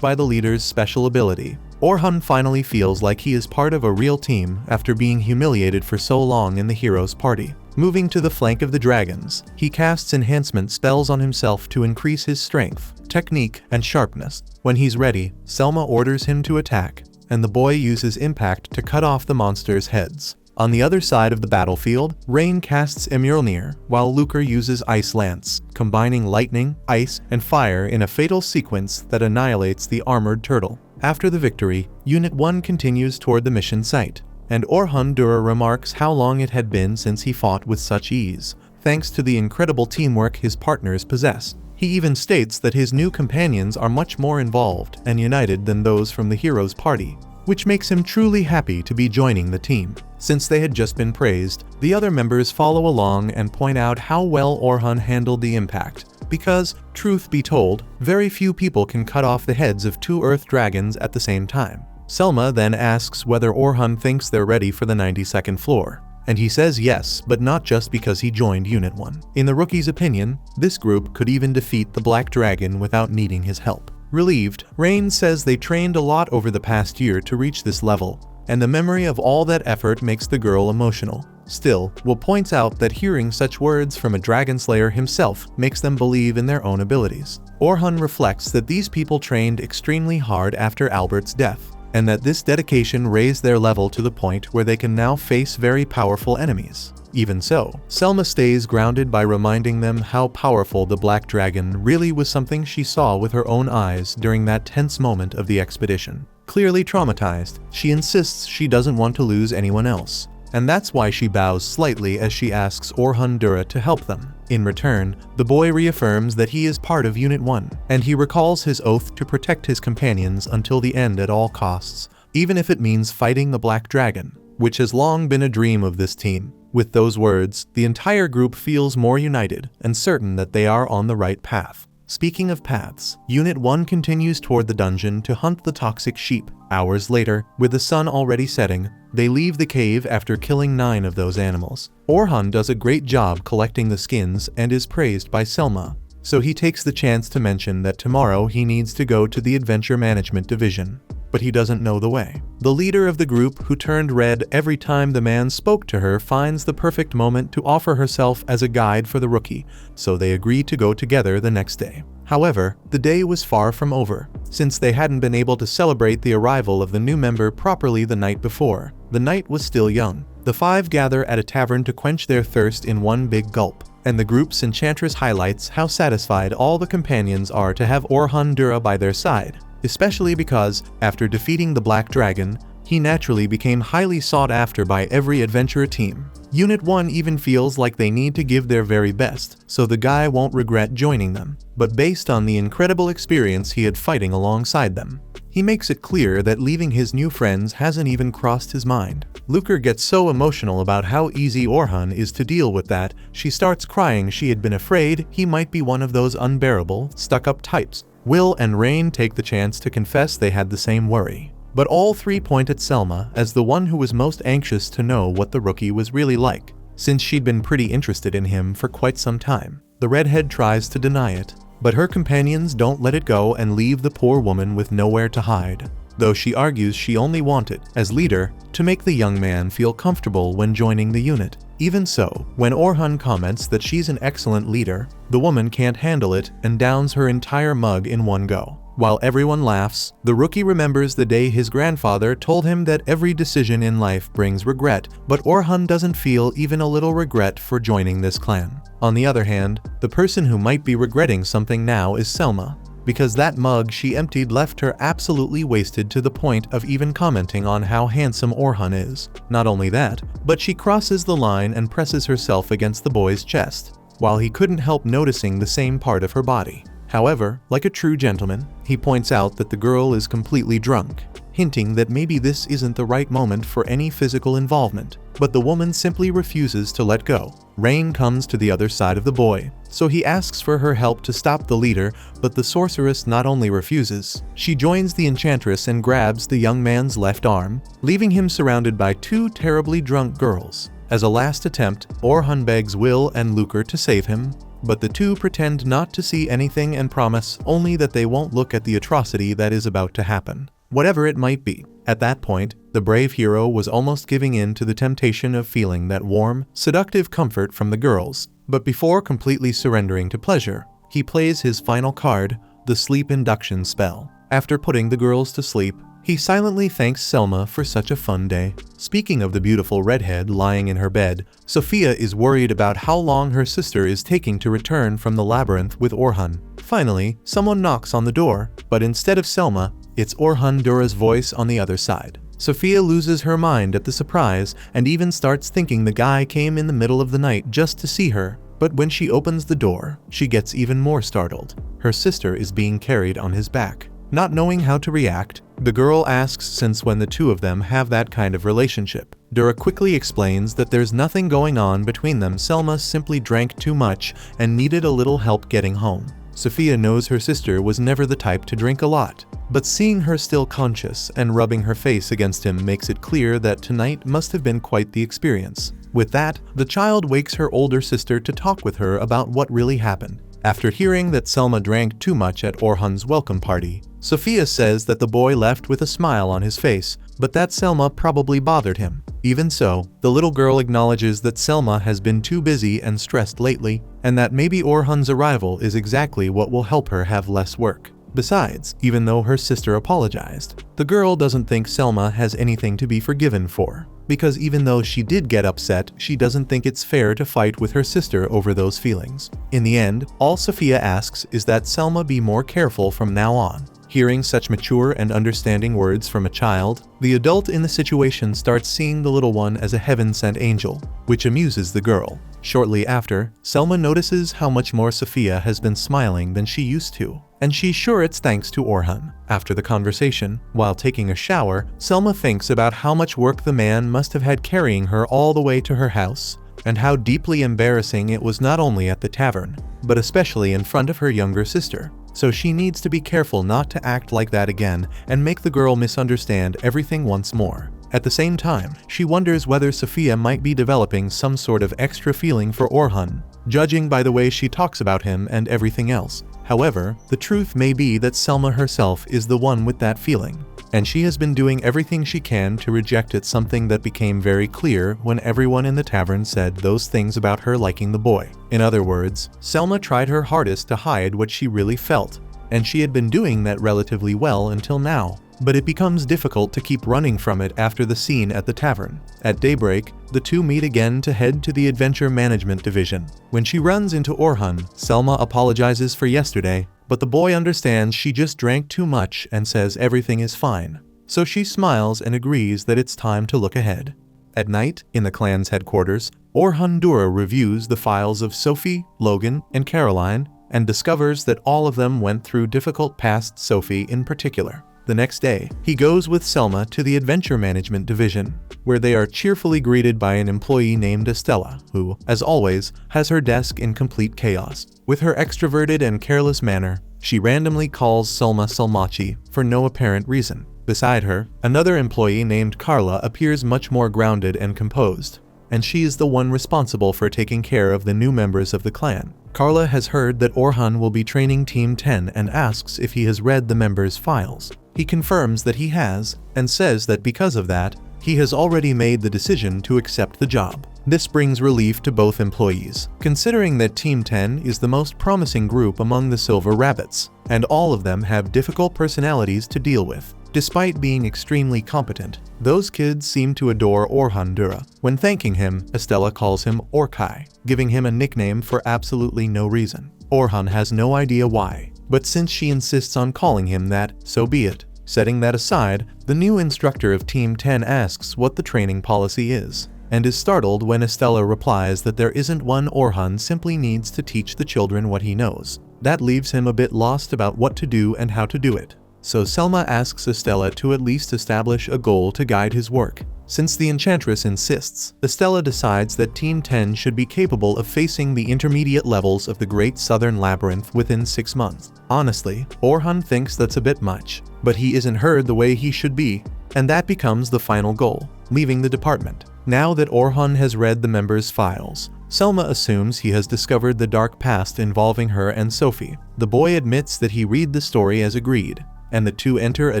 by the leader's special ability, Orhan finally feels like he is part of a real team after being humiliated for so long in the hero's party. Moving to the flank of the dragons, he casts enhancement spells on himself to increase his strength, technique, and sharpness. When he's ready, Selma orders him to attack, and the boy uses impact to cut off the monsters' heads. On the other side of the battlefield, Rain casts Emurlnir, while Lucre uses Ice Lance, combining lightning, ice, and fire in a fatal sequence that annihilates the armored turtle. After the victory, Unit 1 continues toward the mission site, and Orhan Dura remarks how long it had been since he fought with such ease, thanks to the incredible teamwork his partners possess. He even states that his new companions are much more involved and united than those from the hero's party, which makes him truly happy to be joining the team. Since they had just been praised, the other members follow along and point out how well Orhan handled the impact, because, truth be told, very few people can cut off the heads of 2 earth dragons at the same time. Selma then asks whether Orhan thinks they're ready for the 92nd floor, and he says yes, but not just because he joined Unit 1. In the rookie's opinion, this group could even defeat the Black Dragon without needing his help. Relieved, Rain says they trained a lot over the past year to reach this level, and the memory of all that effort makes the girl emotional. Still, Will points out that hearing such words from a dragon slayer himself makes them believe in their own abilities. Orhan reflects that these people trained extremely hard after Albert's death, and that this dedication raised their level to the point where they can now face very powerful enemies. Even so, Selma stays grounded by reminding them how powerful the Black Dragon really was, something she saw with her own eyes during that tense moment of the expedition. Clearly traumatized, she insists she doesn't want to lose anyone else, and that's why she bows slightly as she asks Orhan Dura to help them. In return, the boy reaffirms that he is part of Unit 1, and he recalls his oath to protect his companions until the end at all costs, even if it means fighting the Black Dragon, which has long been a dream of this team. With those words, the entire group feels more united and certain that they are on the right path. Speaking of paths, Unit 1 continues toward the dungeon to hunt the toxic sheep. Hours later, with the sun already setting, they leave the cave after killing 9 of those animals. Orhan does a great job collecting the skins and is praised by Selma, so he takes the chance to mention that tomorrow he needs to go to the Adventure Management Division, but he doesn't know the way. The leader of the group, who turned red every time the man spoke to her, finds the perfect moment to offer herself as a guide for the rookie, so they agree to go together the next day. However, the day was far from over, since they hadn't been able to celebrate the arrival of the new member properly the night before. The night was still young. The 5 gather at a tavern to quench their thirst in one big gulp, and the group's enchantress highlights how satisfied all the companions are to have Orhan Dura by their side, especially because, after defeating the Black Dragon, he naturally became highly sought after by every adventurer team. Unit 1 even feels like they need to give their very best, so the guy won't regret joining them, but based on the incredible experience he had fighting alongside them, he makes it clear that leaving his new friends hasn't even crossed his mind. Lucre gets so emotional about how easy Orhan is to deal with that she starts crying. She had been afraid he might be one of those unbearable, stuck-up types. Will and Rain take the chance to confess they had the same worry, but all 3 point at Selma as the one who was most anxious to know what the rookie was really like, since she'd been pretty interested in him for quite some time. The redhead tries to deny it, but her companions don't let it go and leave the poor woman with nowhere to hide, though she argues she only wanted, as leader, to make the young man feel comfortable when joining the unit. Even so, when Orhan comments that she's an excellent leader, the woman can't handle it and downs her entire mug in one go. While everyone laughs, the rookie remembers the day his grandfather told him that every decision in life brings regret, but Orhan doesn't feel even a little regret for joining this clan. On the other hand, the person who might be regretting something now is Selma, because that mug she emptied left her absolutely wasted to the point of even commenting on how handsome Orhan is. Not only that, but she crosses the line and presses herself against the boy's chest, while he couldn't help noticing the same part of her body. However, like a true gentleman, he points out that the girl is completely drunk, hinting that maybe this isn't the right moment for any physical involvement, but the woman simply refuses to let go. Rain comes to the other side of the boy, so he asks for her help to stop the leader, but the sorceress not only refuses, she joins the enchantress and grabs the young man's left arm, leaving him surrounded by 2 terribly drunk girls. As a last attempt, Orhan begs Will and Lucre to save him, but the 2 pretend not to see anything and promise only that they won't look at the atrocity that is about to happen, whatever it might be. At that point, The brave hero was almost giving in to the temptation of feeling that warm, seductive comfort from the girls, but before completely surrendering to pleasure, he plays his final card, the sleep induction spell. After putting the girls to sleep, he silently thanks Selma for such a fun day. Speaking of the beautiful redhead lying in her bed, Sophia is worried about how long her sister is taking to return from the labyrinth with Orhan. Finally, someone knocks on the door, but instead of Selma, it's Orhan Dura's voice on the other side. Sophia loses her mind at the surprise and even starts thinking the guy came in the middle of the night just to see her. But when she opens the door, she gets even more startled. Her sister is being carried on his back. Not knowing how to react, the girl asks since when the two of them have that kind of relationship. Dura quickly explains that there's nothing going on between them. Selma simply drank too much and needed a little help getting home. Sophia knows her sister was never the type to drink a lot, but seeing her still conscious and rubbing her face against him makes it clear that tonight must have been quite the experience. With that, the child wakes her older sister to talk with her about what really happened. After hearing that Selma drank too much at Orhan's welcome party, Sophia says that the boy left with a smile on his face, but that Selma probably bothered him. Even so, the little girl acknowledges that Selma has been too busy and stressed lately, and that maybe Orhan's arrival is exactly what will help her have less work. Besides, even though her sister apologized, the girl doesn't think Selma has anything to be forgiven for. Because even though she did get upset, she doesn't think it's fair to fight with her sister over those feelings. In the end, all Sophia asks is that Selma be more careful from now on. Hearing such mature and understanding words from a child, the adult in the situation starts seeing the little one as a heaven-sent angel, which amuses the girl. Shortly after, Selma notices how much more Sophia has been smiling than she used to, and she's sure it's thanks to Orhan. After the conversation, while taking a shower, Selma thinks about how much work the man must have had carrying her all the way to her house, and how deeply embarrassing it was not only at the tavern, but especially in front of her younger sister. So she needs to be careful not to act like that again and make the girl misunderstand everything once more. At the same time, she wonders whether Sophia might be developing some sort of extra feeling for Orhan, judging by the way she talks about him and everything else. However, the truth may be that Selma herself is the one with that feeling, and she has been doing everything she can to reject it, something that became very clear when everyone in the tavern said those things about her liking the boy. In other words, Selma tried her hardest to hide what she really felt, and she had been doing that relatively well until now. But it becomes difficult to keep running from it after the scene at the tavern. At daybreak, the two meet again to head to the Adventure Management Division. When she runs into Orhan, Selma apologizes for yesterday, but the boy understands she just drank too much and says everything is fine. So she smiles and agrees that it's time to look ahead. At night, in the clan's headquarters, Orhan Dura reviews the files of Sophie, Logan, and Caroline, and discovers that all of them went through difficult past, Sophie in particular. The next day, he goes with Selma to the Adventure Management Division, where they are cheerfully greeted by an employee named Estella, who, as always, has her desk in complete chaos. With her extroverted and careless manner, she randomly calls Selma Selmachi for no apparent reason. Beside her, another employee named Carla appears much more grounded and composed, and she is the one responsible for taking care of the new members of the clan. Carla has heard that Orhan will be training Team 10 and asks if he has read the members' files. He confirms that he has, and says that because of that, he has already made the decision to accept the job. This brings relief to both employees, considering that Team 10 is the most promising group among the Silver Rabbits, and all of them have difficult personalities to deal with. Despite being extremely competent, those kids seem to adore Orhan Dura. When thanking him, Estella calls him Orkai, giving him a nickname for absolutely no reason. Orhan has no idea why, but since she insists on calling him that, so be it. Setting that aside, the new instructor of Team 10 asks what the training policy is, and is startled when Estella replies that there isn't one. Orhan simply needs to teach the children what he knows. That leaves him a bit lost about what to do and how to do it. So Selma asks Estella to at least establish a goal to guide his work. Since the Enchantress insists, Estella decides that Team 10 should be capable of facing the intermediate levels of the Great Southern Labyrinth within 6 months. Honestly, Orhan thinks that's a bit much, but he isn't heard the way he should be, and that becomes the final goal, leaving the department. Now that Orhan has read the members' files, Selma assumes he has discovered the dark past involving her and Sophie. The boy admits that he read the story as agreed, and the two enter a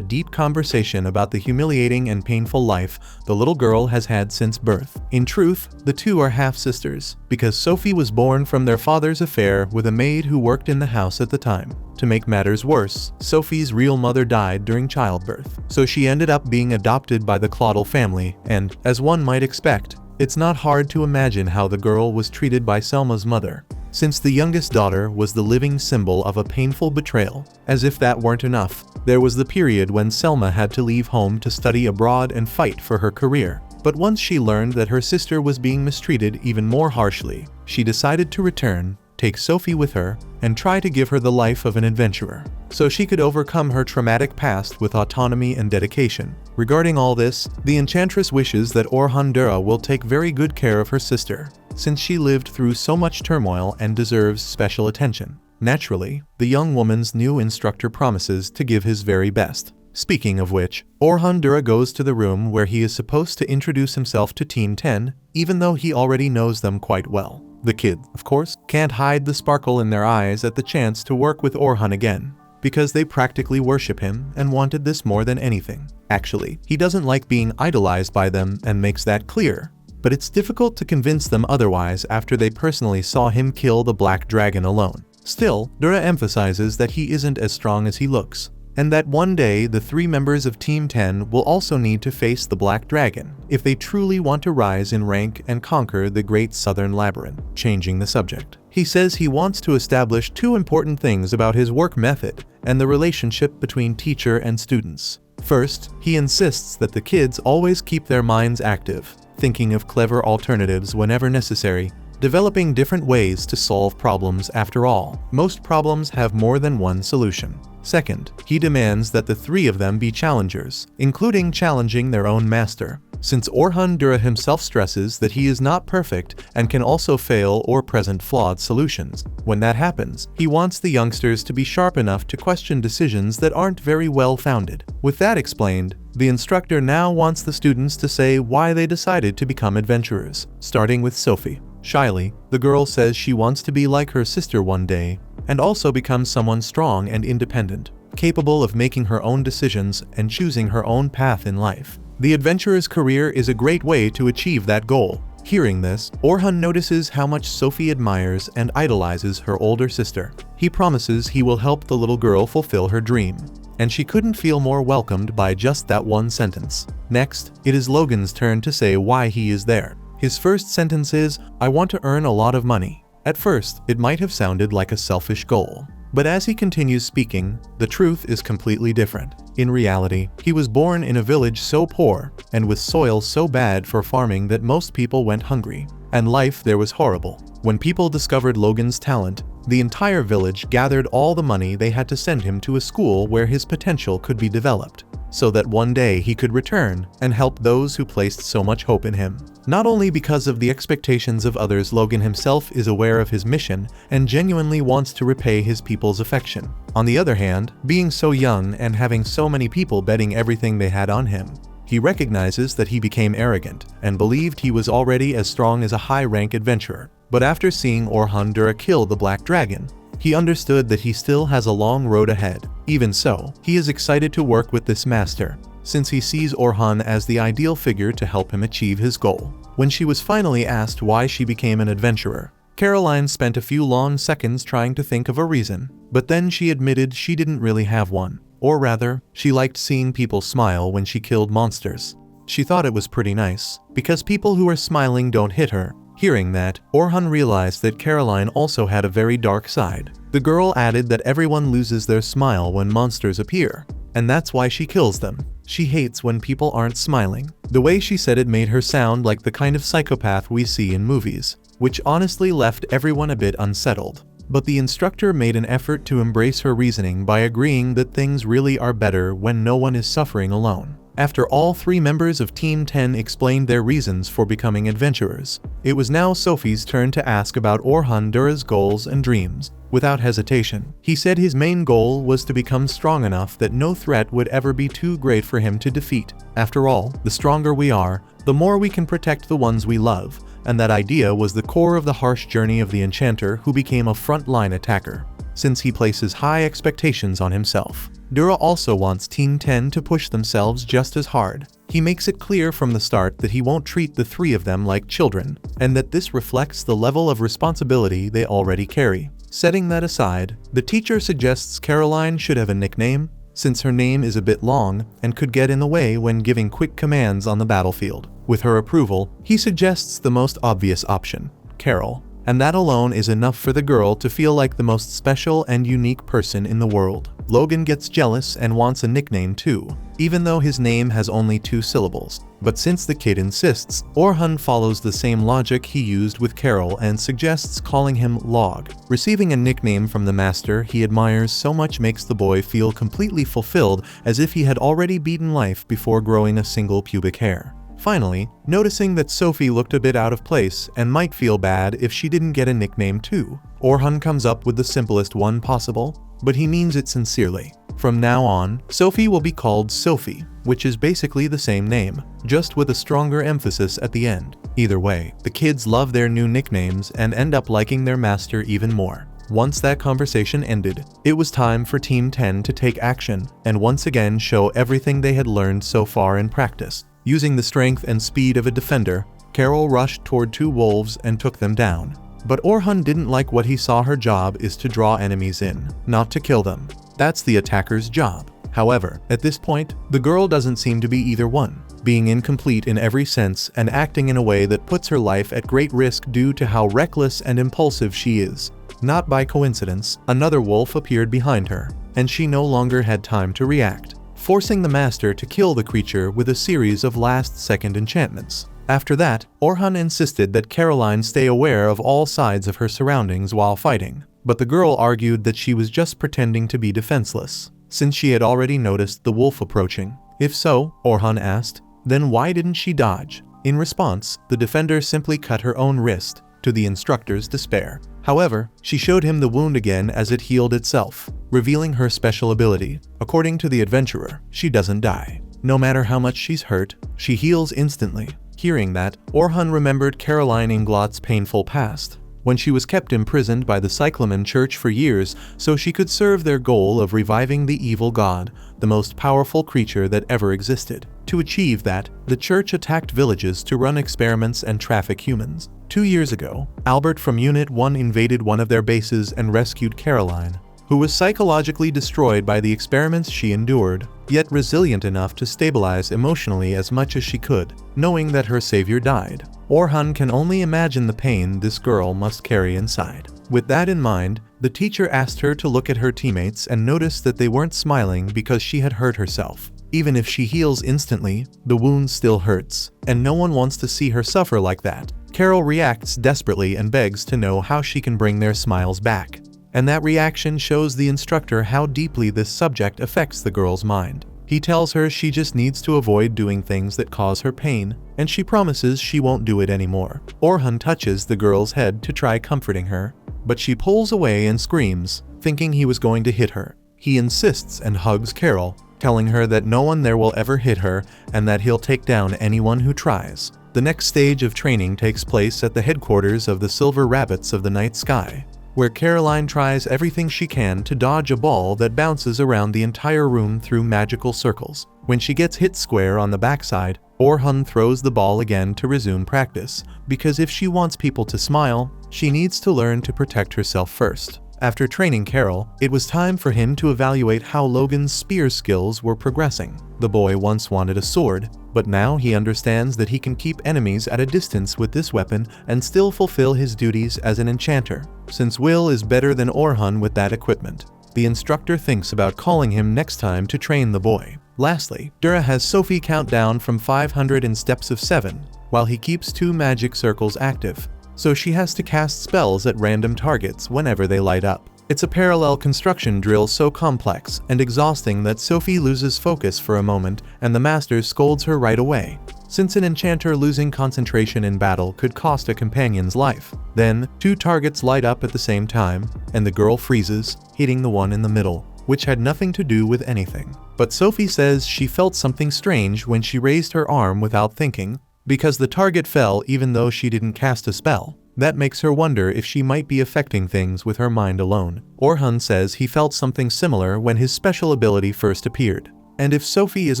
deep conversation about the humiliating and painful life the little girl has had since birth. In truth, the two are half-sisters, because Sophie was born from their father's affair with a maid who worked in the house at the time. To make matters worse, Sophie's real mother died during childbirth, so she ended up being adopted by the Claudel family, and, as one might expect, it's not hard to imagine how the girl was treated by Selma's mother, since the youngest daughter was the living symbol of a painful betrayal. As if that weren't enough, there was the period when Selma had to leave home to study abroad and fight for her career. But once she learned that her sister was being mistreated even more harshly, she decided to return, take Sophie with her, and try to give her the life of an adventurer, so she could overcome her traumatic past with autonomy and dedication. Regarding all this, the enchantress wishes that Orhan Dura will take very good care of her sister, since she lived through so much turmoil and deserves special attention. Naturally, the young woman's new instructor promises to give his very best. Speaking of which, Orhan Dura goes to the room where he is supposed to introduce himself to Team 10, even though he already knows them quite well. The kids, of course, can't hide the sparkle in their eyes at the chance to work with Orhan again, because they practically worship him and wanted this more than anything. Actually, he doesn't like being idolized by them and makes that clear, but it's difficult to convince them otherwise after they personally saw him kill the Black Dragon alone. Still, Dura emphasizes that he isn't as strong as he looks, and that one day the three members of Team 10 will also need to face the Black Dragon if they truly want to rise in rank and conquer the Great Southern Labyrinth. Changing the subject, he says he wants to establish two important things about his work method and the relationship between teacher and students. First, he insists that the kids always keep their minds active, thinking of clever alternatives whenever necessary, developing different ways to solve problems. After all, most problems have more than one solution. Second, he demands that the three of them be challengers, including challenging their own master, since Orhan Dura himself stresses that he is not perfect and can also fail or present flawed solutions. When that happens, he wants the youngsters to be sharp enough to question decisions that aren't very well founded. With that explained, the instructor now wants the students to say why they decided to become adventurers, starting with Sophie. Shyly, the girl says she wants to be like her sister one day, and also become someone strong and independent, capable of making her own decisions and choosing her own path in life. The adventurer's career is a great way to achieve that goal. Hearing this, Orhan notices how much Sophie admires and idolizes her older sister. He promises he will help the little girl fulfill her dream, and she couldn't feel more welcomed by just that one sentence. Next, it is Logan's turn to say why he is there. His first sentence is, "I want to earn a lot of money." At first, it might have sounded like a selfish goal, but as he continues speaking, the truth is completely different. In reality, he was born in a village so poor and with soil so bad for farming that most people went hungry, and life there was horrible. When people discovered Logan's talent, the entire village gathered all the money they had to send him to a school where his potential could be developed, so that one day he could return and help those who placed so much hope in him. Not only because of the expectations of others, Logan himself is aware of his mission and genuinely wants to repay his people's affection. On the other hand, being so young and having so many people betting everything they had on him, he recognizes that he became arrogant and believed he was already as strong as a high-rank adventurer. But after seeing Orhan Dura kill the Black Dragon, he understood that he still has a long road ahead. Even so, he is excited to work with this master, since he sees Orhan as the ideal figure to help him achieve his goal. When she was finally asked why she became an adventurer, Caroline spent a few long seconds trying to think of a reason, but then she admitted she didn't really have one. Or rather, she liked seeing people smile when she killed monsters. She thought it was pretty nice, because people who are smiling don't hit her. Hearing that, Orhan realized that Caroline also had a very dark side. The girl added that everyone loses their smile when monsters appear, and that's why she kills them. She hates when people aren't smiling. The way she said it made her sound like the kind of psychopath we see in movies, which honestly left everyone a bit unsettled. But the instructor made an effort to embrace her reasoning by agreeing that things really are better when no one is suffering alone. After all three members of Team 10 explained their reasons for becoming adventurers, it was now Sophie's turn to ask about Orhan Dura's goals and dreams. Without hesitation, he said his main goal was to become strong enough that no threat would ever be too great for him to defeat. After all, the stronger we are, the more we can protect the ones we love, and that idea was the core of the harsh journey of the enchanter who became a front-line attacker. since he places high expectations on himself. Dura also wants Team 10 to push themselves just as hard. He makes it clear from the start that he won't treat the three of them like children, and that this reflects the level of responsibility they already carry. Setting that aside, the teacher suggests Caroline should have a nickname, since her name is a bit long and could get in the way when giving quick commands on the battlefield. With her approval, he suggests the most obvious option, Carol, and that alone is enough for the girl to feel like the most special and unique person in the world. Logan gets jealous and wants a nickname too, even though his name has only 2 syllables. But since the kid insists, Orhan follows the same logic he used with Carol and suggests calling him Log. Receiving a nickname from the master he admires so much makes the boy feel completely fulfilled, as if he had already beaten life before growing a single pubic hair. Finally, noticing that Sophie looked a bit out of place and might feel bad if she didn't get a nickname too, Orhan comes up with the simplest one possible, but he means it sincerely. From now on, Sophie will be called Sophie, which is basically the same name, just with a stronger emphasis at the end. Either way, the kids love their new nicknames and end up liking their master even more. Once that conversation ended, it was time for Team 10 to take action and once again show everything they had learned so far in practice. Using the strength and speed of a defender, Carol rushed toward 2 wolves and took them down. But Orhan didn't like what he saw. Her job is to draw enemies in, not to kill them. That's the attacker's job. However, at this point, the girl doesn't seem to be either one, being incomplete in every sense and acting in a way that puts her life at great risk due to how reckless and impulsive she is. Not by coincidence, another wolf appeared behind her, and she no longer had time to react, forcing the master to kill the creature with a series of last-second enchantments. After that, Orhan insisted that Caroline stay aware of all sides of her surroundings while fighting, but the girl argued that she was just pretending to be defenseless, since she had already noticed the wolf approaching. If so, Orhan asked, then why didn't she dodge? In response, the defender simply cut her own wrist, to the instructor's despair. However, she showed him the wound again as it healed itself, revealing her special ability. According to the adventurer, she doesn't die. No matter how much she's hurt, she heals instantly. Hearing that, Orhan remembered Caroline Inglot's painful past, when she was kept imprisoned by the Cyclamen Church for years so she could serve their goal of reviving the evil god, the most powerful creature that ever existed. To achieve that, the church attacked villages to run experiments and traffic humans. 2 years ago, Albert from Unit 1 invaded one of their bases and rescued Caroline, who was psychologically destroyed by the experiments she endured, yet resilient enough to stabilize emotionally as much as she could, knowing that her savior died. Orhan can only imagine the pain this girl must carry inside. With that in mind, the teacher asked her to look at her teammates and notice that they weren't smiling because she had hurt herself. Even if she heals instantly, the wound still hurts, and no one wants to see her suffer like that. Carol reacts desperately and begs to know how she can bring their smiles back. And that reaction shows the instructor how deeply this subject affects the girl's mind. He tells her she just needs to avoid doing things that cause her pain, and she promises she won't do it anymore. Orhan touches the girl's head to try comforting her, but she pulls away and screams, thinking he was going to hit her. He insists and hugs Carol, telling her that no one there will ever hit her and that he'll take down anyone who tries. The next stage of training takes place at the headquarters of the Silver Rabbits of the Night Sky, where Caroline tries everything she can to dodge a ball that bounces around the entire room through magical circles. When she gets hit square on the backside, Orhan throws the ball again to resume practice, because if she wants people to smile, she needs to learn to protect herself first. After training Carol, it was time for him to evaluate how Logan's spear skills were progressing. The boy once wanted a sword, but now he understands that he can keep enemies at a distance with this weapon and still fulfill his duties as an enchanter, since Will is better than Orhan with that equipment. The instructor thinks about calling him next time to train the boy. Lastly, Dura has Sophie count down from 500 in steps of 7, while he keeps 2 magic circles active, so she has to cast spells at random targets whenever they light up. It's a parallel construction drill so complex and exhausting that Sophie loses focus for a moment and the master scolds her right away, since an enchanter losing concentration in battle could cost a companion's life. Then, 2 targets light up at the same time, and the girl freezes, hitting the one in the middle, which had nothing to do with anything. But Sophie says she felt something strange when she raised her arm without thinking, because the target fell even though she didn't cast a spell. That makes her wonder if she might be affecting things with her mind alone. Orhan says he felt something similar when his special ability first appeared. And if Sophie is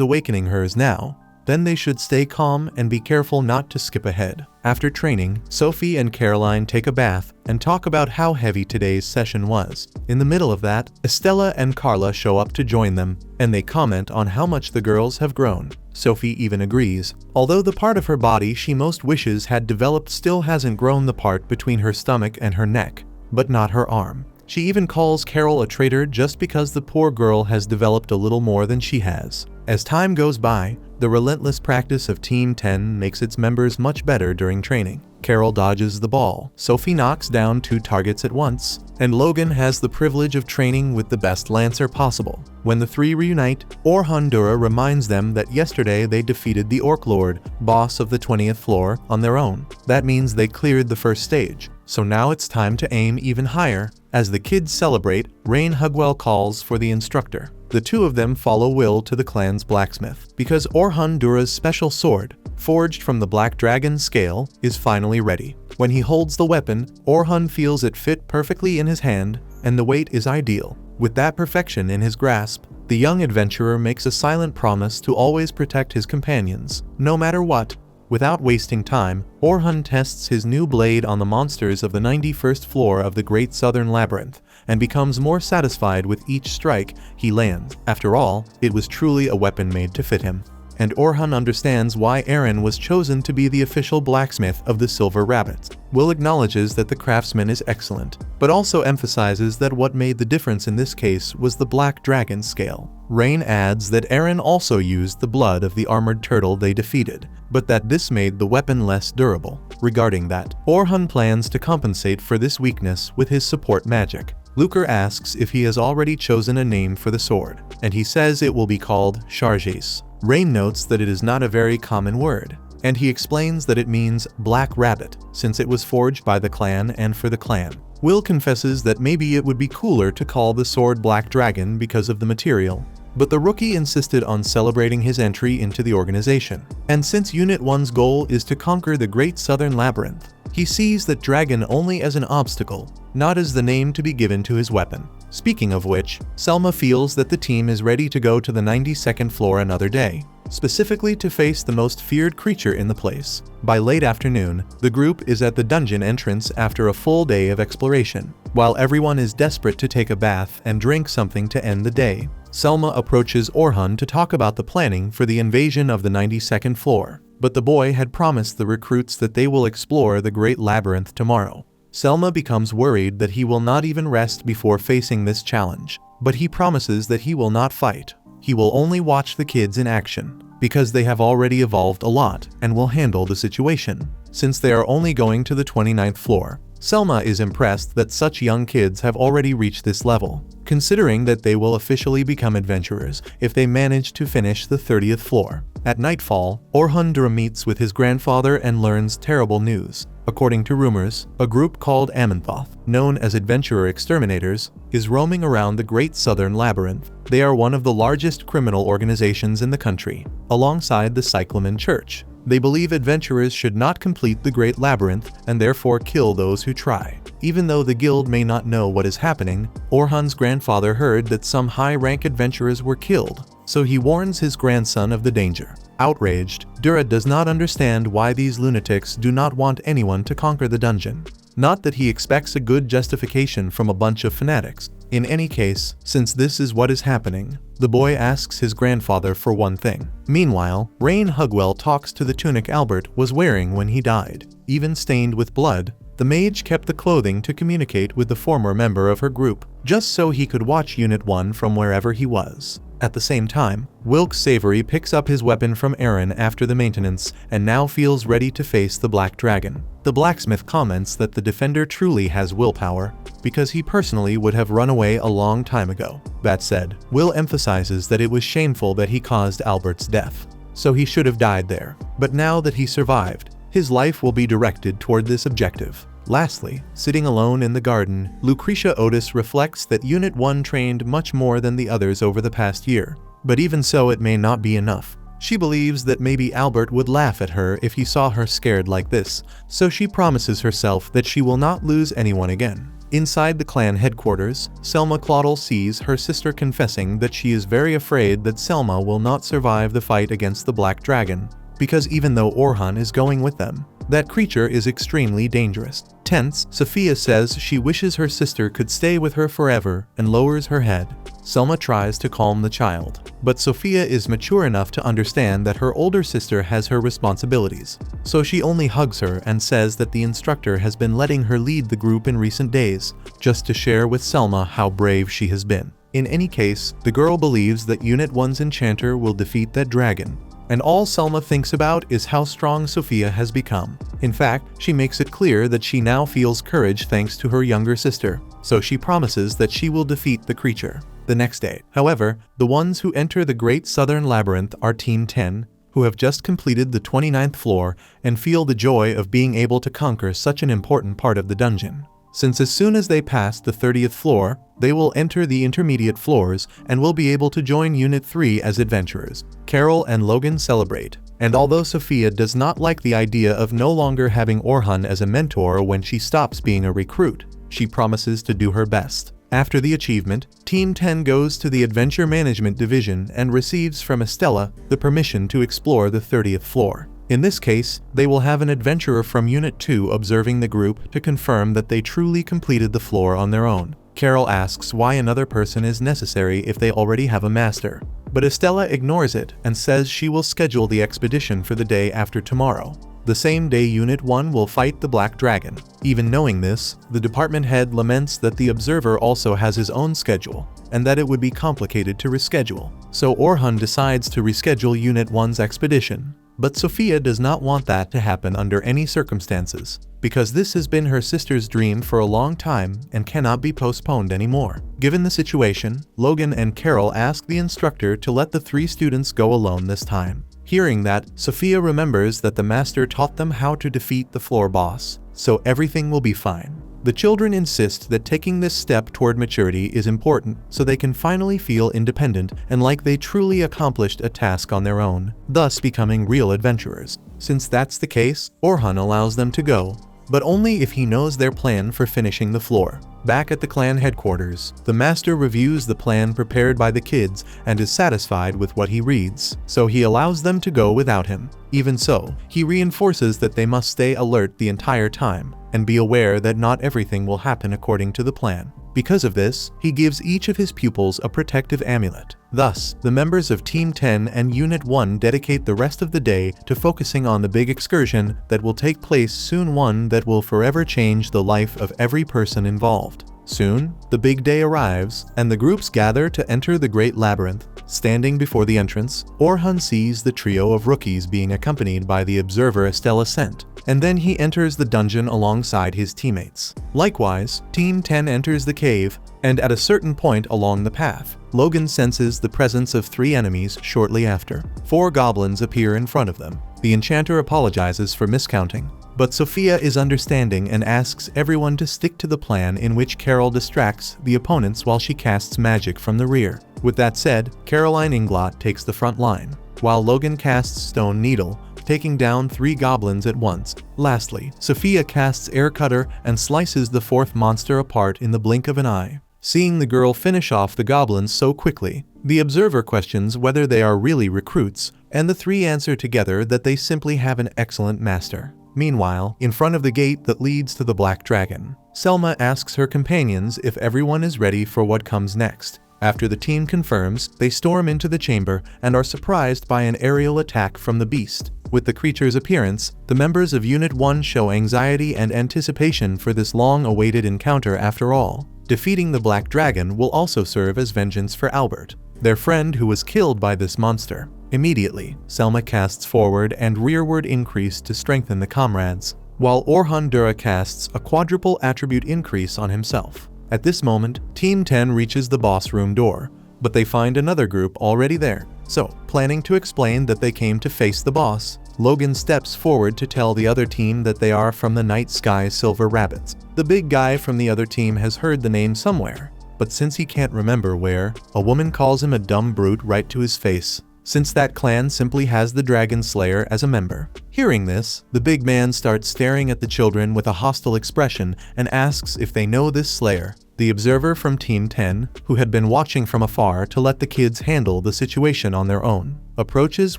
awakening hers now, then they should stay calm and be careful not to skip ahead. After training, Sophie and Caroline take a bath and talk about how heavy today's session was. In the middle of that, Estella and Carla show up to join them, and they comment on how much the girls have grown. Sophie even agrees, although the part of her body she most wishes had developed still hasn't grown, the part between her stomach and her neck, but not her arm. She even calls Carol a traitor just because the poor girl has developed a little more than she has. As time goes by, the relentless practice of Team 10 makes its members much better during training. Carol dodges the ball, Sophie knocks down 2 targets at once, and Logan has the privilege of training with the best lancer possible. When the 3 reunite, Orhan Dura reminds them that yesterday they defeated the Orc Lord, boss of the 20th floor, on their own. That means they cleared the first stage, so now it's time to aim even higher. As the kids celebrate, Rain Hugwell calls for the instructor. The 2 of them follow Will to the clan's blacksmith, because Orhan Dura's special sword, forged from the Black Dragon scale, is finally ready. When he holds the weapon, Orhan feels it fit perfectly in his hand, and the weight is ideal. With that perfection in his grasp, the young adventurer makes a silent promise to always protect his companions, no matter what. Without wasting time, Orhan tests his new blade on the monsters of the 91st floor of the Great Southern Labyrinth, and becomes more satisfied with each strike he lands. After all, it was truly a weapon made to fit him. And Orhan understands why Aaron was chosen to be the official blacksmith of the Silver Rabbits. Will acknowledges that the craftsman is excellent, but also emphasizes that what made the difference in this case was the Black Dragon scale. Rain adds that Aaron also used the blood of the armored turtle they defeated, but that this made the weapon less durable. Regarding that, Orhan plans to compensate for this weakness with his support magic. Luker asks if he has already chosen a name for the sword, and he says it will be called Charges. Rain notes that it is not a very common word, and he explains that it means Black Rabbit, since it was forged by the clan and for the clan. Will confesses that maybe it would be cooler to call the sword Black Dragon because of the material, but the rookie insisted on celebrating his entry into the organization. And since Unit 1's goal is to conquer the Great Southern Labyrinth, he sees that dragon only as an obstacle, not as the name to be given to his weapon. Speaking of which, Selma feels that the team is ready to go to the 92nd floor another day, specifically to face the most feared creature in the place. By late afternoon, the group is at the dungeon entrance after a full day of exploration. While everyone is desperate to take a bath and drink something to end the day, Selma approaches Orhan to talk about the planning for the invasion of the 92nd floor, but the boy had promised the recruits that they will explore the Great Labyrinth tomorrow. Selma becomes worried that he will not even rest before facing this challenge, but he promises that he will not fight. He will only watch the kids in action, because they have already evolved a lot and will handle the situation, since they are only going to the 29th floor. Selma is impressed that such young kids have already reached this level, considering that they will officially become adventurers if they manage to finish the 30th floor. At nightfall, Orhan Dura meets with his grandfather and learns terrible news. According to rumors, a group called Amanthoth, known as Adventurer Exterminators, is roaming around the Great Southern Labyrinth. They are one of the largest criminal organizations in the country, alongside the Cyclamen Church. They believe adventurers should not complete the Great Labyrinth and therefore kill those who try. Even though the guild may not know what is happening, Orhan's grandfather heard that some high-rank adventurers were killed, so he warns his grandson of the danger. Outraged, Dura does not understand why these lunatics do not want anyone to conquer the dungeon. Not that he expects a good justification from a bunch of fanatics. In any case, since this is what is happening, the boy asks his grandfather for one thing. Meanwhile, Rain Hugwell talks to the tunic Albert was wearing when he died. Even stained with blood, the mage kept the clothing to communicate with the former member of her group, just so he could watch Unit 1 from wherever he was. At the same time, Wilkes Savory picks up his weapon from Aaron after the maintenance and now feels ready to face the Black Dragon. The blacksmith comments that the defender truly has willpower, because he personally would have run away a long time ago. That said, Will emphasizes that it was shameful that he caused Albert's death, so he should have died there. But now that he survived, his life will be directed toward this objective. Lastly, sitting alone in the garden, Lucretia Otis reflects that Unit 1 trained much more than the others over the past year, but even so it may not be enough. She believes that maybe Albert would laugh at her if he saw her scared like this, so she promises herself that she will not lose anyone again. Inside the clan headquarters, Selma Claudel sees her sister confessing that she is very afraid that Selma will not survive the fight against the Black Dragon, because even though Orhan is going with them, that creature is extremely dangerous. Tense, Sophia says she wishes her sister could stay with her forever and lowers her head. Selma tries to calm the child, but Sophia is mature enough to understand that her older sister has her responsibilities, so she only hugs her and says that the instructor has been letting her lead the group in recent days, just to share with Selma how brave she has been. In any case, the girl believes that Unit 1's enchanter will defeat that dragon, and all Selma thinks about is how strong Sophia has become. In fact, she makes it clear that she now feels courage thanks to her younger sister, so she promises that she will defeat the creature. The next day, however, the ones who enter the Great Southern Labyrinth are Team 10, who have just completed the 29th floor and feel the joy of being able to conquer such an important part of the dungeon. Since as soon as they pass the 30th floor, they will enter the intermediate floors and will be able to join Unit 3 as adventurers. Carol and Logan celebrate, and although Sophia does not like the idea of no longer having Orhan as a mentor when she stops being a recruit, she promises to do her best. After the achievement, Team 10 goes to the Adventure Management Division and receives from Estella the permission to explore the 30th floor. In this case, they will have an adventurer from Unit 2 observing the group to confirm that they truly completed the floor on their own. Carol asks why another person is necessary if they already have a master, but Estella ignores it and says she will schedule the expedition for the day after tomorrow, the same day Unit 1 will fight the Black Dragon. Even knowing this, the department head laments that the observer also has his own schedule, and that it would be complicated to reschedule. So Orhan decides to reschedule Unit 1's expedition. But Sophia does not want that to happen under any circumstances, because this has been her sister's dream for a long time and cannot be postponed anymore. Given the situation, Logan and Carol ask the instructor to let the 3 students go alone this time. Hearing that, Sophia remembers that the master taught them how to defeat the floor boss, so everything will be fine. The children insist that taking this step toward maturity is important so they can finally feel independent and like they truly accomplished a task on their own, thus becoming real adventurers. Since that's the case, Orhan allows them to go, but only if he knows their plan for finishing the floor. Back at the clan headquarters, the master reviews the plan prepared by the kids and is satisfied with what he reads, so he allows them to go without him. Even so, he reinforces that they must stay alert the entire time and be aware that not everything will happen according to the plan. Because of this, he gives each of his pupils a protective amulet. Thus, the members of Team 10 and Unit 1 dedicate the rest of the day to focusing on the big excursion that will take place soon, one that will forever change the life of every person involved. Soon, the big day arrives, and the groups gather to enter the Great Labyrinth. Standing before the entrance, Orhan sees the trio of rookies being accompanied by the observer Estella sent, and then he enters the dungeon alongside his teammates. Likewise, Team 10 enters the cave, and at a certain point along the path, Logan senses the presence of 3 enemies shortly after. 4 goblins appear in front of them. The enchanter apologizes for miscounting, but Sophia is understanding and asks everyone to stick to the plan in which Carol distracts the opponents while she casts magic from the rear. With that said, Caroline Inglot takes the front line, while Logan casts Stone Needle, taking down 3 goblins at once. Lastly, Sophia casts Air Cutter and slices the 4th monster apart in the blink of an eye. Seeing the girl finish off the goblins so quickly, the observer questions whether they are really recruits, and the 3 answer together that they simply have an excellent master. Meanwhile, in front of the gate that leads to the Black Dragon, Selma asks her companions if everyone is ready for what comes next. After the team confirms, they storm into the chamber and are surprised by an aerial attack from the beast. With the creature's appearance, the members of Unit 1 show anxiety and anticipation for this long-awaited encounter. After all, defeating the Black Dragon will also serve as vengeance for Albert, their friend who was killed by this monster. Immediately, Selma casts Forward and Rearward Increase to strengthen the comrades, while Orhan Dura casts a quadruple attribute increase on himself. At this moment, Team 10 reaches the boss room door, but they find another group already there. So, planning to explain that they came to face the boss, Logan steps forward to tell the other team that they are from the Night Sky Silver Rabbits. The big guy from the other team has heard the name somewhere, but since he can't remember where, a woman calls him a dumb brute right to his face. since that clan simply has the Dragon Slayer as a member. Hearing this, the big man starts staring at the children with a hostile expression and asks if they know this Slayer. The observer from Team 10, who had been watching from afar to let the kids handle the situation on their own, approaches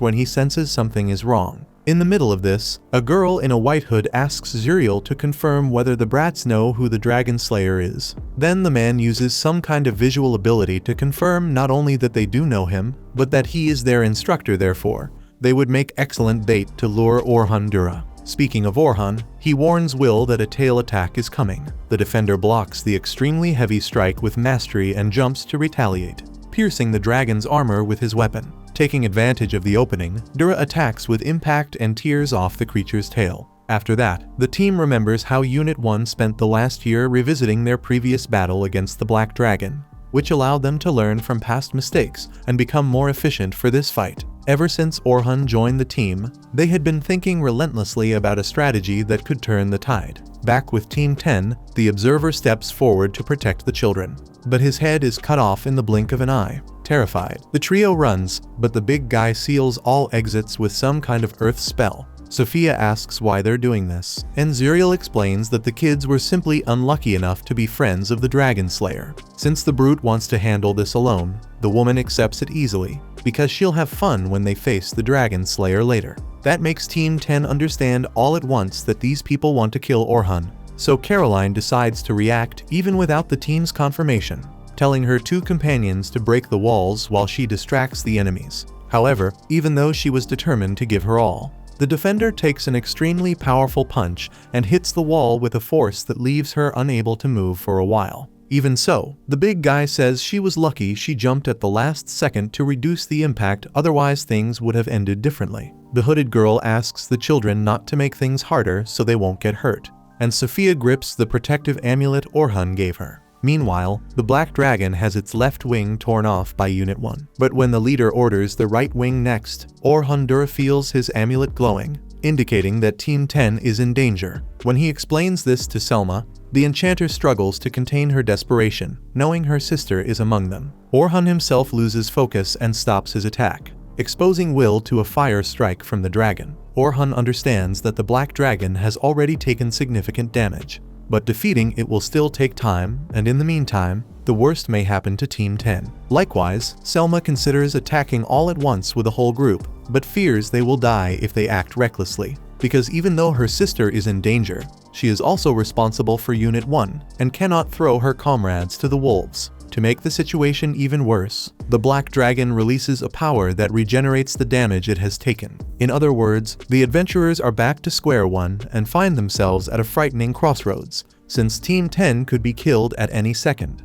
when he senses something is wrong. In the middle of this, a girl in a white hood asks Zuriel to confirm whether the brats know who the Dragon Slayer is. Then the man uses some kind of visual ability to confirm not only that they do know him, but that he is their instructor. Therefore, they would make excellent bait to lure Orhun Dura. Speaking of Orhun, he warns Will that a tail attack is coming. The defender blocks the extremely heavy strike with mastery and jumps to retaliate, piercing the dragon's armor with his weapon. Taking advantage of the opening, Dura attacks with impact and tears off the creature's tail. After that, the team remembers how Unit 1 spent the last year revisiting their previous battle against the Black Dragon, which allowed them to learn from past mistakes and become more efficient for this fight. Ever since Orhun joined the team, they had been thinking relentlessly about a strategy that could turn the tide. Back with Team 10, the observer steps forward to protect the children, but his head is cut off in the blink of an eye. Terrified, the trio runs, but the big guy seals all exits with some kind of earth spell. Sophia asks why they're doing this, and Zuriel explains that the kids were simply unlucky enough to be friends of the Dragon Slayer. Since the brute wants to handle this alone, the woman accepts it easily, because she'll have fun when they face the Dragon Slayer later. That makes Team 10 understand all at once that these people want to kill Orhun, so Caroline decides to react even without the team's confirmation, telling her two companions to break the walls while she distracts the enemies. However, even though she was determined to give her all, the defender takes an extremely powerful punch and hits the wall with a force that leaves her unable to move for a while. Even so, the big guy says she was lucky she jumped at the last second to reduce the impact, otherwise things would have ended differently. The hooded girl asks the children not to make things harder so they won't get hurt, and Sophia grips the protective amulet Orhun gave her. Meanwhile, the Black Dragon has its left wing torn off by Unit 1. But when the leader orders the right wing next, Orhun Dura feels his amulet glowing, indicating that Team 10 is in danger. When he explains this to Selma, the enchanter struggles to contain her desperation, knowing her sister is among them. Orhun himself loses focus and stops his attack, exposing Will to a fire strike from the dragon. Orhun understands that the Black Dragon has already taken significant damage, but defeating it will still take time, and in the meantime, the worst may happen to Team 10. Likewise, Selma considers attacking all at once with a whole group, but fears they will die if they act recklessly, because even though her sister is in danger, she is also responsible for Unit 1 and cannot throw her comrades to the wolves. To make the situation even worse, the Black Dragon releases a power that regenerates the damage it has taken. In other words, the adventurers are back to square one and find themselves at a frightening crossroads, since Team 10 could be killed at any second.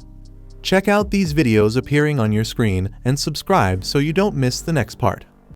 Check out these videos appearing on your screen and subscribe so you don't miss the next part.